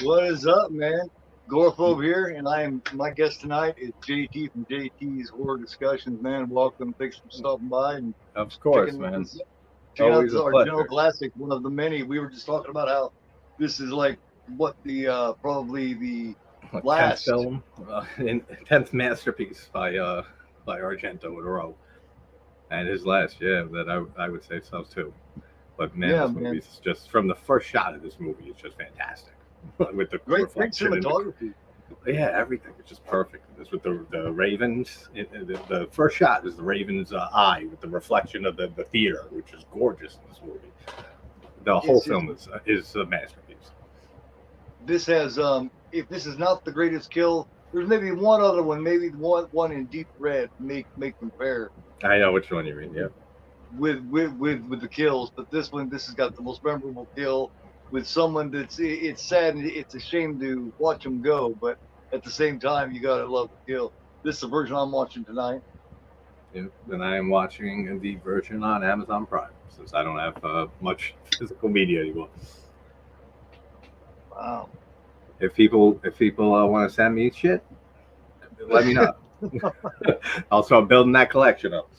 What is up, man? GoreAphobe here, and my guest tonight is JT from JT's Horror Discussions, man. Welcome, thanks for stopping by and Of course, checking man. checking out Always this a Argento pleasure. classic, one of the many. We were just talking about how this is like what the probably the Tenth last. film, tenth masterpiece by Argento in a row, and his last, yeah, that I would say so too. But man, Yeah, this man. movie's just from the first shot of this movie, it's just fantastic. With the Great reflection and cinematography. yeah, everything is just perfect. This with the ravens. The first shot is the raven's eye with the reflection of the theater, which is gorgeous in this movie. The whole It's film is a masterpiece. this has if this is not the greatest kill, there's maybe one other one, maybe one in deep red make compare I know which one you mean. Yeah. with the kills, but this has got the most memorable kill with someone it's sad and it's a shame to watch him go, but at the same time you gotta love the kill. This is the version I'm watching tonight. Yeah, and I am watching the version on Amazon Prime since I don't have much physical media anymore. Wow. If people want to send me shit, let me know. Also, I'm building that collection up.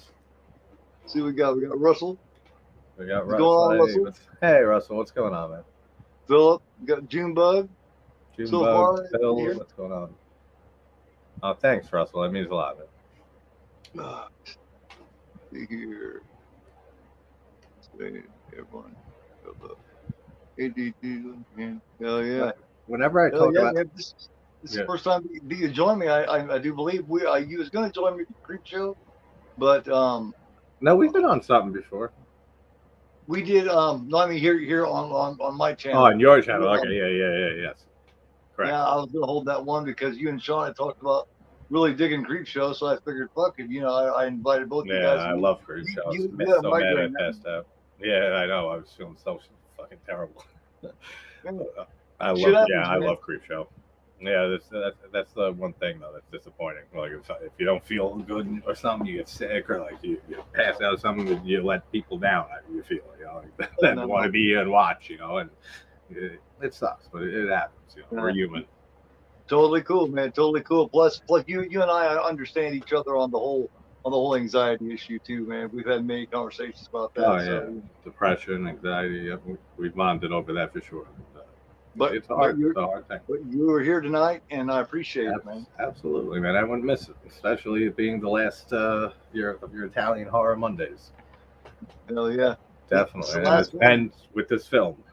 See what we got Russell. We got What's going on, Russell? Hey, Russell, what's going on, man? Philip, we got Junebug. So Junebug, far Phil, here. what's going on? Oh, thanks, Russell. That means a lot, man. See here. Everyone. Hell yeah. Whenever I Hell talk yeah, about, man. This is yeah. the first time you joined me. I do believe you was gonna join me for the Creep Show, but No, we've been on something before. we did no, I mean here on my Oh, channel. on your channel. Okay, yes. Correct. Yeah, I was gonna hold that one because you and Sean had talked about really digging Creep Show, so I figured fuck it, I invited both you Yeah, guys. I love Creep Show. I You was had a so mad I migraine. passed out. Yeah, I know. I was feeling so fucking terrible. I Shit love, happens, I man. love Creep Show. Yeah, that's the one thing though that's disappointing. Like if you don't feel good or something, you get sick or like you pass out or something, you let people down. You feel, like, that No. want to be here and watch, and it sucks, but it happens. We're human. Totally cool, man. Totally cool. Plus you and I understand each other on the whole anxiety issue too, man. We've had many conversations about Oh that. yeah, So, depression, anxiety. Yeah, we bonded over that for sure. but It's but hard. It's a hard thing. you were here tonight, and I appreciate it, man. Absolutely, man. I wouldn't miss it, especially it being the last year of your Italian horror Mondays. Hell yeah. Definitely, It's the last one. and with this film,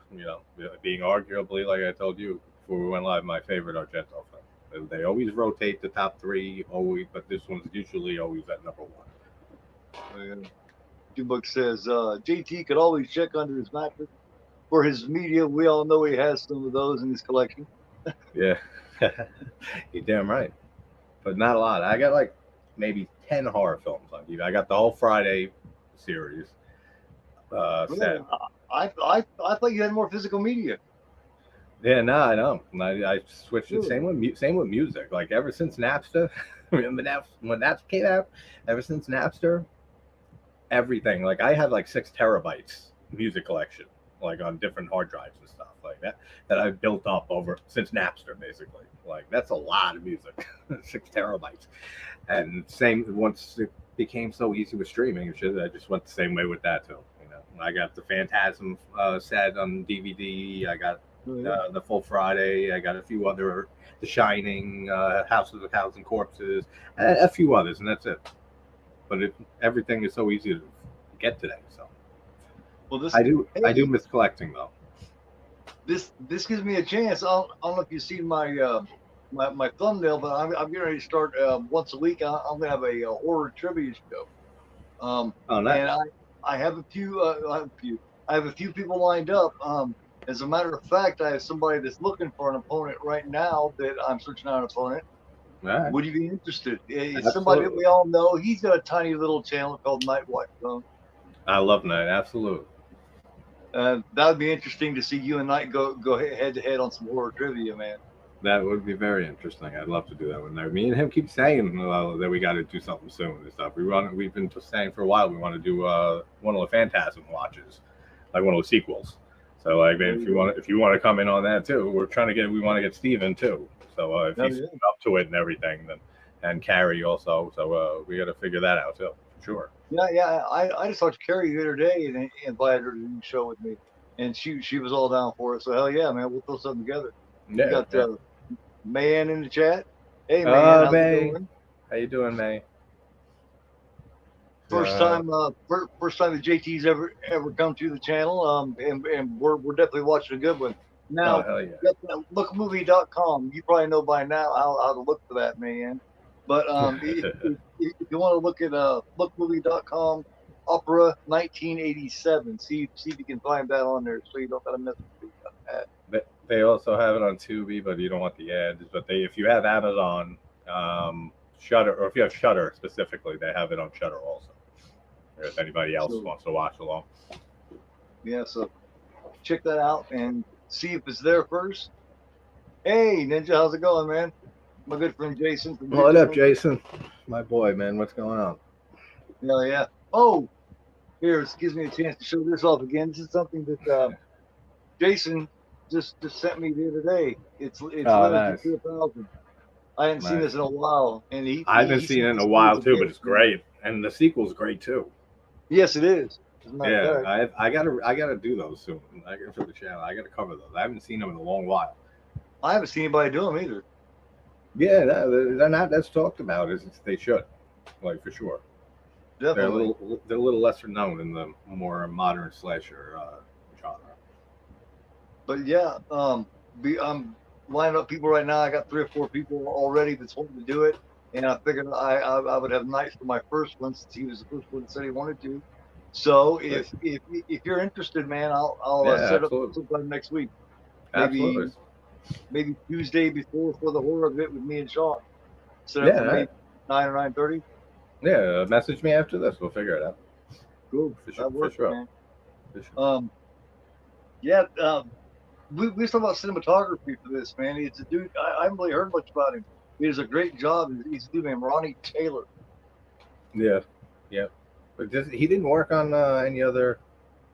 being arguably, like I told you before we went live, my favorite Argento film. They always rotate the top three, always, but this one's usually always at number one. Book says JT could always check under his mattress for his media. We all know he has some of those in his collection. Yeah, you're damn right, but not a lot. I got like maybe 10 horror films on TV. I got the whole Friday series. Set. I thought you had more physical media. Yeah, no, I know. I switched it. Same with music. Like ever since Napster, remember when Napster came out? Ever since Napster, everything. Like I have like 6 terabytes music collection, like on different hard drives and stuff like that I've built up over since Napster, basically. Like that's a lot of music, 6 terabytes. And same once it became so easy with streaming and shit, I just went the same way with that too. I got the Phantasm set on DVD. I got the Full Friday. I got a few other, The Shining, House of a Thousand Corpses, a few others, and that's it. But everything is so easy to get today. So, I do miss collecting though. This gives me a chance. I don't know if you've seen my my thumbnail, but I'm getting ready to start once a week. I'm gonna have a horror trivia show. Oh, nice. And I have a few. I have a few people lined up. As a matter of fact, I have somebody that's looking for an opponent right now that I'm searching out an opponent. Right. Would you be interested? It's somebody that we all know. He's got a tiny little channel called Night Watch. I love Night. Absolutely. That would be interesting to see you and Night go head to head on some horror trivia, man. That would be very interesting. I'd love to do that one. Me and him keep saying that we got to do something soon and stuff. We've been saying for a while we want to do one of the Phantasm watches, like one of the sequels. So like, man, if you want to come in on that too, we want to get Steven too. So if he's up to it and everything, then and Carrie also. So we got to figure that out too, for sure. Yeah. I just talked to Carrie the other day and invited her to do the show with me, and she was all down for it. So hell yeah, man, we'll throw something together. Yeah. We got Mayan in the chat. Hey Mayan, how's it going? How you doing, May? First time the JT's ever come to the channel. And we're definitely watching a good one. Now, lookmovie.com. You probably know by now how to look for that, man. But if you want to look at lookmovie.com, Opera 1987. See if you can find that on there, so you don't gotta miss it. They also have it on Tubi, but you don't want the ads. But if you have Amazon, Shudder, or if you have Shudder specifically, they have it on Shudder also. If anybody else wants to watch along. Yeah, so check that out and see if it's there first. Hey, Ninja, how's it going, man? My good friend Jason. What up, Jason? My boy, man. What's going on? Yeah. Oh, here, it gives me a chance to show this off again. This is something that Jason just sent me the other day. It's nice. 2000. I hadn't seen this in a while, and I haven't seen it in a while too, but it's great, and the sequel's great too. Yes, it is. Yeah, I gotta do those soon. For the channel, I gotta cover those. I haven't seen them in a long while. I haven't seen anybody do them either. Yeah, they're not as talked about as they should, like for sure. Definitely, they're a little lesser known in the more modern slasher genre. But yeah, I'm lining up people right now. I got 3 or 4 people already that's wanting to do it, and I figured I would have nights for my first one since he was the first one that said he wanted to. So if you're interested, man, I'll set up sometime next week. Maybe Tuesday before for the horror bit with me and Sean. Set up for 9 or 9:30. Yeah, message me after this. We'll figure it out. Cool. For sure. Man. We talking about cinematography for this, man. It's a dude. I haven't really heard much about him. He does a great job. He's a dude named Ronnie Taylor. Yeah. But he didn't work on any other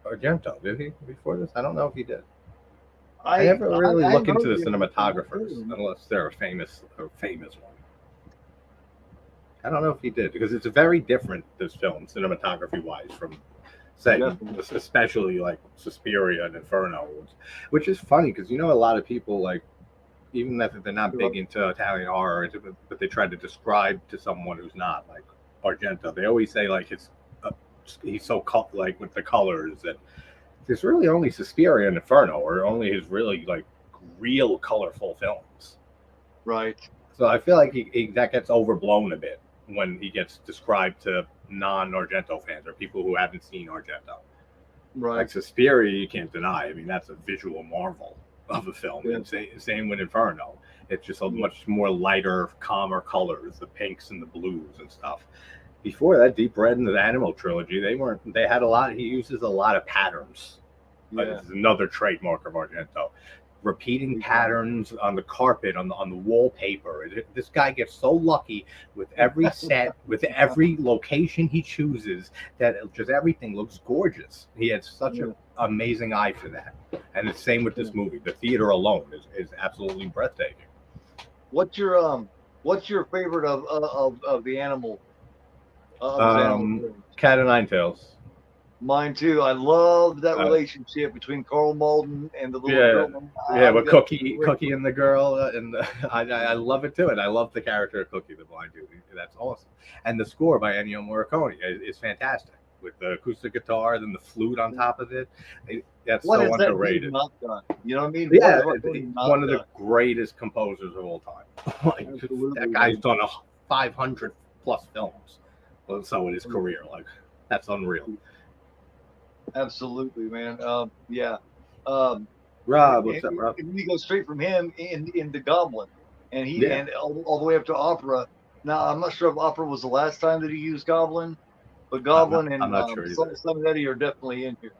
Argento, did he? Before this, I don't know if he did. I never really look into the cinematographers unless they're a famous one. I don't know if he did, because it's very different, this film, cinematography wise, from say, especially like Suspiria and Inferno, which is funny because a lot of people, like, even if they're not big into Italian horror, but they try to describe to someone who's not, like Argento, they always say like he's so like with the colors, and there's really only Suspiria and Inferno or only his really like real colorful films. Right. So I feel like that gets overblown a bit when he gets described to non-Argento fans or people who haven't seen Argento. Right. Like Suspiria, you can't deny. I mean, that's a visual marvel of a film. Yeah. And same with Inferno. It's just a much more lighter, calmer colors, the pinks and the blues and stuff. Before that, Deep Red and the Animal trilogy, they had a lot. He uses a lot of patterns. Yeah. This is another trademark of Argento. Repeating patterns on the carpet, on the wallpaper. This guy gets so lucky with every set, with every location he chooses, that just everything looks gorgeous. He had such an amazing eye for that. And the same with this movie. The theater alone is absolutely breathtaking. What's your favorite of the animal? Cat o' Nine Tails. Mine too. I love that relationship between Carl Malden and the little girl. Yeah, with Cookie and the girl, and I love it too. And I love the character of Cookie, the blind dude. That's awesome. And the score by Ennio Morricone is fantastic, with the acoustic guitar, then the flute on top of it. That's so underrated. You know what I mean? Yeah, one of the greatest composers of all time. Like, that guy's done 500 plus films. So in his career, like, that's unreal. Absolutely, man. Rob, what's up, Rob? We go straight from him in the Goblin, and and all the way up to Opera. Now, I'm not sure if Opera was the last time that he used Goblin, but Goblin and Simonetti are definitely in here.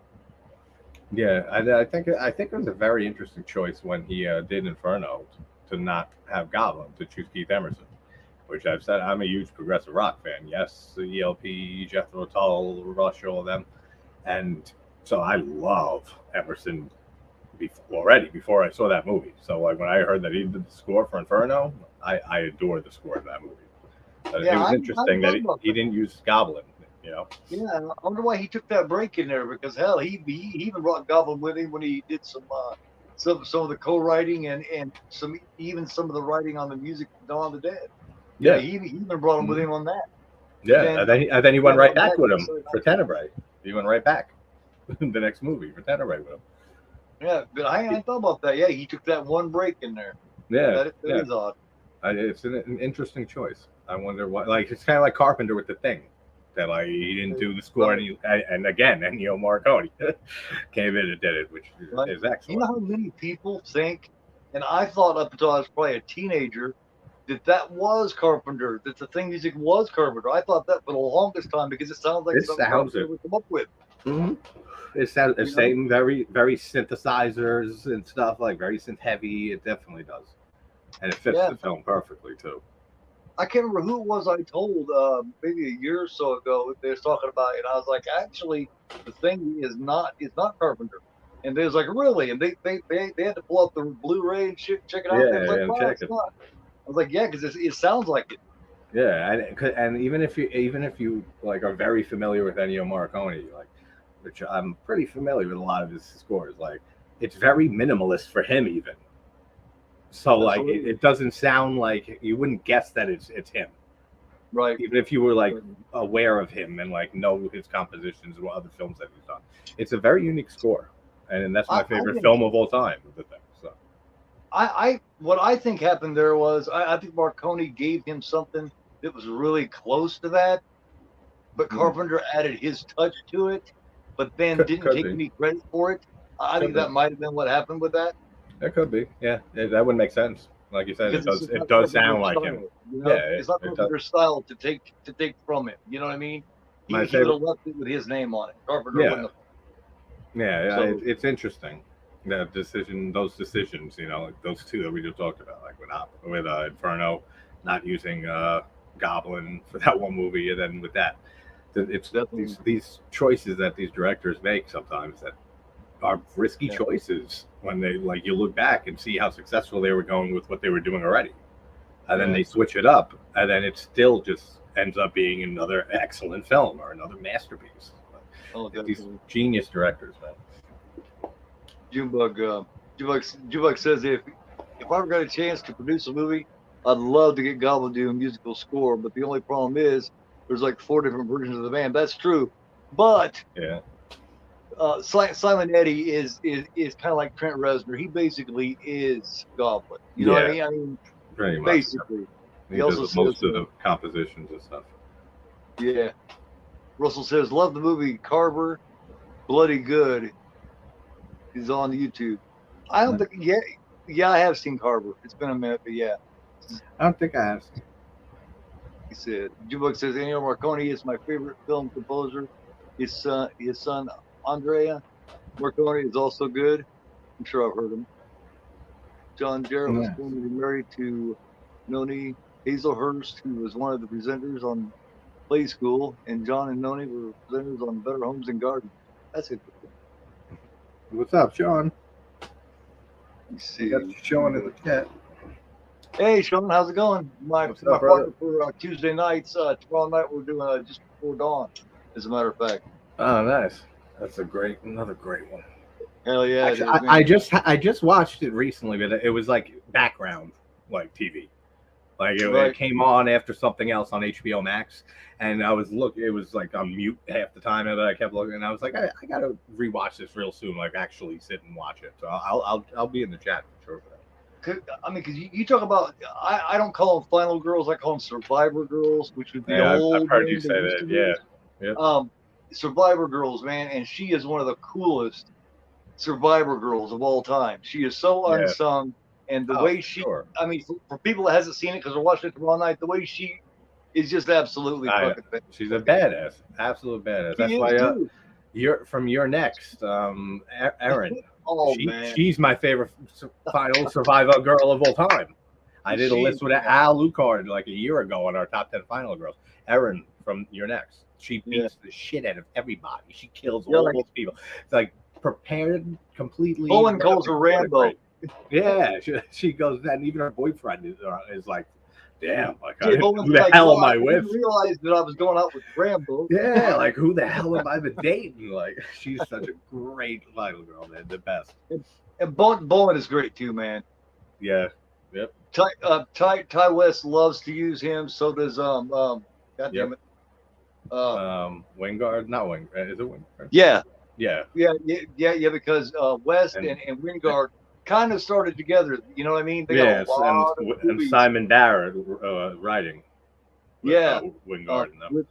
Yeah, I think it was a very interesting choice when he did Inferno to not have Goblin, to choose Keith Emerson, which I've said I'm a huge progressive rock fan. Yes, the ELP, Jethro Tull, Rush, all of them. And so I love Emerson before I saw that movie. So like when I heard that he did the score for Inferno, I adored the score of that movie. Yeah, It was I interesting that thought about he that. didn't use Goblin, you know. Yeah, I wonder why he took that break in there because hell, he even brought Goblin with him when he did some of the co-writing and some of the writing on the music for Dawn of the Dead. Yeah, Yeah, he even brought him with him on that. And yeah, then and then he went right on back that with he him started for Tenebrae. He went right back the next movie for Tenebrae with him. Yeah, but I thought about that. Yeah, he took that one break in there. Yeah, That yeah. is odd. It's an interesting choice. I wonder what. Like it's kind of like Carpenter with The Thing, that like he didn't do the score, and again, Ennio Morricone came in and did it, which Right. is You know excellent. how many people think, and I thought up until I was probably a teenager, that was Carpenter, that the thing music was Carpenter. I thought that for the longest time because it sounds like It something sounds Carpenter it. would come up with. Mm-hmm. It sounds the You know? same, very synthesizers and stuff, like very synth heavy. It definitely does, and it fits Yeah. the film perfectly too. I can't remember who it was I told maybe a year or so ago. They was talking about it. And I was like, actually, the thing is not Carpenter. And they was like, really? And they had to pull up the Blu-ray and shit, check it out. And they was like, Yeah, and wow, check it's it. not. I was like, yeah, because it sounds like it. Yeah, and even if you like are very familiar with Ennio Morricone, like which I'm pretty familiar with a lot of his scores, like it's very minimalist for him even. So like it doesn't sound like you wouldn't guess that it's him. Right. Even if you were like aware of him and like know his compositions or other films that he's done. It's a very unique score. And that's my favorite film of all time, The Thing. So what I think happened there was I think Marconi gave him something that was really close to that, but Carpenter added his touch to it, but then didn't take any credit for it. I think that might have been what happened with that. It could be, yeah. That would make sense. Like you said, Because it does sound like him. You know? Yeah, it's not Carpenter's style to take from it. You know what I mean? He would have left it with his name on it. Carpenter wouldn't have. Yeah, so, it's interesting. Those decisions, you know, like those two that we just talked about, like with Inferno, not using Goblin for that one movie, and then with that, it's these choices that these directors make sometimes that are risky choices when they like you look back and see how successful they were going with what they were doing already, and then they switch it up, and then it still just ends up being another excellent film or another masterpiece. These genius directors, man. Junebug says if I ever got a chance to produce a movie, I'd love to get Goblin to do a musical score, but the only problem is there's like 4 different versions of the band. That's true, but yeah. Simon Eddy is kind of like Trent Reznor. He basically is Goblin. You know what I mean? I mean, pretty much. Basically, he does most of the compositions and stuff. Yeah. Russell says, "Love the movie Carver, bloody good." He's on YouTube. I don't think. Yeah, I have seen Carver. It's been a minute, but yeah. I don't think I have seen. He said, "Jubug says Ennio Morricone is my favorite film composer. His son Andrea Morricone is also good. I'm sure I've heard him. John Jarrett was formerly married to Noni Hazelhurst, who was one of the presenters on Play School, and John and Noni were presenters on Better Homes and Gardens." That's interesting. What's up, Sean? Let's see. Sean in the chat. Hey, Sean, how's it going? My partner for Tuesday nights. Tomorrow night we're doing Just Before Dawn, as a matter of fact. Oh, nice. That's another great one. Hell yeah! Actually, I just watched it recently, but it was like background like TV. Like it came on after something else on HBO Max, and I was it was like on mute half the time, and I kept looking, and I was like, I gotta rewatch this real soon, like actually sit and watch it. So I'll be in the chat for sure for that. I mean, because you talk about, I don't call them Final Girls, I call them Survivor Girls, which would be old. I've heard you say that. Yeah. Survivor Girls, man, and she is one of the coolest Survivor Girls of all time. She is so unsung. And the way she, I mean, for people that hasn't seen it because they're watching it tomorrow night, the way she is just absolutely fucking fantastic. She's a badass, absolute badass. That's why you're from Your Next, Erin. Oh man, she's my favorite final Survivor girl of all time. I did a list with Al Lucard like a year ago on our top 10 final girls. Erin from Your Next. She beats the shit out of everybody. She kills all those people. It's like prepared completely. Bowen calls her Rambo. Yeah, she goes, and even her boyfriend is like, damn, like, Yeah, who the hell am I with? I didn't realize that I was going out with Rambo. Yeah, like, who the hell am I with dating? Like, she's such a great little girl, man, the best. And Bowen is great too, man. Yeah, yep. Ty West loves to use him. So does God damn it. Wingard, not Wingard. Is it Wingard? Yeah. Yeah. Because West and Wingard kind of started together. You know what I mean? They got a lot of and Simon Barrett writing. Wingard and them. With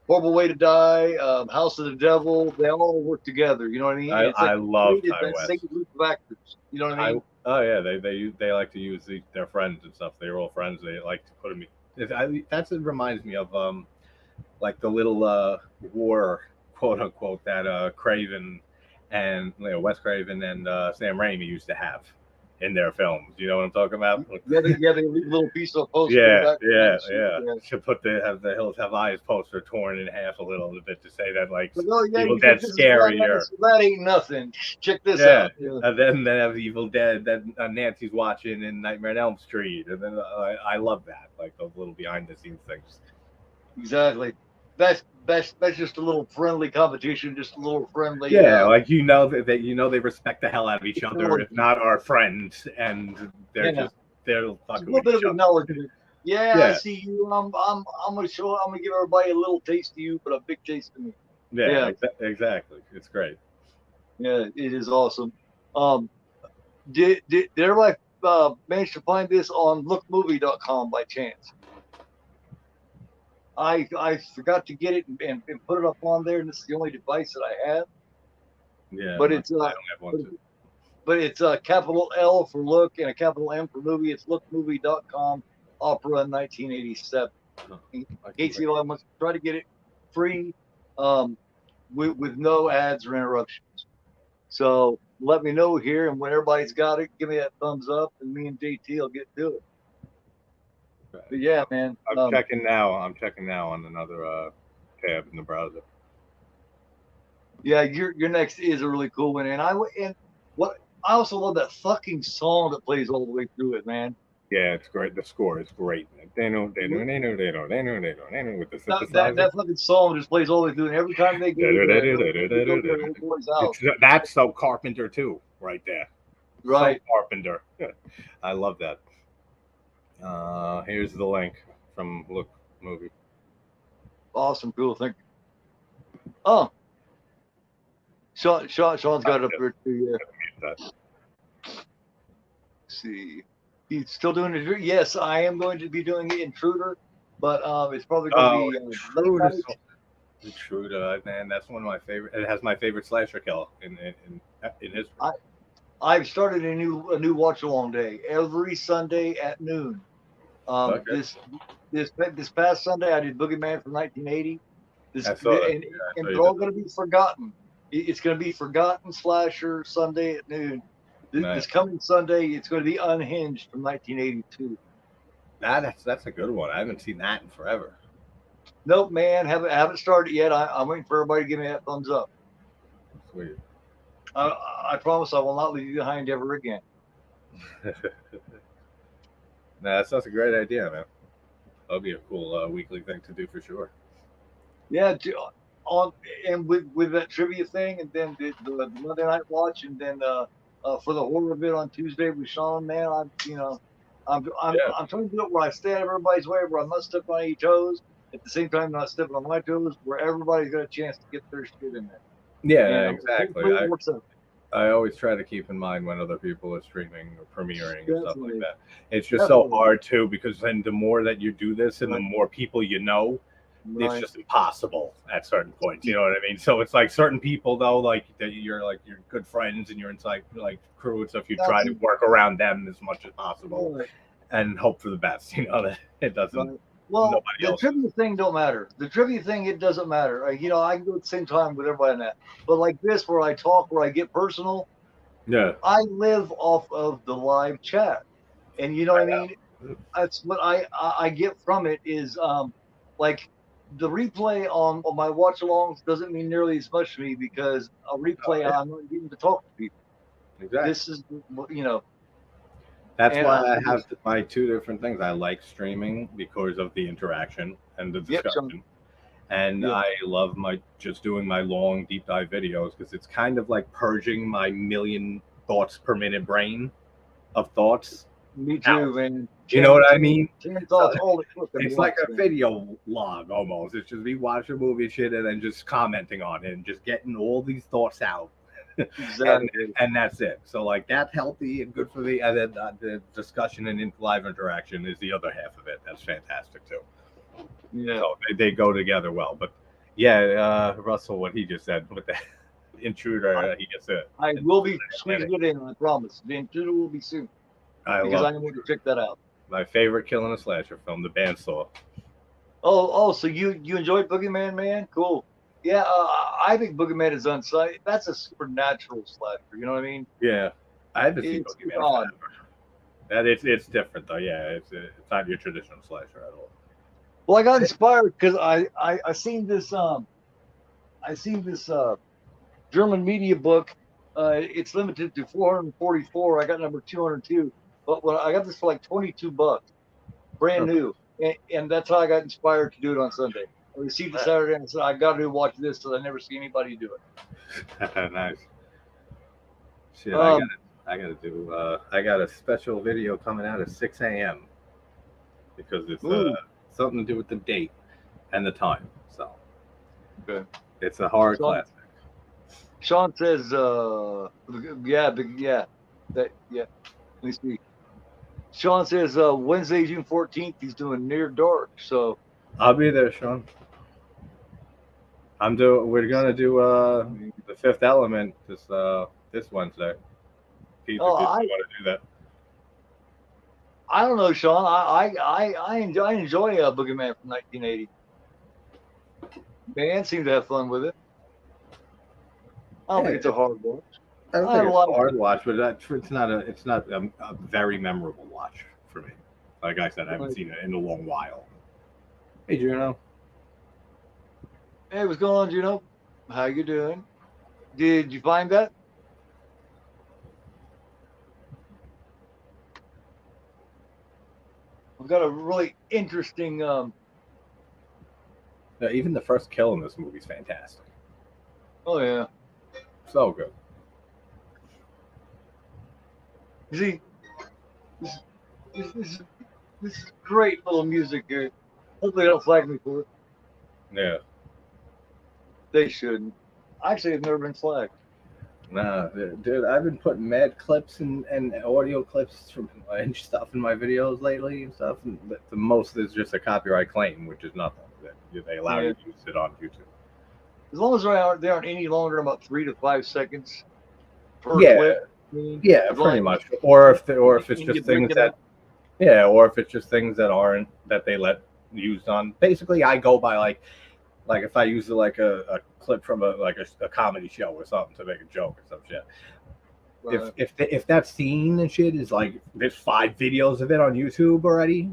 Horrible Way to Die, House of the Devil, they all work together. You know what I mean? I love Ty West. Same group of actors. You know what I mean? Oh yeah, they like to use their friends and stuff. They're all friends. They like to put them. That's it reminds me of like the little war, quote unquote, that Craven and Wes Craven and Sam Raimi used to have in their films. You know what I'm talking about? Yeah, they leave a little piece of poster. Yeah. Should have the Hills Have Eyes poster torn in half a little bit to say that like Evil Dead scarier. That ain't nothing. Check this out. Yeah. And then they have Evil Dead that Nancy's watching in Nightmare on Elm Street, and then I love that, like those little behind the scenes things. Exactly. That's just a little friendly competition, just a little friendly. Yeah, like they respect the hell out of each other, if not our friends, and they're fucking a little bit of acknowledgement. Yeah, I see you. I'm gonna give everybody a little taste of you, but a big taste of me. Yeah. Exactly. It's great. Yeah, it is awesome. Did everybody manage to find this on lookmovie.com by chance? I forgot to get it and put it up on there, and this is the only device that I have. Yeah, but it's I don't have one too. But it's a capital L for look and a capital M for movie. It's lookmovie.com, Opera 1987. In case you want to try to get it free, with no ads or interruptions. So let me know here, and when everybody's got it, give me that thumbs up, and me and JT will get to it. But yeah, man. I'm checking now. I'm checking now on another tab in the browser. Yeah, your next is a really cool one, and I also love that fucking song that plays all the way through it, man. Yeah, it's great. The score is great. They know with the synthesizer. That fucking song just plays all the way through, and every time they go, that's so Carpenter too, right there. Right, so Carpenter. I love that. Here's the link from Look Movie. Awesome, cool, thank you. Oh, Sean's got it up there too. Yeah. Let's see, he's still doing it. Yes, I am going to be doing it Intruder, but it's probably going to be Intruder. Man, that's one of my favorite. It has my favorite slasher kill in history. I've started a new watch along day every Sunday at noon. This past Sunday I did Boogeyman from 1980. They're all going to be forgotten. It's going to be Forgotten Slasher Sunday at noon. This coming Sunday, it's going to be Unhinged from 1982. That's a good one. I haven't seen that in forever. Nope, man, haven't started yet. I'm waiting for everybody to give me that thumbs up. Sweet. I promise I will not leave you behind ever again. That's a great idea, man. That'll be a cool weekly thing to do for sure. Yeah, and with that trivia thing, and then the Monday Night Watch, and then for the horror bit on Tuesday with Sean, man, I'm trying to do it where I stay out of everybody's way, where I'm not stepping on any toes, at the same time not stepping on my toes, where everybody's got a chance to get their shit in there. Yeah, exactly. I always try to keep in mind when other people are streaming or premiering and stuff like that. It's just so hard too, because then the more that you do this and the more people you know, it's just impossible at certain points. You know what I mean? So it's like certain people though, like that you're good friends and you're inside like crew and stuff. You try to work around them as much as possible and hope for the best. You know that it doesn't. Well, the trivia thing don't matter. The trivia thing, it doesn't matter. I can do it at the same time with everybody in that. But like this, where I talk, where I get personal, I live off of the live chat, and you know what I mean. That's what I get from it is like the replay on my watch alongs doesn't mean nearly as much to me because a Oh, replay yeah, I'm not getting to talk to people. exactly. This is, you know, That's and why I have just, my two different things. I like streaming because of the interaction and the yep, Sean, discussion. And yeah, I love my just doing my long deep dive videos because it's kind of like purging my million thoughts per minute brain of thoughts me out. too, man. You know 10, what I 10, mean? 10 So thoughts all at it's like once, a man. video log almost. It's just me watching a movie and shit and then just commenting on it and just getting all these thoughts out. and Exactly. and that's it. So like that's healthy and good for me. And then the discussion and live interaction is the other half of it. That's fantastic too. Yeah. So they go together well. But yeah, Russell, what he just said with the intruder, he gets it. I will be squeezing it in, I promise. The intruder will be soon I because love I want to check that out. my favorite kill in a slasher film, The Bandsaw. Oh, so you enjoyed Boogeyman, man? Cool. Yeah, I think Boogeyman is unsight. That's a supernatural slasher. You know what I mean? Yeah, I haven't seen It's Boogeyman odd. forever. That it's different though. Yeah, it's not your traditional slasher at all. Well, I got inspired because I seen this German media book. It's limited to 444. I got number 202, but when I got this for like $22, brand Okay. new, and that's how I got inspired to do it on Sunday. I received it Saturday and said I got to watch this because I never see anybody do it. Nice. Shit, Um, I gotta do. I got a special video coming out at 6 a.m. because it's ooh, something to do with the date and the time. So okay. it's a horror Sean, classic. Sean says, yeah, that, yeah. Let me see. Sean says Wednesday, June 14th, he's doing Near Dark. So I'll be there, Sean. We're gonna do the Fifth Element this Wednesday. Keith, oh, if you want to do that. I don't know, Sean. I enjoy Boogeyman from 1980. Man seemed to have fun with it. I don't Yeah, think it's a hard watch. I don't I think it's a like hard it. watch, but it's not a very memorable watch for me. Like I said, I haven't seen it in a long while. Hey, Juno. Hey, what's going on, Juno? How you doing? Did you find that? We've got a really interesting. Even the first kill in this movie is fantastic. Oh yeah. So good. You see, this, this, this is great little music here. Hopefully, they don't flag me for it. Yeah. They shouldn't. Actually, I've never been flagged. Nah, dude, I've been putting mad clips and audio clips from and stuff in my videos lately and stuff. And the most is just a copyright claim, which is nothing. They allow you to use it on YouTube. As long as they aren't any longer than about 3 to 5 seconds per clip. Yeah, pretty much. Or if it's just things that, or if it's just things that aren't that they let used on. Basically, I go by like if I use like a clip from a comedy show or something to make a joke or some shit. If that scene and shit is like there's 5 videos of it on YouTube already,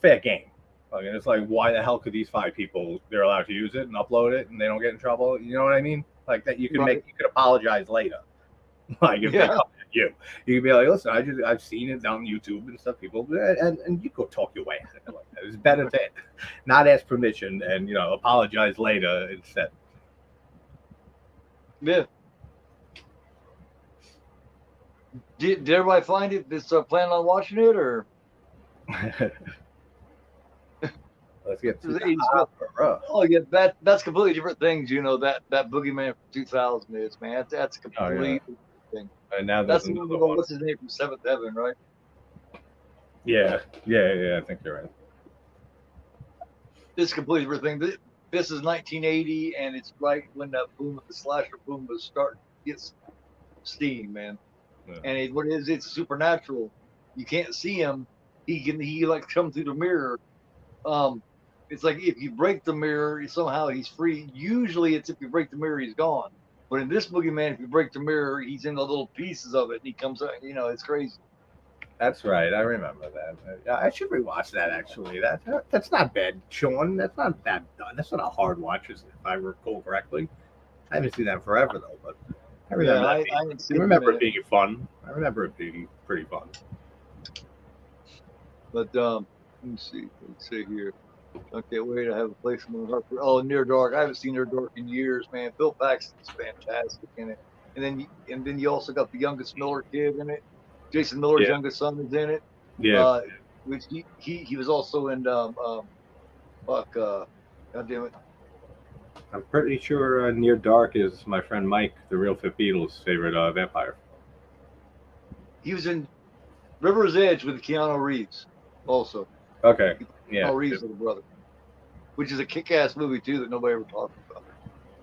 fair game. Like, it's like, why the hell could these 5 people, they're allowed to use it and upload it and they don't get in trouble? You know what I mean? Like that you can apologize later. Like if they come at you can be like, listen, I've seen it on YouTube and stuff. People and you go talk your way out of it like that. It's better to not ask permission and apologize later instead. Yeah. Did everybody find it? That's planning on watching it, or let's get to the oh yeah, that's completely different things. That Boogeyman from 2000 is, man. That's completely thing. And now that's the one. What's his name from Seventh Heaven, right? Yeah. I think you're right. This is completely different thing. This is 1980, and it's right when that boom, the slasher boom, was starting to get steam, man. Yeah. And what it is, it's supernatural. You can't see him. He like come through the mirror. It's like if you break the mirror, somehow he's free. Usually, it's if you break the mirror, he's gone. But in this Boogeyman, if you break the mirror, he's in the little pieces of it, and he comes out. It's crazy. That's right. I remember that. I should rewatch that actually. That's not bad, Sean. That's not that. That's not a hard watch, if I recall correctly. I haven't seen that in forever though, but I Yeah, remember that. I haven't I seen it in a remember it minute. being fun. I remember it being pretty fun. But let me see. Let's see here. Okay, wait. I have a place in my heart for. Oh, Near Dark. I haven't seen Near Dark in years, man. Bill Paxton's fantastic in it. And then you also got the youngest Miller kid in it. Jason Miller's Yeah, youngest son is in it. yeah. Uh, which he was also in fuck God damn it. I'm pretty sure Near Dark is my friend Mike, the Real Fit Beatles' favorite vampire. He was in River's Edge with Keanu Reeves also. Okay, yeah, Keanu Reeves' little brother, which is a kick-ass movie too that nobody ever talks about.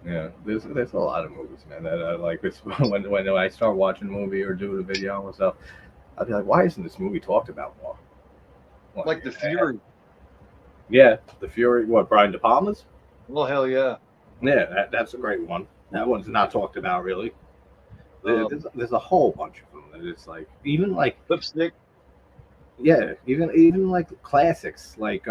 yeah. There's a lot of movies, man, that I like. This when I start watching a movie or doing a video and stuff, I'll be like, why isn't this movie talked about more? Like The Fury. Yeah, The Fury. What, Brian De Palma's? Well, hell yeah. Yeah, that's a great one. That one's not talked about really. There's a whole bunch of them that it's like, even like Lipstick. yeah, even like classics like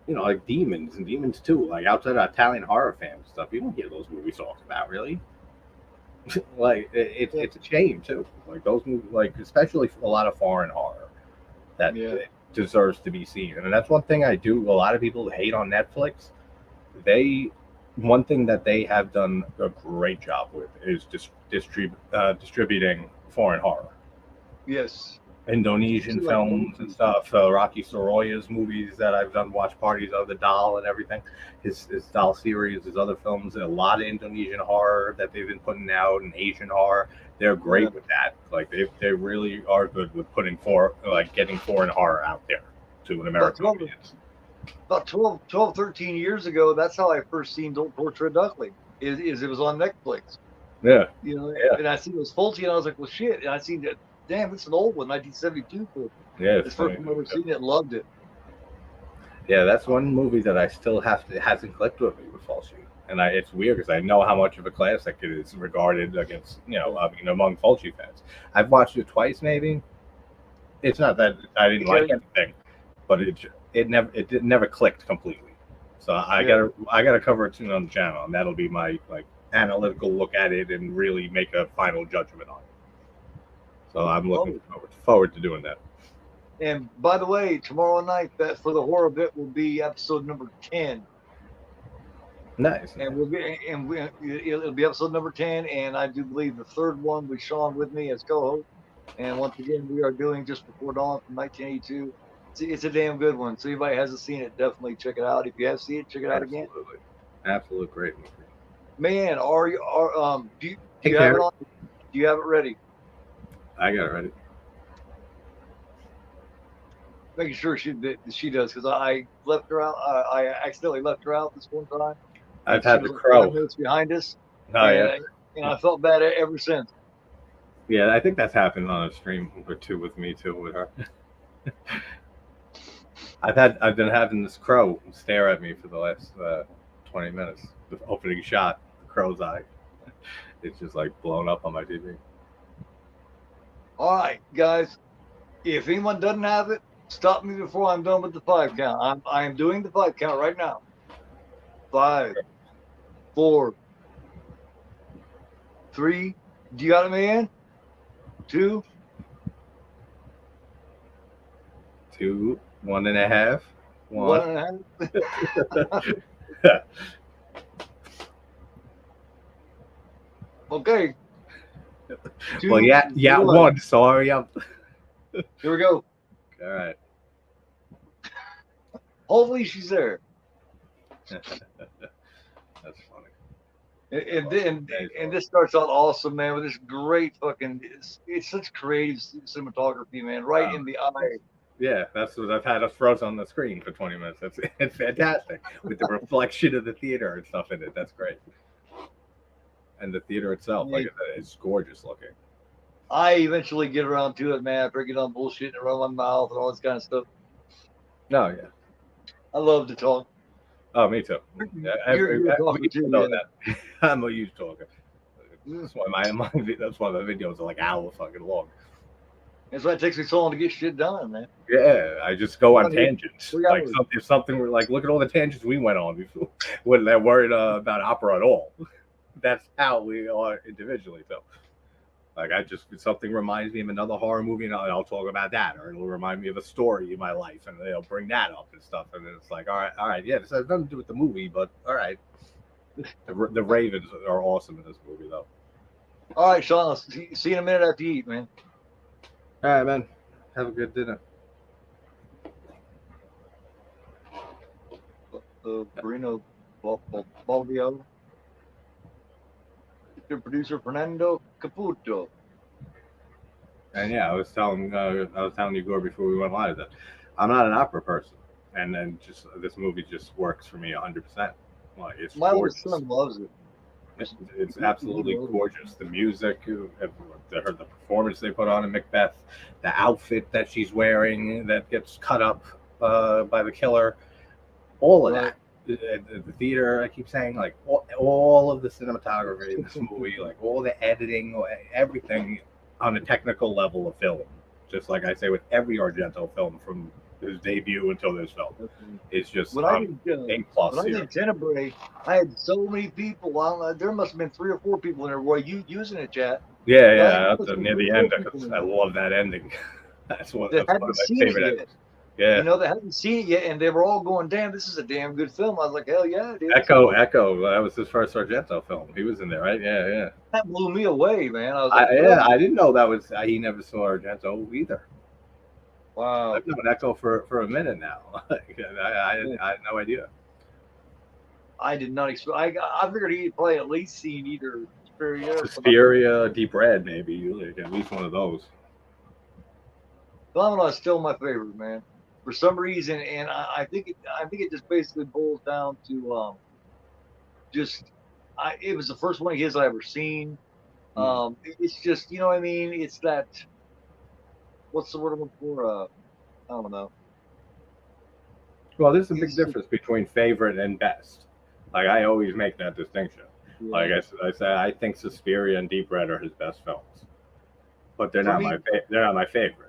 like Demons and Demons 2, like outside of Italian horror fan stuff, you don't hear those movies talked about really. Like it's a shame too. Like those movies, like especially a lot of foreign horror that deserves to be seen. And that's one thing I do. A lot of people hate on Netflix. One thing that they have done a great job with is distributing foreign horror. Yes. Indonesian films and stuff. Rocky Soroya's movies that I've done watch parties of, the doll and everything. His doll series, his other films, and a lot of Indonesian horror that they've been putting out, and Asian horror. They're great with that. Like they really are good with getting foreign horror out there to an American audience. About 12, 13 years ago, that's how I first seen Don't Torture a Duckling. Is it was on Netflix. Yeah. And I seen it was Fulci, and I was like, well, shit. And I seen it. Damn, it's an old one, 1972. Yeah, it's the first time I've ever seen it. Loved it. Yeah, that's one movie that I still hasn't clicked with me with Fulci, and it's weird because I know how much of a classic it is regarded against among Fulci fans. I've watched it twice, maybe. It's not that I didn't like anything, but it never clicked completely. So I gotta cover it soon on the channel, and that'll be my analytical look at it and really make a final judgment on it. So I'm looking forward to doing that. And by the way, tomorrow night, that for the horror bit will be episode number 10. Nice. And it'll be episode number 10, and I do believe the third one with Sean with me as co-host. And once again, we are doing Just Before Dawn from 1982. It's a damn good one. So if anybody hasn't seen it, definitely check it out. If you have seen it, check it out again. Absolutely great movie. Man, do you have it on? Do you have it ready? I got it ready. Making sure she does, because I left her out. I accidentally left her out this one time. I've had the crow. 5 minutes behind us. And I felt bad ever since. Yeah, I think that's happened on a stream or two with me too, with her. I've been having this crow stare at me for the last 20 minutes. The opening shot, the crow's eye. It's just like blown up on my TV. All right, guys. If anyone doesn't have it, stop me before I'm done with the 5 count. I am doing the 5 count right now. 5, 4, 3. Do you got it, man? 2, 2, 1.5. 1.5. Okay. 2, well, yeah, 1. Sorry, Here we go. All right. Hopefully she's there. That's funny. And this starts out awesome, man, with this great fucking. It's such creative cinematography, man, right in the eye. Yeah, that's what I've had us froze on the screen for 20 minutes. It's fantastic with the reflection of the theater and stuff in it. That's great. And the theater itself, like I said, it's gorgeous looking. I eventually get around to it, man. After I get on bullshit and around my mouth and all this kind of stuff. No, yeah. I love to talk. Oh, me too. You're a talker too, know that. I'm a huge talker. That's why my videos are like hour fucking long. That's why it takes me so long to get shit done, man. Yeah, I just go on tangents. 3 Like hours. if something were like, look at all the tangents we went on before. Wasn't that worried about opera at all? That's how we are individually. So, like, if something reminds me of another horror movie, and I'll talk about that, or it'll remind me of a story in my life, and they'll bring that up and stuff. And then it's like, all right, yeah, this has nothing to do with the movie, but all right. The Ravens are awesome in this movie, though. All right, Sean. I'll see you in a minute after you eat, man. All right, man. Have a good dinner. Bruno Baldio. Your producer Fernando Caputo. And yeah, I was telling you, Gore, before we went live, that I'm not an opera person, and then just this movie just works for me 100%. Like, it's my gorgeous. son loves it. It's absolutely gorgeous. The music, the performance they put on in Macbeth, the outfit that she's wearing that gets cut up by the killer, all of that. The theater, I keep saying, like all of the cinematography in this movie, like all the editing, everything on a technical level of film. Just like I say with every Argento film from his debut until this film, it's just when I did Tenebrae, I had so many people. There must have been 3 or 4 people in there. Were you using it, chat? Yeah, near the end. I love that ending. That's one of my favorite endings. Yeah, they hadn't seen it yet, and they were all going, "Damn, this is a damn good film." I was like, "Hell yeah, dude!" Echo. That was his first Argento film. He was in there, right? Yeah. That blew me away, man. I was like, I didn't know that was. He never saw Argento either. Wow. I've known Echo for a minute now. I had no idea. I did not expect. I figured he'd probably at least seen either Suspiria, Deep Red, maybe like at least one of those. Phenomenon is still my favorite, man. For some reason, and I think it just basically boils down to it was the first one of his I ever seen. It's just, you know what I mean? It's that, what's the word I'm looking for? I don't know. Well, there's a big difference between favorite and best. Like, I always make that distinction. Yeah. Like I say, I think Suspiria and Deep Red are his best films, but they're not my favorite.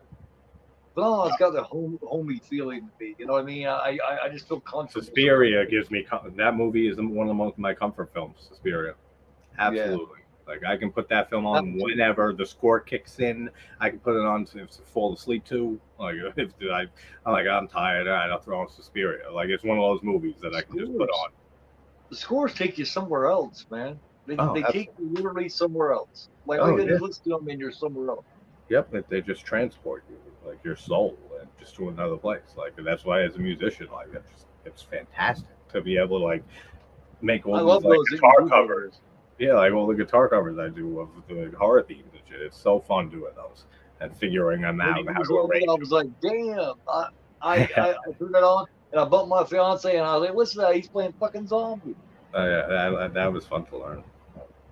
But it's got the homey feeling to me. You know what I mean? I just feel comfortable. Suspiria gives me that movie is one of my comfort films. Suspiria, absolutely. Yeah. Like, I can put that film on whenever the score kicks in. I can put it on to fall asleep to. Like, I'm tired, all right, I'll throw on Suspiria. Like, it's one of those movies that I can just put on. The scores take you somewhere else, man. They take you literally somewhere else. Like, all you listen to them and you're somewhere else. Yep, they just transport you, like your soul, and just to another place. Like, that's why, as a musician, like, it's fantastic to be able to like make all those guitar covers. Yeah, like all the guitar covers I do of the horror themes and shit. It's so fun doing those and figuring them out. I was like, damn, I turned it on and I bumped my fiance and I was like, listen to that, he's playing fucking zombie. Yeah, that was fun to learn.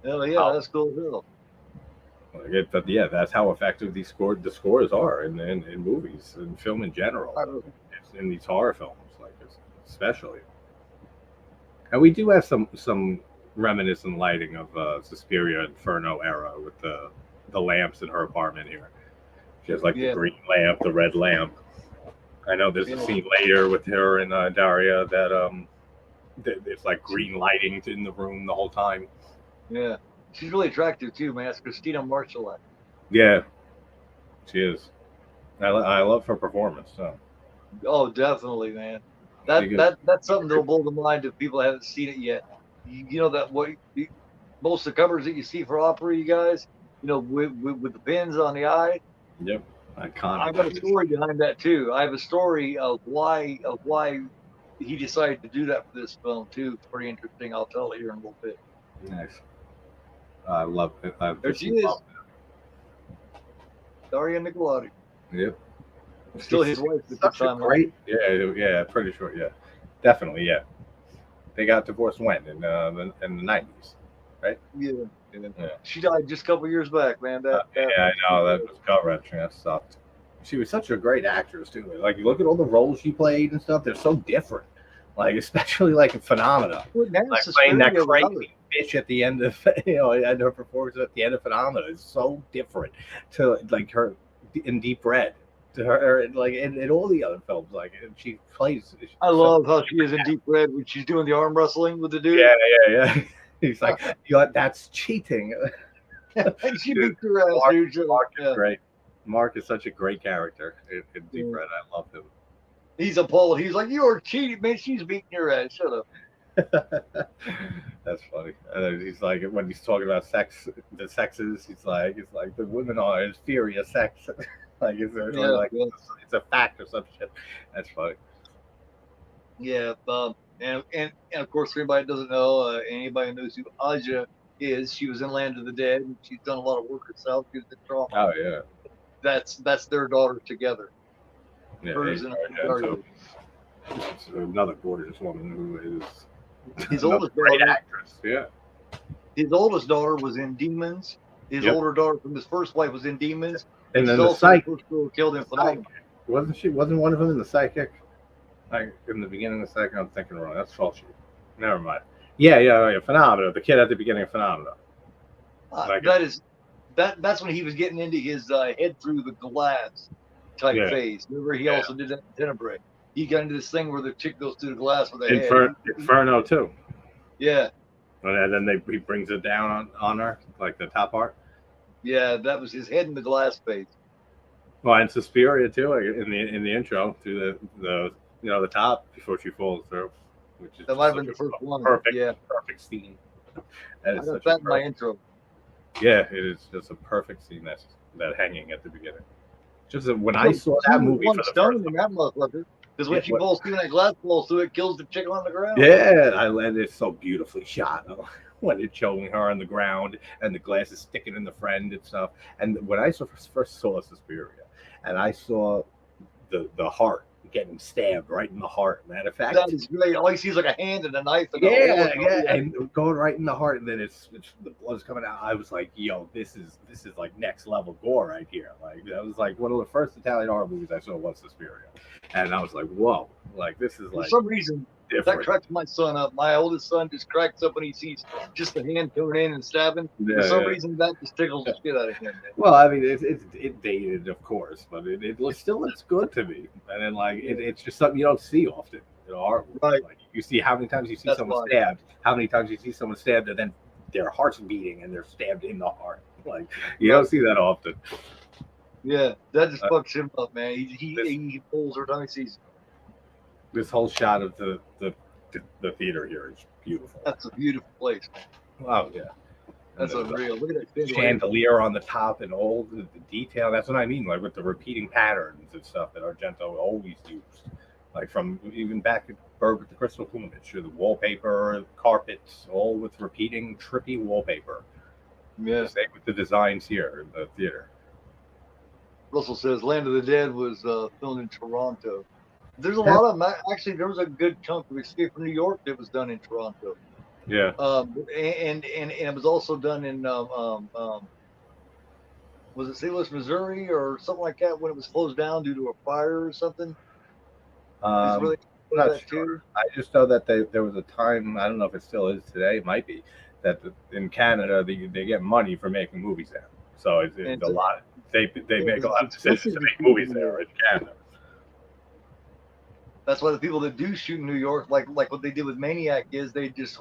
Hell yeah, that's cool as hell. But yeah, that's how effective the scores are in movies and film in general. In these horror films, like especially. And we do have some reminiscent lighting of Suspiria Inferno era with the lamps in her apartment here. She has like the green lamp, the red lamp. I know there's a scene later with her and Dario that it's like green lighting in the room the whole time. Yeah. She's really attractive too, man. It's Christina Marchulek. Yeah, she is. I love her performance. So. Oh, definitely, man. That's something that'll blow the mind if people haven't seen it yet. You know that most of the covers that you see for opera, you guys, you know, with the pins on the eye. Yep, iconic. I've got a story behind that too. I have a story of why he decided to do that for this film too. It's pretty interesting. I'll tell it here in a little bit. Nice. I love it. There she is. Dario Nicolodi. Yep. Still his wife at the time. Great. Yeah, pretty sure. Yeah, definitely. Yeah. They got divorced when in the 90s, right? Yeah. She died just a couple years back, man. I know that was gut wrenching. That sucked. She was such a great actress too. Like, you look at all the roles she played and stuff; they're so different. Like, especially like in Phenomena, like playing that crazy bitch at the end of and her performance at the end of Phenomena is so different to like her in Deep Red to her, and like in all the other films. Like she plays. I love how she is in Deep Red when she's doing the arm wrestling with the dude. Yeah. He's like, that's cheating. And she beats her ass, dude. Mark is great. Mark is such a great character in Deep Red. I love him. He's appalled. He's like, "You're cheating, man. She's beating your ass. Shut up." That's funny. And then he's like, when he's talking about sex, the sexes, he's like, the women are inferior sex. Like, it's a fact or some shit. That's funny. Yeah, and of course, for anybody that doesn't know, anybody who knows who Aja is, she was in Land of the Dead, and she's done a lot of work herself. She was in Trauma. Oh yeah. That's their daughter together. Yeah, Dario. It's another gorgeous woman who is his oldest great daughter. Actress. Yeah. His oldest daughter was in Demons. His older daughter from his first wife was in Demons. And then the Psychic killed in Phenomenal. Wasn't one of them in the Psychic? Like in the beginning of the Psychic, I'm thinking wrong. That's Fulci. Never mind. Yeah. Phenomena. The kid at the beginning of Phenomena. That's when he was getting into his head through the glass type phase. Remember, he also did that in Tenebrae. He got into this thing where the chick goes through the glass with her head. Inferno too. Yeah. And then he brings it down on her, like the top part. Yeah, that was his head in the glass phase. Well, and Suspiria too, like in the intro to the top before she falls through, which is that might have been the first one. Perfect scene. That is that in my intro. Yeah, it is just a perfect scene. That hanging at the beginning. Just when I saw that movie for the first time. That motherfucker. Because when she falls through, that glass falls through, it kills the chick on the ground. Yeah, and it's so beautifully shot when it's showing her on the ground and the glass is sticking in the friend and stuff. And when I first saw Suspiria, and I saw the heart getting stabbed right in the heart. Matter of fact, that is great. All he sees like a hand and a knife. And and going right in the heart, and then it's the blood's coming out. I was like, yo, this is like next level gore right here. Like that was like one of the first Italian horror movies I saw was Suspiria, and I was like, whoa, like this is like for some reason. Different. That cracks my son up. My oldest son just cracks up when he sees just the hand coming in and stabbing. For some reason, that just tickles the shit out of him. Man. Well, I mean, it's dated, of course, but it still looks good to me. And then, like, it's just something you don't see often in art. Right. Like, you see how many times you see someone stabbed, how many times you see someone stabbed, and then their heart's beating and they're stabbed in the heart. Like, you don't see that often. Yeah, that just fucks him up, man. He pulls every time he sees. This whole shot of the theater here is beautiful. That's a beautiful place. Oh yeah, that's unreal. Look at that chandelier on the top and all the detail. That's what I mean, like with the repeating patterns and stuff that Argento always used, like from even back at Berg with the Crystal Plumage, or the wallpaper, carpets, all with repeating trippy wallpaper. Yeah, same with the designs here in the theater. Russell says Land of the Dead was filmed in Toronto. There's a lot of them. Actually, there was a good chunk of Escape from New York that was done in Toronto. Yeah. And it was also done in was it St. Louis, Missouri, or something like that when it was closed down due to a fire or something. Really not sure. I just know that there was a time, I don't know if it still is today, it might be, that in Canada they get money for making movies there. So it's a lot. They make a lot of decisions to make movies there in Canada. That's why the people that do shoot in New York, like what they did with Maniac, is they just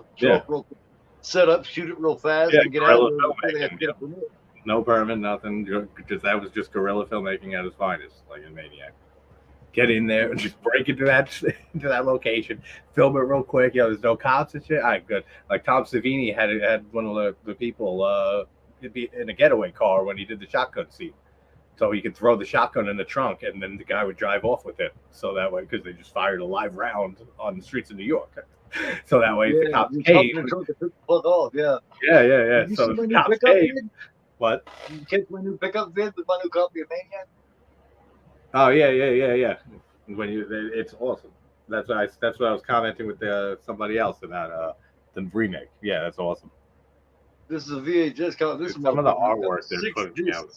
set up, shoot it real fast, and get out of there. No permit, nothing, because that was just guerrilla filmmaking at its finest, like in Maniac. Get in there and just break into that location, film it real quick. There's no cops and shit. All right, good. Like Tom Savini had one of the people be in a getaway car when he did the shotgun scene. So he could throw the shotgun in the trunk, and then the guy would drive off with it. So that way, because they just fired a live round on the streets of New York. So that way, if the cops came, yeah. So if the cops came, what? Did you catch my new pickup vid with my new copy of Maniac? Oh yeah. It's awesome. That's what I was commenting with somebody else about the remake. Yeah, that's awesome. This is a VHS copy. This is some of the artwork they're putting out.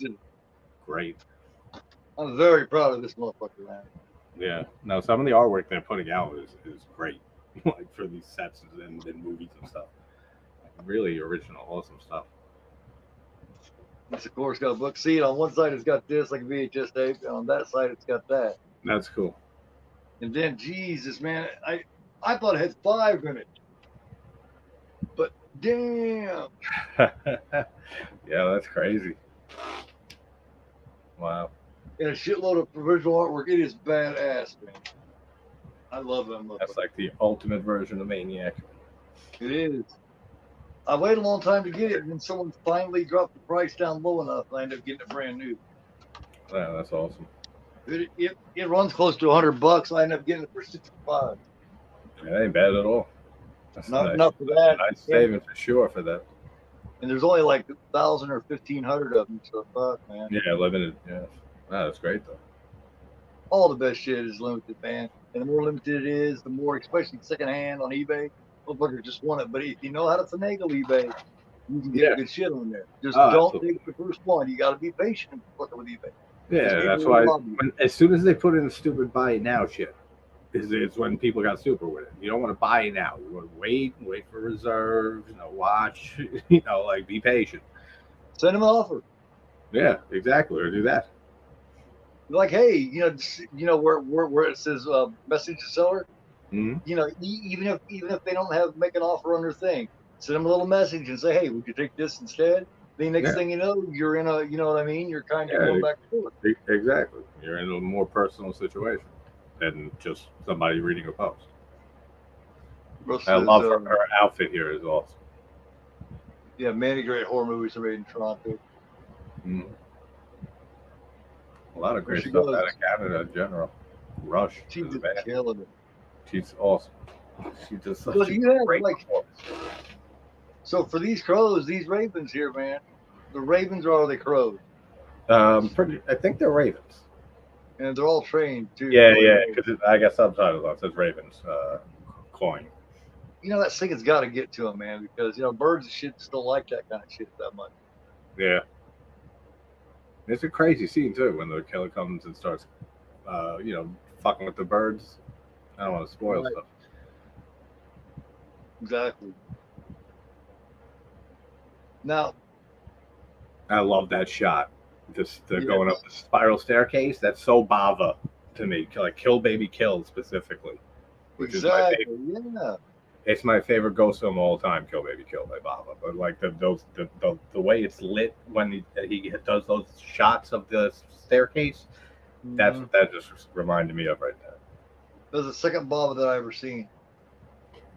Great. I'm very proud of this motherfucker, man. Yeah. No, some of the artwork they're putting out is great. Like for these sets and movies and stuff. Really original, awesome stuff. It's of course got a book. See, on one side it's got this like a VHS tape, and on that side it's got that. That's cool. And then, Jesus, man, I thought it had 5 in it, but damn. Yeah, that's crazy. Wow. And a shitload of provisional artwork. It is badass, man. I love them. That's like the ultimate version of Maniac. It is. I waited a long time to get it, and then someone finally dropped the price down low enough, and I ended up getting it brand new. Yeah, that's awesome. It runs close to $100. I ended up getting it for $65. It ain't bad at all. That's Not nice. enough for that. Nice saving for sure for that. And there's only like 1,000 or 1,500 of them, so fuck, man. Yeah, limited. Yeah, that's great though. All the best shit is limited, man. And the more limited it is, the more, especially secondhand on eBay, motherfuckers just want it. But if you know how to finagle eBay, you can get good shit on there. Just don't take the first one. You got to be patient fucking with eBay. Yeah, that's why. As soon as they put in the stupid buy it now shit, is when people got super with it. You don't want to buy it now. You want to wait for reserves. Watch. Like be patient. Send them an offer. Yeah, exactly. Or do that. Like, hey, where it says message to seller. Mm-hmm. Even if they don't make an offer on their thing, send them a little message and say, hey, would you take this instead? The next thing you know, you're in a, you know what I mean? You're kind of going back to it. Exactly. You're in a more personal situation than just somebody reading a post. I love her outfit here is awesome. Yeah, many great horror movies are made in Toronto. Mm-hmm. A lot of great stuff out of Canada in general. Rush. She's killing it. She's awesome. She just such a great performance. So for these crows, these ravens here, man, the ravens or are they crows? I think they're ravens. And they're all trained too. Yeah, because I got subtitles on. It says ravens cawing. That thing has got to get to them, man, because birds and shit just don't like that kind of shit that much. Yeah. It's a crazy scene too when the killer comes and starts, fucking with the birds. I don't want to spoil stuff. Exactly. Now, I love that shot. Going up the spiral staircase. That's so Bava to me. Like Kill Baby Kill specifically. Which is my favorite. Yeah. It's my favorite ghost film of all time, Kill Baby Kill by Bava. But like the way it's lit when he does those shots of the staircase, that's what that just reminded me of right there. That was the second Bava that I ever seen.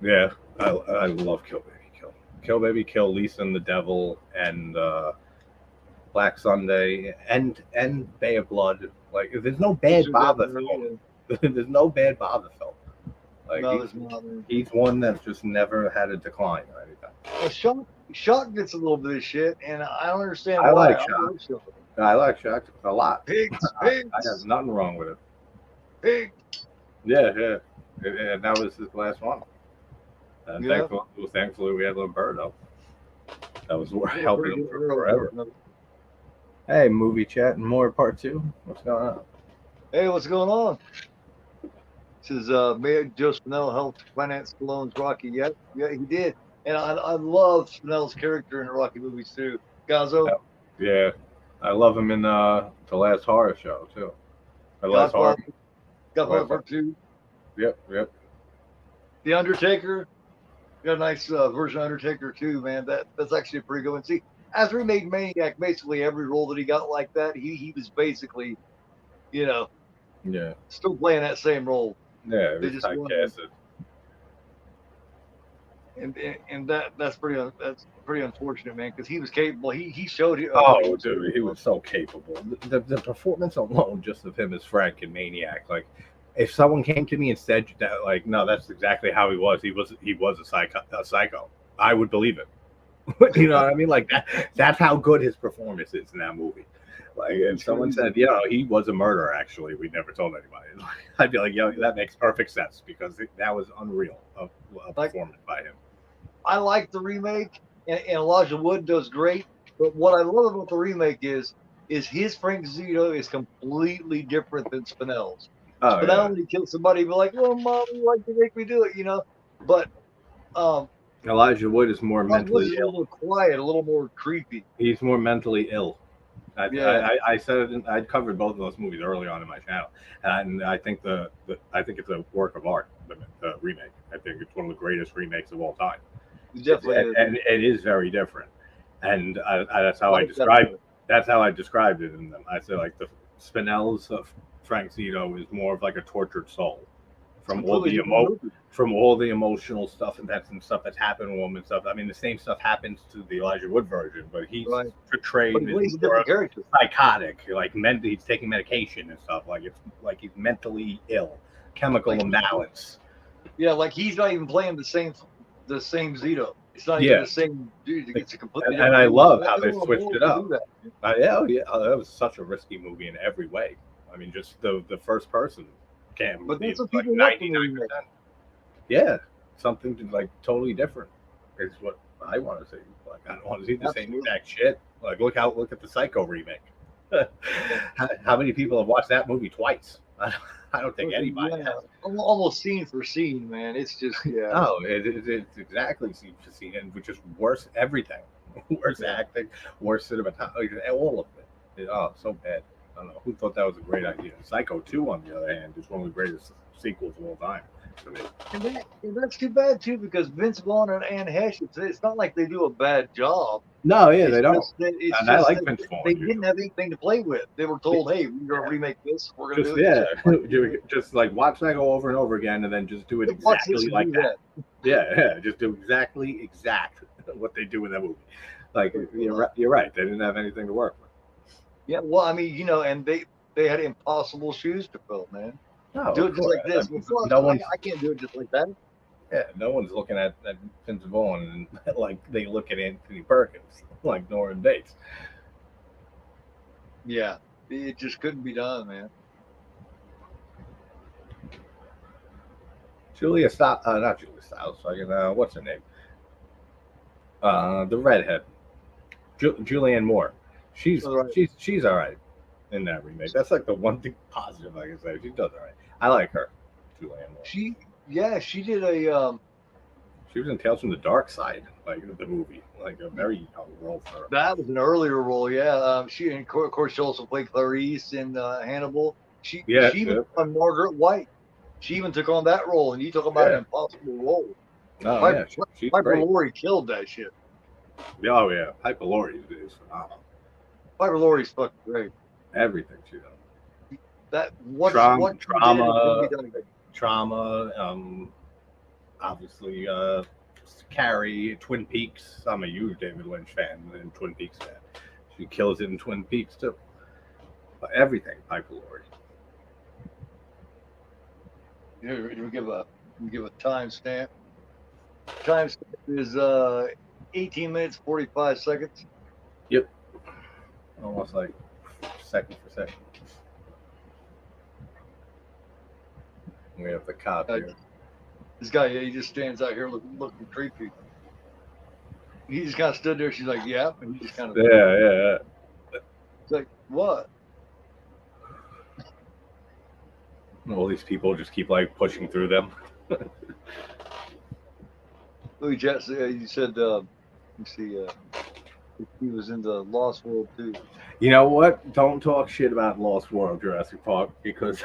Yeah, I love Kill Baby Kill. Kill Baby Kill, Lisa and the Devil, and Black Sunday, and Bay of Blood. Like, there's no bad Bava film. There's no bad Bava film. Like, he's one that's just never had a decline or anything. Shock gets a little bit of shit, and I don't understand why. I like Shock a lot. Pigs. I got nothing wrong with it. Pig. Yeah. And that was his last one. And thankfully, we had Lombardo. That was helping him forever. Hey, movie chat and more part 2. What's going on? Hey, what's going on? This is Mayor Joe Spinell helped finance Stallone's Rocky. Yeah, he did. And I love Spinell's character in the Rocky movies too. Gazzo. Yeah, I love him in the last horror show too. Godfather Part 2. Yep. The Undertaker. Got a nice version of Undertaker too, man. That's actually a pretty good one. See, after he made Maniac, basically every role that he got like that, he was basically, still playing that same role. Yeah, it was typecasted. And that's pretty unfortunate, man, because he was capable. He showed it. Oh, dude, he was so capable. The performance alone, just of him as Frank in Maniac, like. If someone came to me and said that, like, no, that's exactly how he was. He was a psycho. I would believe it. You know what I mean? Like that's how good his performance is in that movie. Like, if someone said, he was a murderer, actually, we never told anybody. I'd be like, that makes perfect sense because that was unreal a performance by him. I like the remake, and Elijah Wood does great. But what I love about the remake is his Frank Zito is completely different than Spinell's. Spinell, when he kills somebody, be like, "Well, Mom, why'd you make me do it?" But Elijah Wood is more mentally ill. A little quiet, a little more creepy. He's more mentally ill I said it, I'd covered both of those movies early on in my channel, and I think I think it's a work of art. The remake, I think it's one of the greatest remakes of all time. It definitely is. And it is very different, and that's how that's how I described it in them. I said like the Spinells of Frank Zito is more of like a tortured soul from all the emotional stuff and stuff that's happened to him and stuff. I mean, the same stuff happens to the Elijah Wood version, but he's portrayed as more psychotic, like he's taking medication and stuff. Like it's like he's mentally ill, chemical imbalance. Yeah, like he's not even playing the same Zito. It's not even the same dude. It's a completely and I love how they switched it up. That was such a risky movie in every way. I mean, just the first person cam. But that's what like people 99%. Yeah, something like totally different is what I want to see. Like I don't want to see the same exact shit. Like look at the Psycho remake. How many people have watched that movie twice? I don't think anybody has. Almost scene for scene, man. It's just No, it's exactly scene for scene, and which is worse everything, worse acting, worse cinematography, all of it. Oh, so bad. I don't know who thought that was a great idea. Psycho 2, on the other hand, is one of the greatest sequels of all time to me. And that's too bad too, because Vince Vaughn and Anne Hesh, it's not like they do a bad job. No, yeah, they don't. And I like Vince Vaughn. They didn't have anything to play with. They were told, "Hey, we're gonna remake this. We're gonna do it." Yeah, just like watch that go over and over again, and then just do it exactly like that. Yeah, just do exactly what they do in that movie. Like you're right. They didn't have anything to work with. Yeah, well, I mean, and they had impossible shoes to fill, man. No, do it just like this. I can't do it just like that. Yeah, no one's looking at Vince Vaughn and like they look at Anthony Perkins, like Norman Bates. Yeah, it just couldn't be done, man. Not Julia Stiles. What's her name? The redhead, Julianne Moore. She's all right in that remake. That's like the one thing positive I can say. She does all right. I like her, Julianne Moore. She did a. She was in Tales from the Dark Side, like the movie, like a very young role for her. That was an earlier role, yeah. She of course she also played Clarice in Hannibal. She was on Margaret White. She even took on that role, and you talk about an impossible role. Oh, Piper Laurie killed that shit. Oh yeah, Piper Laurie is phenomenal. Piper Laurie's fucking great. Everything she does. That trauma. Obviously, Carrie, Twin Peaks. I'm a huge David Lynch fan and Twin Peaks fan. She kills it in Twin Peaks too. Everything, Piper Laurie. Here, we give a timestamp. Timestamp is 18 minutes 45 seconds. Yep. Almost like second for second. We have the cop here. This guy, he just stands out here looking creepy. He just kind of stood there. She's like, "Yeah," and he just kind of yeah. It's like, what? All these people just keep like pushing through them. Louis Jesse, you said, let me see, he was in the Lost World too. You know what? Don't talk shit about Lost World, Jurassic Park, because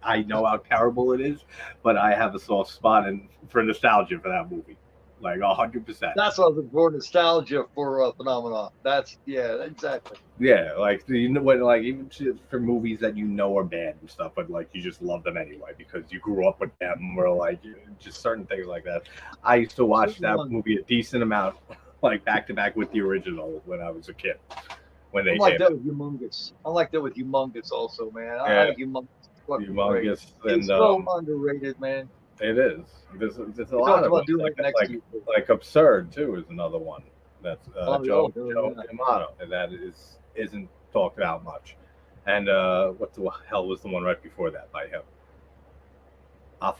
I know how terrible it is, but I have a soft spot for nostalgia for that movie, like 100%. That's what I was for, nostalgia for Phenomenon. That's exactly. Yeah, like even for movies that you know are bad and stuff, but like you just love them anyway because you grew up with them, or like just certain things like that. I used to watch that movie a decent amount, like back to back with the original when I was a kid. When they I like that with Humongous. I like that with Humongous also, man. I like Humongous. Humongous and it's so underrated, man. It is. There's a lot of them. Like Absurd too is another one. That's Joe D'Amato, and that isn't talked about much. And what the hell was the one right before that by him? Or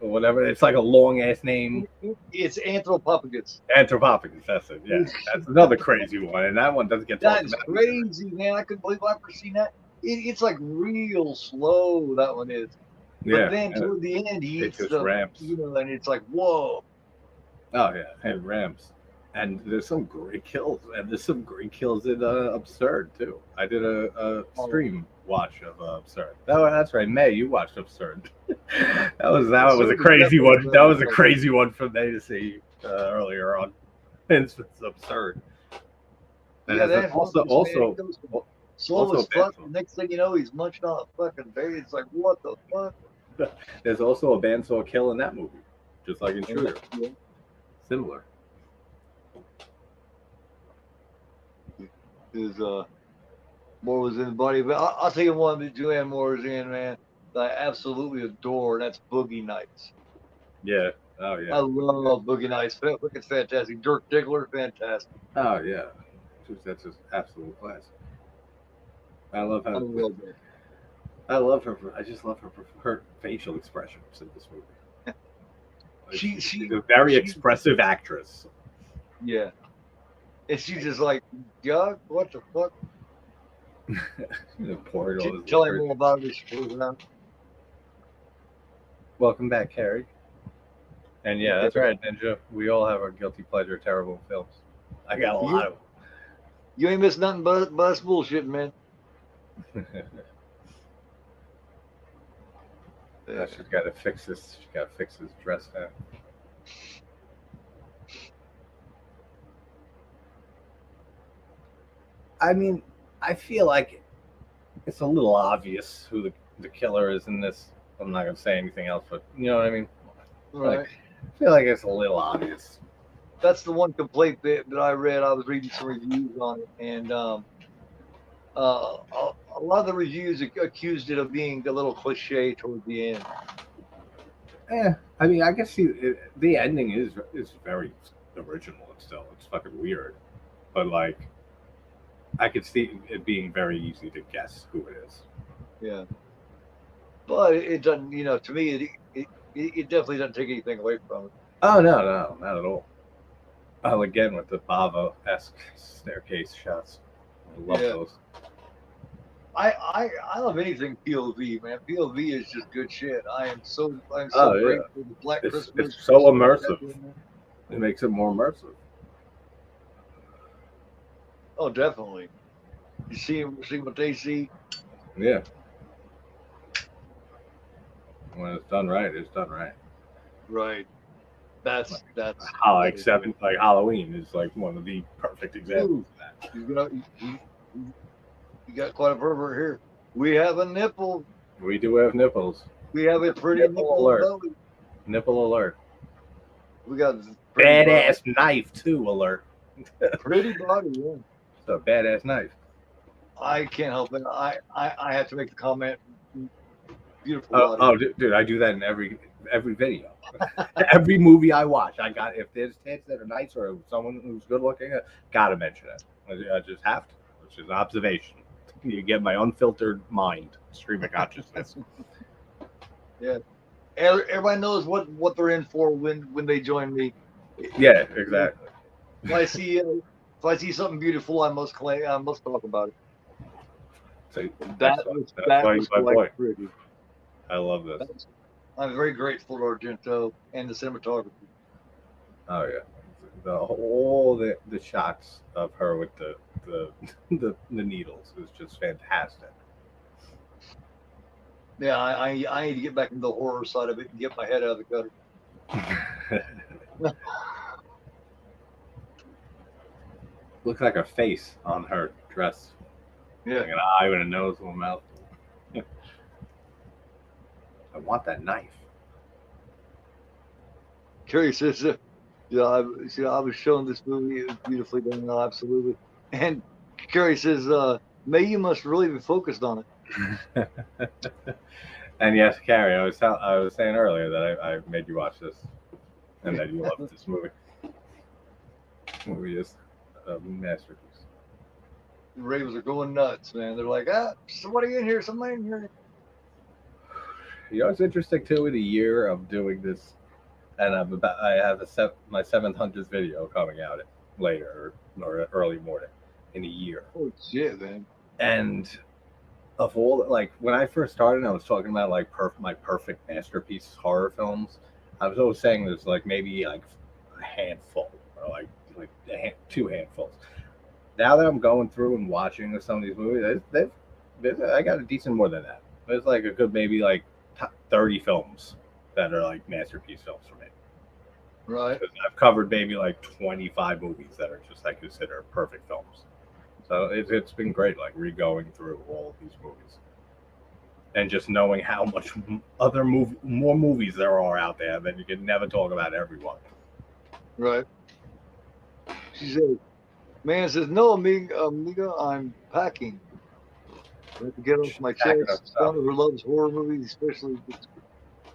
whatever. It's like a long ass name. It's Anthropophagus. Anthropophagus. That's it. Yeah, that's another crazy one, and that one doesn't get talked about. That's crazy, man. I couldn't believe I've ever seen that. It's like real slow. That one is. But then toward the end, he hits the ramps. And it's like, whoa. Oh yeah, it ramps. And there's some great kills, and there's some great kills in Absurd too. I did a stream watch of Absurd. That's right, May. You watched Absurd. that was a crazy one. That was a crazy one for May to see earlier on. It's Absurd. And yeah, also slow as fuck. Next thing you know, he's munching on a fucking berry. It's like, what the fuck? There's also a bandsaw kill in that movie, just like in Shooter. Yeah. Similar. Is Moore was in the body, but I'll tell you one that Julianne Moore is in, man, that I absolutely adore, and that's Boogie Nights. Yeah. Oh yeah. I love Boogie Nights. Look, it's fantastic. Dirk Diggler, fantastic. Oh yeah. That's just absolute classic. I love her. I love her. I just love her facial expressions in this movie. She's a very expressive actress. Yeah. And she's just like, Doug, what the fuck? Tell him more about this. Welcome back, Carrie. And yeah, that's right, Ninja. We all have our guilty pleasure terrible films. I got a lot of them. You ain't missed nothing but us bullshit, man. She's got to fix this. She's got to fix this dress now. I mean, I feel like it's a little obvious who the killer is in this. I'm not gonna say anything else, but you know what I mean. Right. Like, I feel like it's a little obvious. That's the one complaint that I read. I was reading some reviews on it, and a lot of the reviews accused it of being a little cliche toward the end. Yeah, I mean, I guess the ending is very original. It's fucking weird, but like, I could see it being very easy to guess who it is. Yeah, but it doesn't. You know, to me, it definitely doesn't take anything away from it. Oh no, not at all. Oh, again with the Bava-esque staircase shots. I love those. I love anything POV, man. POV is just good shit. I'm so grateful for the Black Christmas. It's so immersive. It makes it more immersive. Oh, definitely. You see what they see. Yeah. When it's done right, it's done right. Right. That's like Halloween is like one of the perfect examples of that. You got quite a pervert here. We have a nipple. We do have nipples. We have a pretty nipple alert. Nipple alert. We got badass knife too alert. Pretty body, yeah. It's a badass knife. I can't help it. I have to make the comment. Beautiful body. Oh, dude, I do that in every video. Every movie I watch, if there's tits that are nice or someone who's good looking, gotta mention it. I just have to. It's just observation. You get my unfiltered mind, stream of consciousness. Yeah, everybody knows what they're in for when they join me. Yeah, exactly. If I see something beautiful, I must talk about it. So that's quite pretty. I love this. I'm very grateful to Argento and the cinematography. Oh yeah, all the shots of her with the needles is just fantastic. Yeah, I need to get back into the horror side of it and get my head out of the gutter. Looks like a face on her dress. Yeah, like an eye with a nose and a mouth. I want that knife. Carrie says, I was shown this movie. It was beautifully done. No, absolutely. And Carrie says, May, you must really be focused on it. And yes, Carrie, I was saying earlier that I made you watch this and that you loved this movie. This movie is a masterpiece. The Ravens are going nuts, man. They're like, somebody in here. You know, it's interesting too. In a year of doing this, and I have my 700th video coming out later or early morning in a year. Oh shit, man! And of all, like when I first started, I was talking about like my perfect masterpiece horror films. I was always saying there's like maybe like a handful or like two handfuls. Now that I'm going through and watching some of these movies, I got a decent more than that. There's like a good maybe like 30 films that are like masterpiece films for me. Right. I've covered maybe like 25 movies that are just I consider perfect films. So it's been great, like re-going through all of these movies, and just knowing how much more movies there are out there that you can never talk about everyone. Right. She said, "Man says no, amiga, I'm packing. I have to get off my chest. Son who loves horror movies, especially."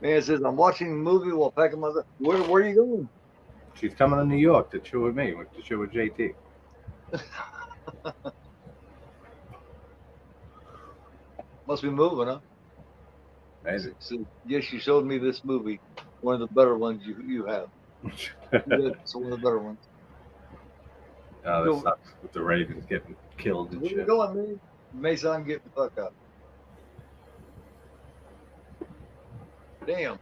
Man says, "I'm watching a movie while packing my stuff." Where are you going? She's coming to New York to chill with me, to chill with JT. Must be moving, huh? Amazing. So, yes, you showed me this movie, one of the better ones you have. It's one of the better ones. Oh, that sucks with the Ravens getting killed and Where shit. you going, man? Mason, I'm getting the fuck out. Damn.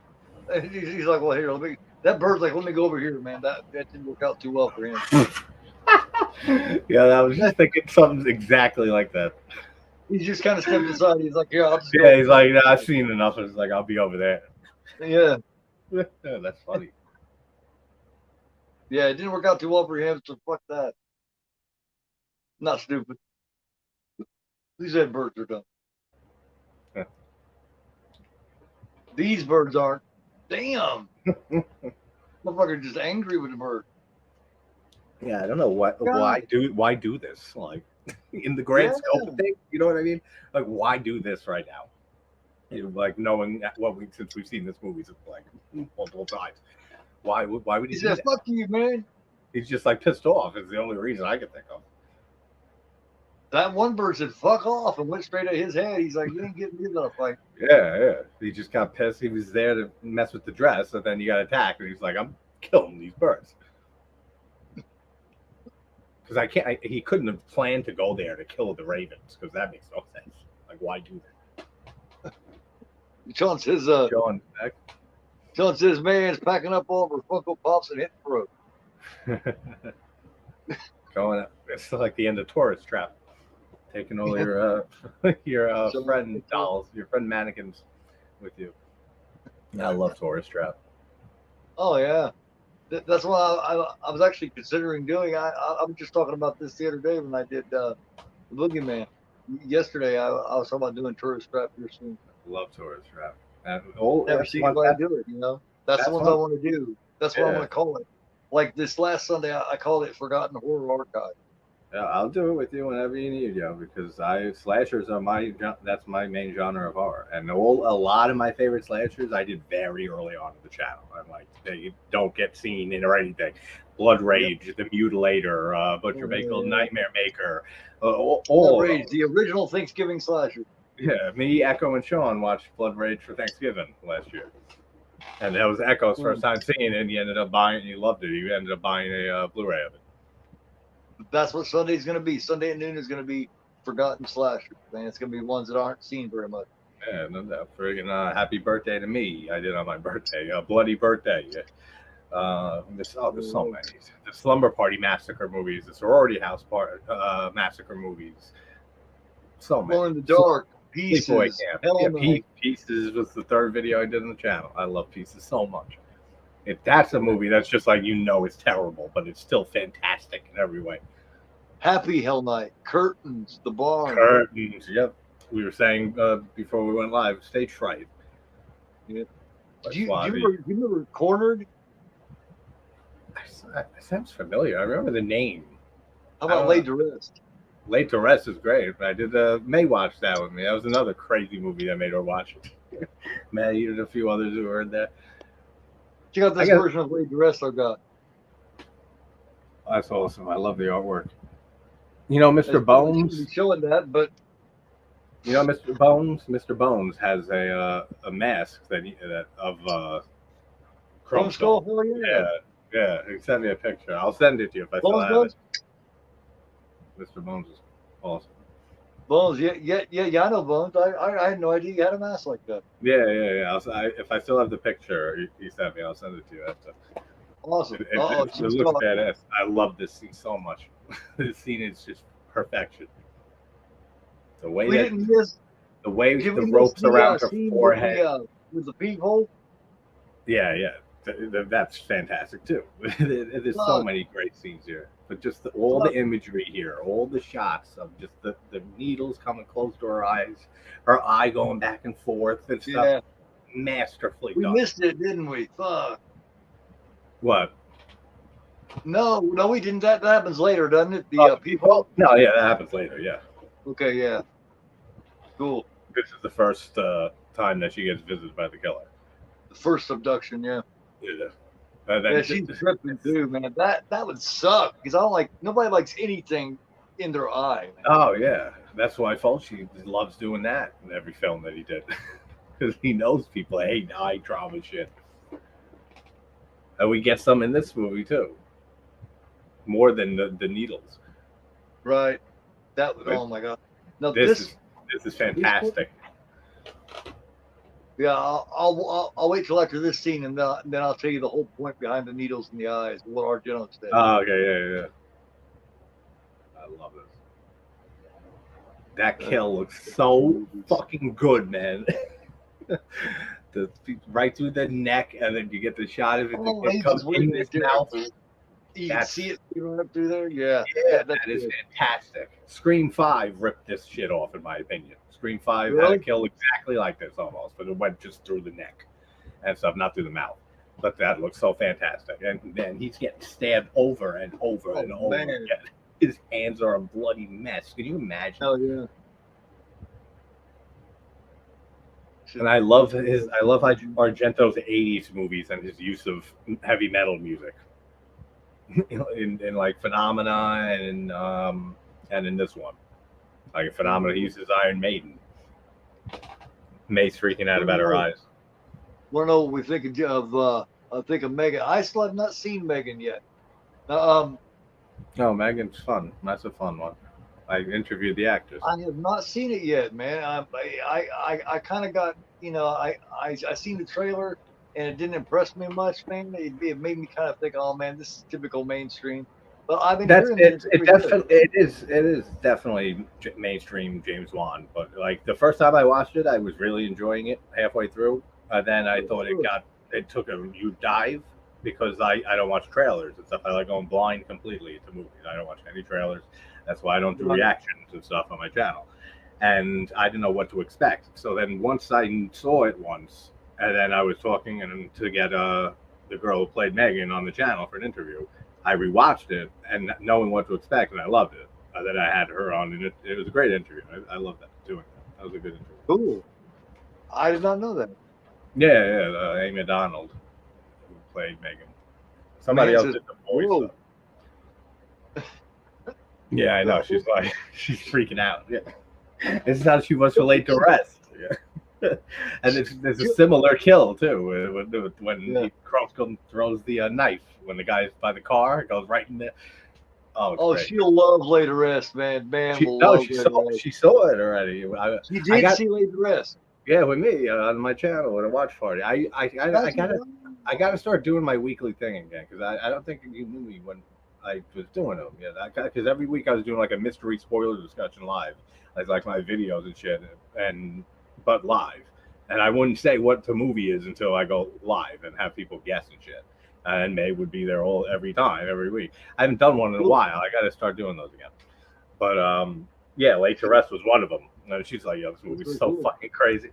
He's like, well, here, that bird's like, let me go over here, man. That didn't work out too well for him. Yeah, I was just thinking something exactly like that. He just kind of stepped aside. He's like, yeah, I'll just go. He's like, no, I've seen enough. It's like, I'll be over there. Yeah. Yeah, that's funny. Yeah, it didn't work out too well for him, so fuck that. Not stupid. These dead birds are dumb. Yeah. These birds aren't. Damn. Motherfucker just angry with the bird. Yeah, I don't know why do this, like in the grand scope of things, you know what I mean? Like, why do this right now? You know, like knowing since we've seen this movie like multiple times. Why would he said, fuck you, man? He's just like pissed off. Is the only reason I can think of. That one bird said, fuck off, and went straight at his head. He's like, you ain't getting me in a fight. Yeah. He just got pissed. He was there to mess with the dress, and then he got attacked, and he's like, I'm killing these birds. Because he couldn't have planned to go there to kill the ravens, because that makes no sense. Like, why do that? Sean says, man's packing up all of her Funko Pops and hitting the road. Going up. It's like the end of Tourist Trap. Taking all your friend dolls, your friend mannequins with you. I love Tourist Trap. Oh, yeah. That's what I was actually considering doing. I was just talking about this the other day when I did the Boogeyman. Yesterday, I was talking about doing Tourist Trap here soon. Love Tourist Trap. Never seen anybody do it, you know? That's the ones I want to do. That's what I want to call it. Like this last Sunday, I called it Forgotten Horror Archive. Yeah, I'll do it with you whenever you need, because slashers are that's my main genre of horror, and a lot of my favorite slashers I did very early on in the channel. I'm like, they don't get seen in or anything. Blood Rage, The Mutilator, Butcher Baker, Nightmare Maker, all Blood Rage, the original Thanksgiving slasher. Yeah, me, Echo, and Sean watched Blood Rage for Thanksgiving last year, and that was Echo's first time seeing it. And he ended up buying it. He loved it. He ended up buying a Blu-ray of it. That's what Sunday's going to be. Sunday at noon is going to be Forgotten Slashers, man. It's going to be ones that aren't seen very much. Yeah, no doubt. Friggin' happy birthday to me. I did on my birthday. Bloody birthday. There's so many. The Slumber Party Massacre movies, the Sorority House Massacre movies. So many. Glow in the Dark, Pieces. Pieces was the third video I did on the channel. I love Pieces so much. If that's a movie that's just like, it's terrible, but it's still fantastic in every way. Happy Hell Night, Curtains, The Barn. Curtains, yep. We were saying before we went live, Stage Fright. Yeah. Do you remember Cornered? That sounds familiar. I remember the name. How about Laid to Rest? Laid to Rest is great. I did May watch that with me. That was another crazy movie that made her watch it. May and a few others who were in there. Check out this version of Laid to Rest I've got. That's awesome. I love the artwork. Mr. Bones. Showing that, but Mr. Bones. Mr. Bones has a mask of Chrome Skull. Yeah. He sent me a picture. I'll send it to you if I still have it. Mr. Bones is awesome. Bones, yeah. I know Bones. I had no idea you had a mask like that. Yeah. If I still have the picture he sent me, I'll send it to you. Awesome. It looks badass. I love this scene so much. This scene is just perfection. The way the ropes around her forehead with the peephole. Yeah. That's fantastic too. There's so many great scenes here, but just all the imagery here, all the shots of just the needles coming close to her eyes, her eye going back and forth and stuff, masterfully done. We missed it, didn't we? Fuck. What? No, we didn't. That happens later, doesn't it? The peephole. No, yeah, that happens later. Yeah. Okay, yeah. Cool. This is the first time that she gets visited by the killer. The first abduction, yeah. Yeah. She's tripping too, man. That would suck because nobody likes anything in their eye. Man. Oh yeah, that's why Fulci loves doing that in every film that he did, because he knows people hate eye trauma shit, and we get some in this movie too, more than the needles. Right. Oh my god. No, this is fantastic. Yeah, I'll wait till after this scene, and then I'll tell you the whole point behind the needles in the eyes, what Argento said. Oh, okay, yeah. I love this. That kill looks so fucking good, man. Right through the neck, and then you get the shot of it. It comes in his mouth. You can see it right through there. Yeah, that is fantastic. Scream 5 ripped this shit off, in my opinion. Scream 5 really? had a kill exactly like this almost, but it went just through the neck and stuff, not through the mouth. But that looks so fantastic. And then he's getting stabbed over and over and over again. His hands are a bloody mess. Can you imagine? Hell yeah. And I love Argento's 80s movies and his use of heavy metal music. in like Phenomena and in this one. Like a Phenomena, he uses Iron Maiden. May's freaking out about her eyes. Want to know what we think of? I think of Megan. I still have not seen Megan yet. No, Megan's fun. That's a fun one. I interviewed the actress. I have not seen it yet, man. I kind of got, I seen the trailer and it didn't impress me much, man. It made me kind of think, oh man, this is typical mainstream. But I've been hearing it is definitely mainstream James Wan. But like the first time I watched it, I was really enjoying it halfway through. Then I thought it took a huge dive because I don't watch trailers and stuff. I like going blind completely to movies. I don't watch any trailers. That's why I don't do reactions and stuff on my channel. And I didn't know what to expect. So then once I saw it once, and then I was talking to get the girl who played Megan on the channel for an interview, I rewatched it and knowing what to expect, and I loved it. Then I had her on, and it was a great interview. I loved doing that. That was a good interview. Cool. I did not know that. Yeah, Amy Donald, who played Megan. Somebody else did the voice. Yeah, I know. She's freaking out. Yeah, it's how she was for Laid to Rest. Yeah, and there's a similar kill too when Crump throws the knife when the guy's by the car. It goes right in there. Oh, she'll love Laid to Rest, man. She saw it already. She did see Laid to Rest. Yeah, with me on my channel at a watch party. I gotta start doing my weekly thing again because I don't think you knew me when I was doing them. Yeah, because every week I was doing like a mystery spoiler discussion live, like my videos and shit, but live. And I wouldn't say what the movie is until I go live and have people guess and shit. And May would be there every week. I haven't done one in a while. I got to start doing those again. But yeah, Laid to Rest was one of them. And she's like, "Yo, this movie's so fucking crazy."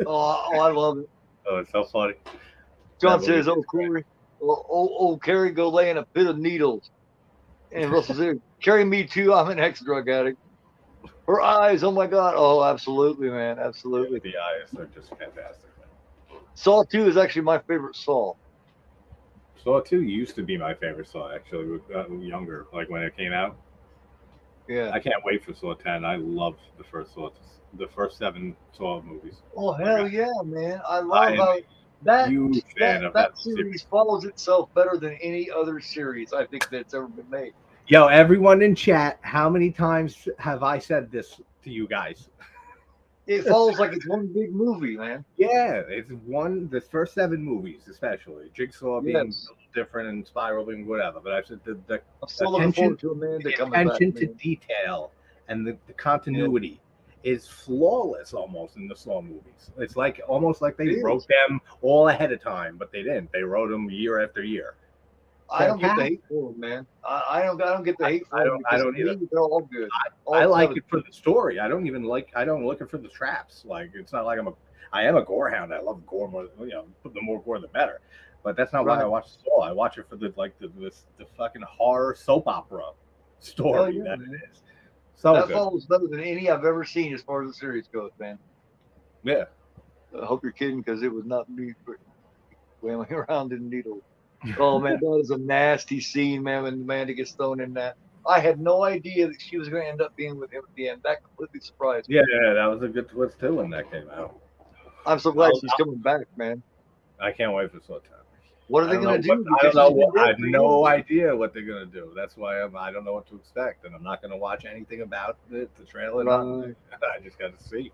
Oh, I love it. Oh, it's so funny. John says, "Oh, Corey, Carrie, go lay in a pit of needles." And Russell says, "Carrie, me too. I'm an ex-drug addict." Her eyes, oh my god. Oh, absolutely, man, absolutely. Yeah, the eyes are just fantastic. Man. Saw 2 is actually my favorite Saw. Saw 2 used to be my favorite Saw, actually, younger, like when it came out. Yeah. I can't wait for Saw 10. I love the first 7 Saw movies. Oh, hell yeah, man. I love how that series follows itself better than any other series I think that's ever been made. Yo, everyone in chat, how many times have I said this to you guys? It follows like it's one big movie, man. Yeah, it's the first 7 movies, especially Jigsaw being Yes. different and Spiral being whatever. But I said the I'm still looking attention, forward to Amanda the coming back, attention to man. detail and the Yeah, continuity is flawless almost in the Saw movies. It's like almost like they it wrote is. them all ahead of time, but they didn't. They wrote them year after year. I don't get the Fantastic. hate for them, man. I don't get the hate I for them don't. I because to don't either. me they're all good. I All like seven. it for the story. I don't even like. I don't look it for the traps. Like it's not like I am a gore hound. I love gore more. The more gore the better. But that's not why I Right. watch Saw. I watch it for the fucking horror soap opera Oh story yeah, that man. it is. So That good. follows better than any I've ever seen as far as the series goes, man. Yeah. I hope you're kidding because it was not me wailing around in needles. Oh man, that is a nasty scene, man. When Amanda gets thrown in that, I had no idea that she was going to end up being with him at the end. That completely surprised me. Yeah, yeah, that was a good twist too when that came out. I'm so glad I'll, she's coming back, man. I can't wait for Saw 10. What are I they don't know going to what do? I don't Because know. she's been I dead have for years. no idea what they're gonna do. That's why I don't know what to expect, and I'm not gonna watch anything about it. The trailer, nothing. Right. I just got to see.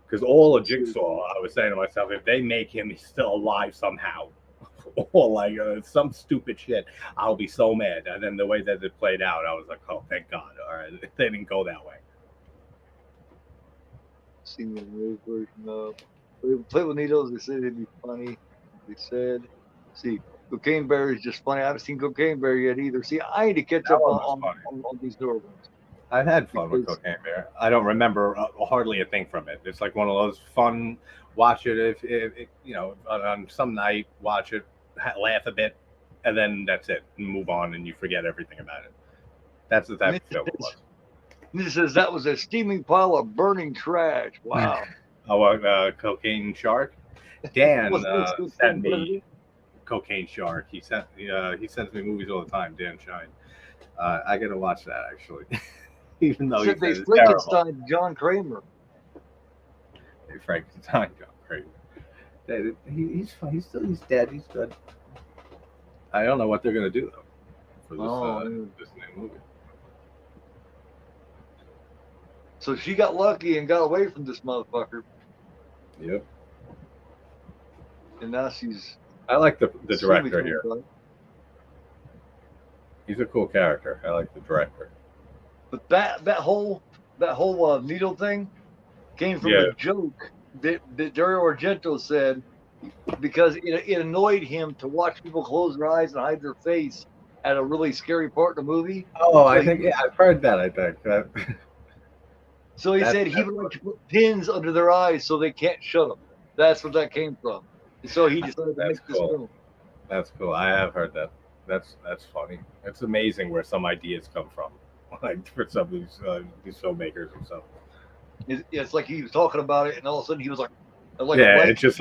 Because all of See. Jigsaw, I was saying to myself, if they make him still alive somehow, or like some stupid shit, I'll be so mad. And then the way that it played out, I was like, oh, thank God. All right, they didn't go that way. Seen the new version of Play with Needles. They said it'd be funny. They said, see, Cocaine Bear is just funny. I haven't seen Cocaine Bear yet either. See, I need to catch That up one was funny. on these newer ones. I've had fun with Because Cocaine Bear. I don't remember hardly a thing from it. It's like one of those fun, watch it if on some night, watch it, laugh a bit, and then that's it, and move on, and you forget everything about it. That's the type of film it was. This says that was a steaming pile of burning trash. Wow. Cocaine Shark. Dan What's this good sent thing, me President? Cocaine Shark. He sends me movies all the time. Dan Shine. I gotta watch that actually, even though he Said they says it's terrible. Frankenstein John Kramer. Hey, Frankenstein, John Crazy. He's fine. He's dead. He's good. I don't know what they're gonna do though for this new movie. So she got lucky and got away from this motherfucker, Yep. and now she's. I like the director here. Right? He's a cool character. I like the director. But that whole needle thing came from a joke that Dario Argento said because it annoyed him to watch people close their eyes and hide their face at a really scary part of the movie. Oh, I think I've heard that. I think that. So he said he would like to put pins under their eyes so they can't shut them. That's where that came from. And so he decided to make this film. That's cool. I have heard that. That's funny. It's amazing where some ideas come from, like for some of these filmmakers and stuff. It's like he was talking about it, and all of a sudden he was like yeah, it's just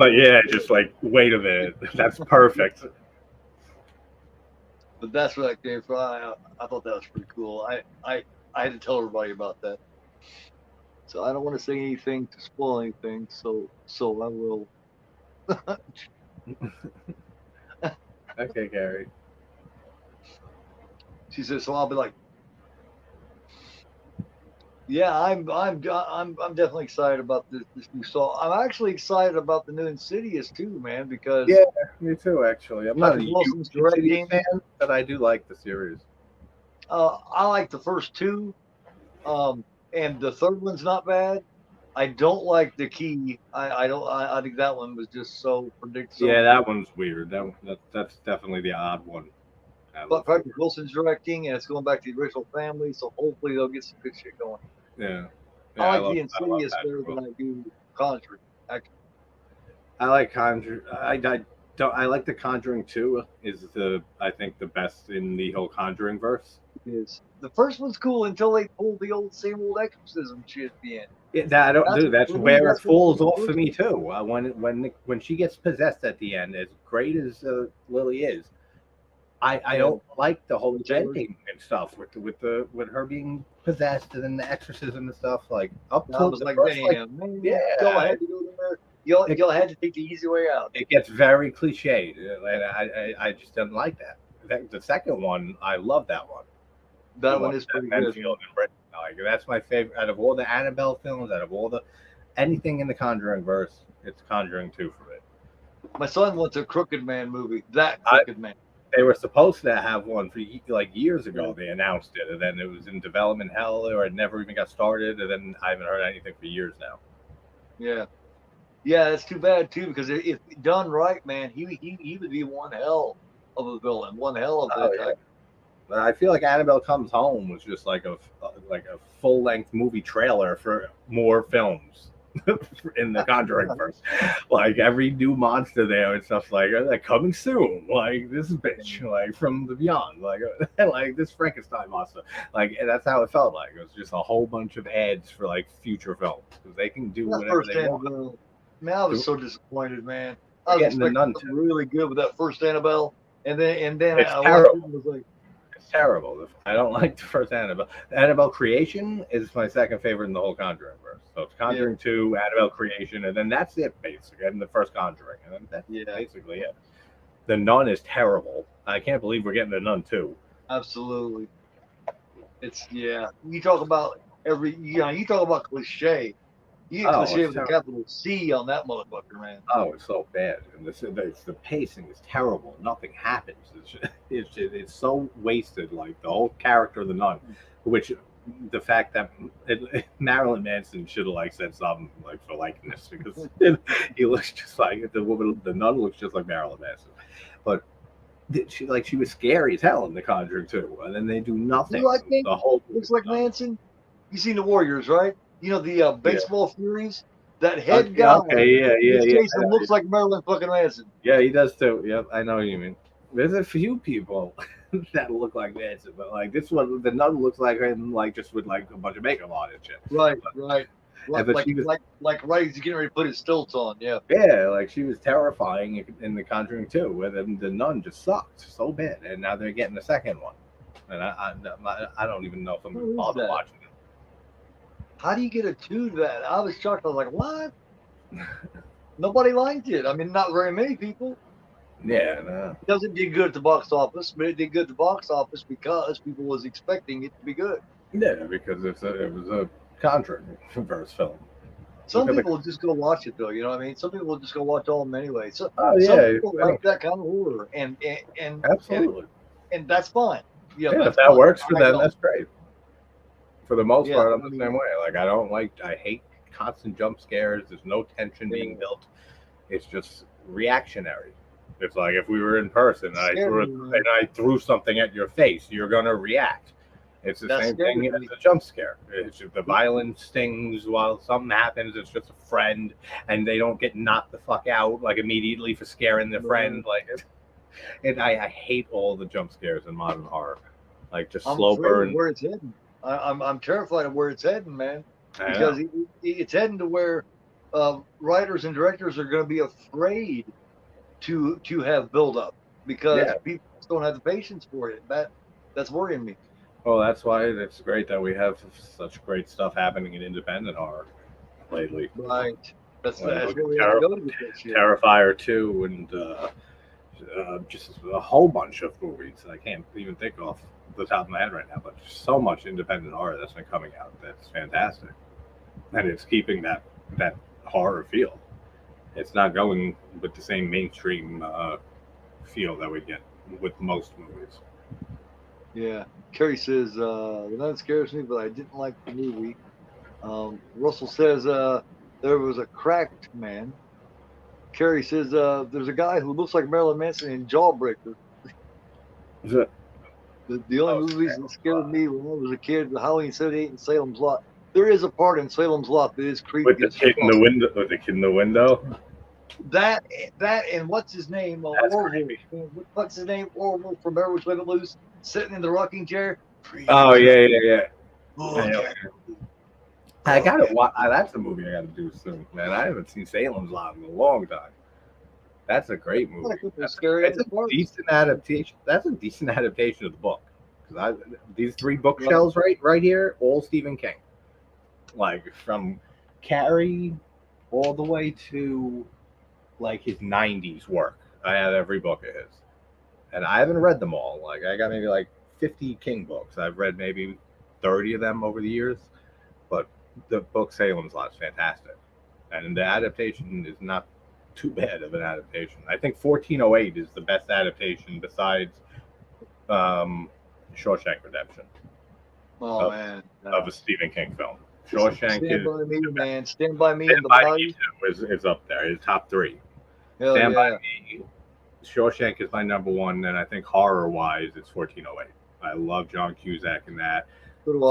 like wait a minute, that's perfect. But that's where that came from. I thought that was pretty cool. I had to tell everybody about that. So I don't want to say anything to spoil anything. So I will. Okay, Gary. She says, so I'll be like, yeah, I'm definitely excited about this new Saw. I'm actually excited about the new Insidious too, man, because yeah, me too. Actually, I'm not a huge Insidious fan, but I do like the series. I like the first two, and the third one's not bad. I don't like the key. I think that one was just so predictable. Yeah, that one's weird. That's definitely the odd one. But Patrick Wilson's directing, and it's going back to the original family, so hopefully they'll get some good shit going. Yeah. I like the Insidious better than I do Conjuring. Actually. I like Conjuring. I like the Conjuring 2 is I think the best in the whole Conjuring verse. It is. The first one's cool until they pull the same old exorcism shit at the end. Yeah, that's where it falls off for me too. When she gets possessed at the end, as great as Lily is, I don't like the whole ending and stuff with her being possessed and then the exorcism and stuff. Like up to the like, first, man, yeah, y'all had to go there. Y'all had to take the easy way out. It gets very cliched, and I just didn't like that. The second one, I love that one. That one is pretty good. Like that's my favorite out of all the Annabelle films, out of all the anything in the Conjuring verse. It's Conjuring 2 for me. My son wants a Crooked Man movie. That I, Crooked Man. they were supposed to have one for like years ago. They announced it, and then it was in development hell, or it never even got started. And then I haven't heard anything for years now. Yeah. Yeah, that's too bad too, because if done right, man, he would be one hell of a villain, one hell of that type. But I feel like Annabelle Comes Home was just like a full length movie trailer for more films in the Conjuring verse. Like every new monster there and stuff like coming soon. Like this bitch, like from the beyond, like like this Frankenstein monster. Like and that's how it felt like. It was just a whole bunch of ads for like future films because they can do whatever they want. Man, I was so disappointed, man. I was expecting something really good with that first Annabelle, and then it's terrible. Was like, it's terrible. I don't like the first Annabelle. Annabelle Creation is my second favorite in the whole Conjuring verse. So it's Conjuring 2, Annabelle Creation, and then that's it basically. And the first Conjuring, and then that's basically it. The Nun is terrible. I can't believe we're getting the Nun 2. Absolutely. It's You talk about you talk about cliche. You get cliche with a capital C on that motherfucker, man. Oh, it's so bad. And the pacing is terrible. Nothing happens. It's so wasted. Like the whole character of the nun, which the fact that Marilyn Manson should have like said something like for likeness because he looks just like the woman. The nun looks just like Marilyn Manson, but she was scary as hell in The Conjuring 2, and then they do nothing. The whole looks like Manson. You seen the Warriors, right? You know the baseball Furies. That head guy. Jason looks like Marilyn fucking Manson. Yeah, he does too. Yep, I know what you mean. There's a few people that look like Manson, but like this one, the nun looks like him, like just with like a bunch of makeup on and shit. Right. Like right, he's getting ready to put his stilts on. Yeah. Yeah, like she was terrifying in The Conjuring 2, where the nun just sucked so bad, and now they're getting the second one, and I don't even know if I'm gonna bother watching it. How do you get a 2 to that? I was shocked. I was like, what? Nobody liked it. I mean, not very many people. Yeah, no. It doesn't do good at the box office, but it did good at the box office because people was expecting it to be good. Yeah, because it was a Conjuring verse film. Some people will just go watch it, though. You know what I mean? Some people will just go watch all of them anyway. So, some people like that kind of horror, and absolutely, and that's fine. Yeah, if that works for them, that's great. For the most part, I'm the same way. Like I hate constant jump scares. There's no tension being built. It's just reactionary. It's like if we were in person and I threw something at your face, you're gonna react. It's the same thing as a jump scare. It's just the violence stings while something happens. It's just a friend, and they don't get knocked the fuck out like immediately for scaring their friend. Like, and I hate all the jump scares in modern horror. Like just slow burn. Where it's hidden. I'm terrified of where it's heading, man, because it's heading to where writers and directors are going to be afraid to have build up because people don't have the patience for it. That's worrying me. Well, that's why it's great that we have such great stuff happening in independent horror lately. Right. That's where we have to go to this year. Terrifier 2 and just a whole bunch of movies I can't even think off the top of my head right now, but so much independent horror that's been coming out that's fantastic, and it's keeping that horror feel. It's not going with the same mainstream feel that we get with most movies. Yeah, Carrie says the nun scares me, but I didn't like the movie. Russell says there was a cracked man. Carrie says there's a guy who looks like Marilyn Manson in Jawbreaker. The only movies that scared me when I was a kid, the Halloween 78 and Salem's Lot. There is a part in Salem's Lot that is creepy. With the kid in the window. With the kid in the window. That and what's his name? Orville. What's his name? Orville from Everyone's Let It Loose, sitting in the rocking chair. Oh yeah. Oh, I gotta watch. That's a movie I gotta do soon, man. I haven't seen Salem's Lot in a long time. That's a great movie. That's a decent adaptation. That's a decent adaptation of the book. Because these 3 bookshelves right here, all Stephen King. Like from Carrie all the way to like his 90s work. I have every book of his. And I haven't read them all. Like I got maybe like 50 King books. I've read maybe 30 of them over the years, but the book Salem's Lot is fantastic, and the adaptation is not too bad of an adaptation. I think 1408 is the best adaptation besides Shawshank Redemption. Oh man, of a Stephen King film. Shawshank Stand by Me, man. Stand by Me Stand and The by Body. Me is up there. It's top 3. Hell Stand yeah. by Me, Shawshank is my number 1, and I think horror-wise, it's 1408. I love John Cusack in that. So do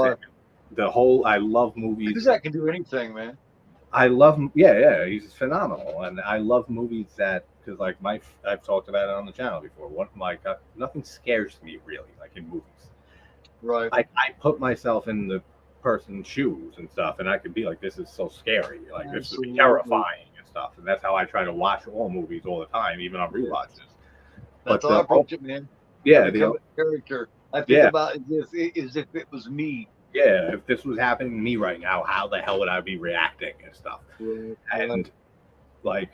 I. I love movies. Cusack can do anything, man. I love, yeah, he's phenomenal, and I love movies that, because like I've talked about it on the channel before. Nothing scares me really, like in movies. Right. I put myself in the person's shoes and stuff, and I could be like, this is so scary, like this would be terrifying and stuff, and that's how I try to watch all movies all the time, even on rewatches. That's how I approach it, man. Yeah, the character. I think about it as if it was me. Yeah, if this was happening to me right now, how the hell would I be reacting and stuff? Right. And like,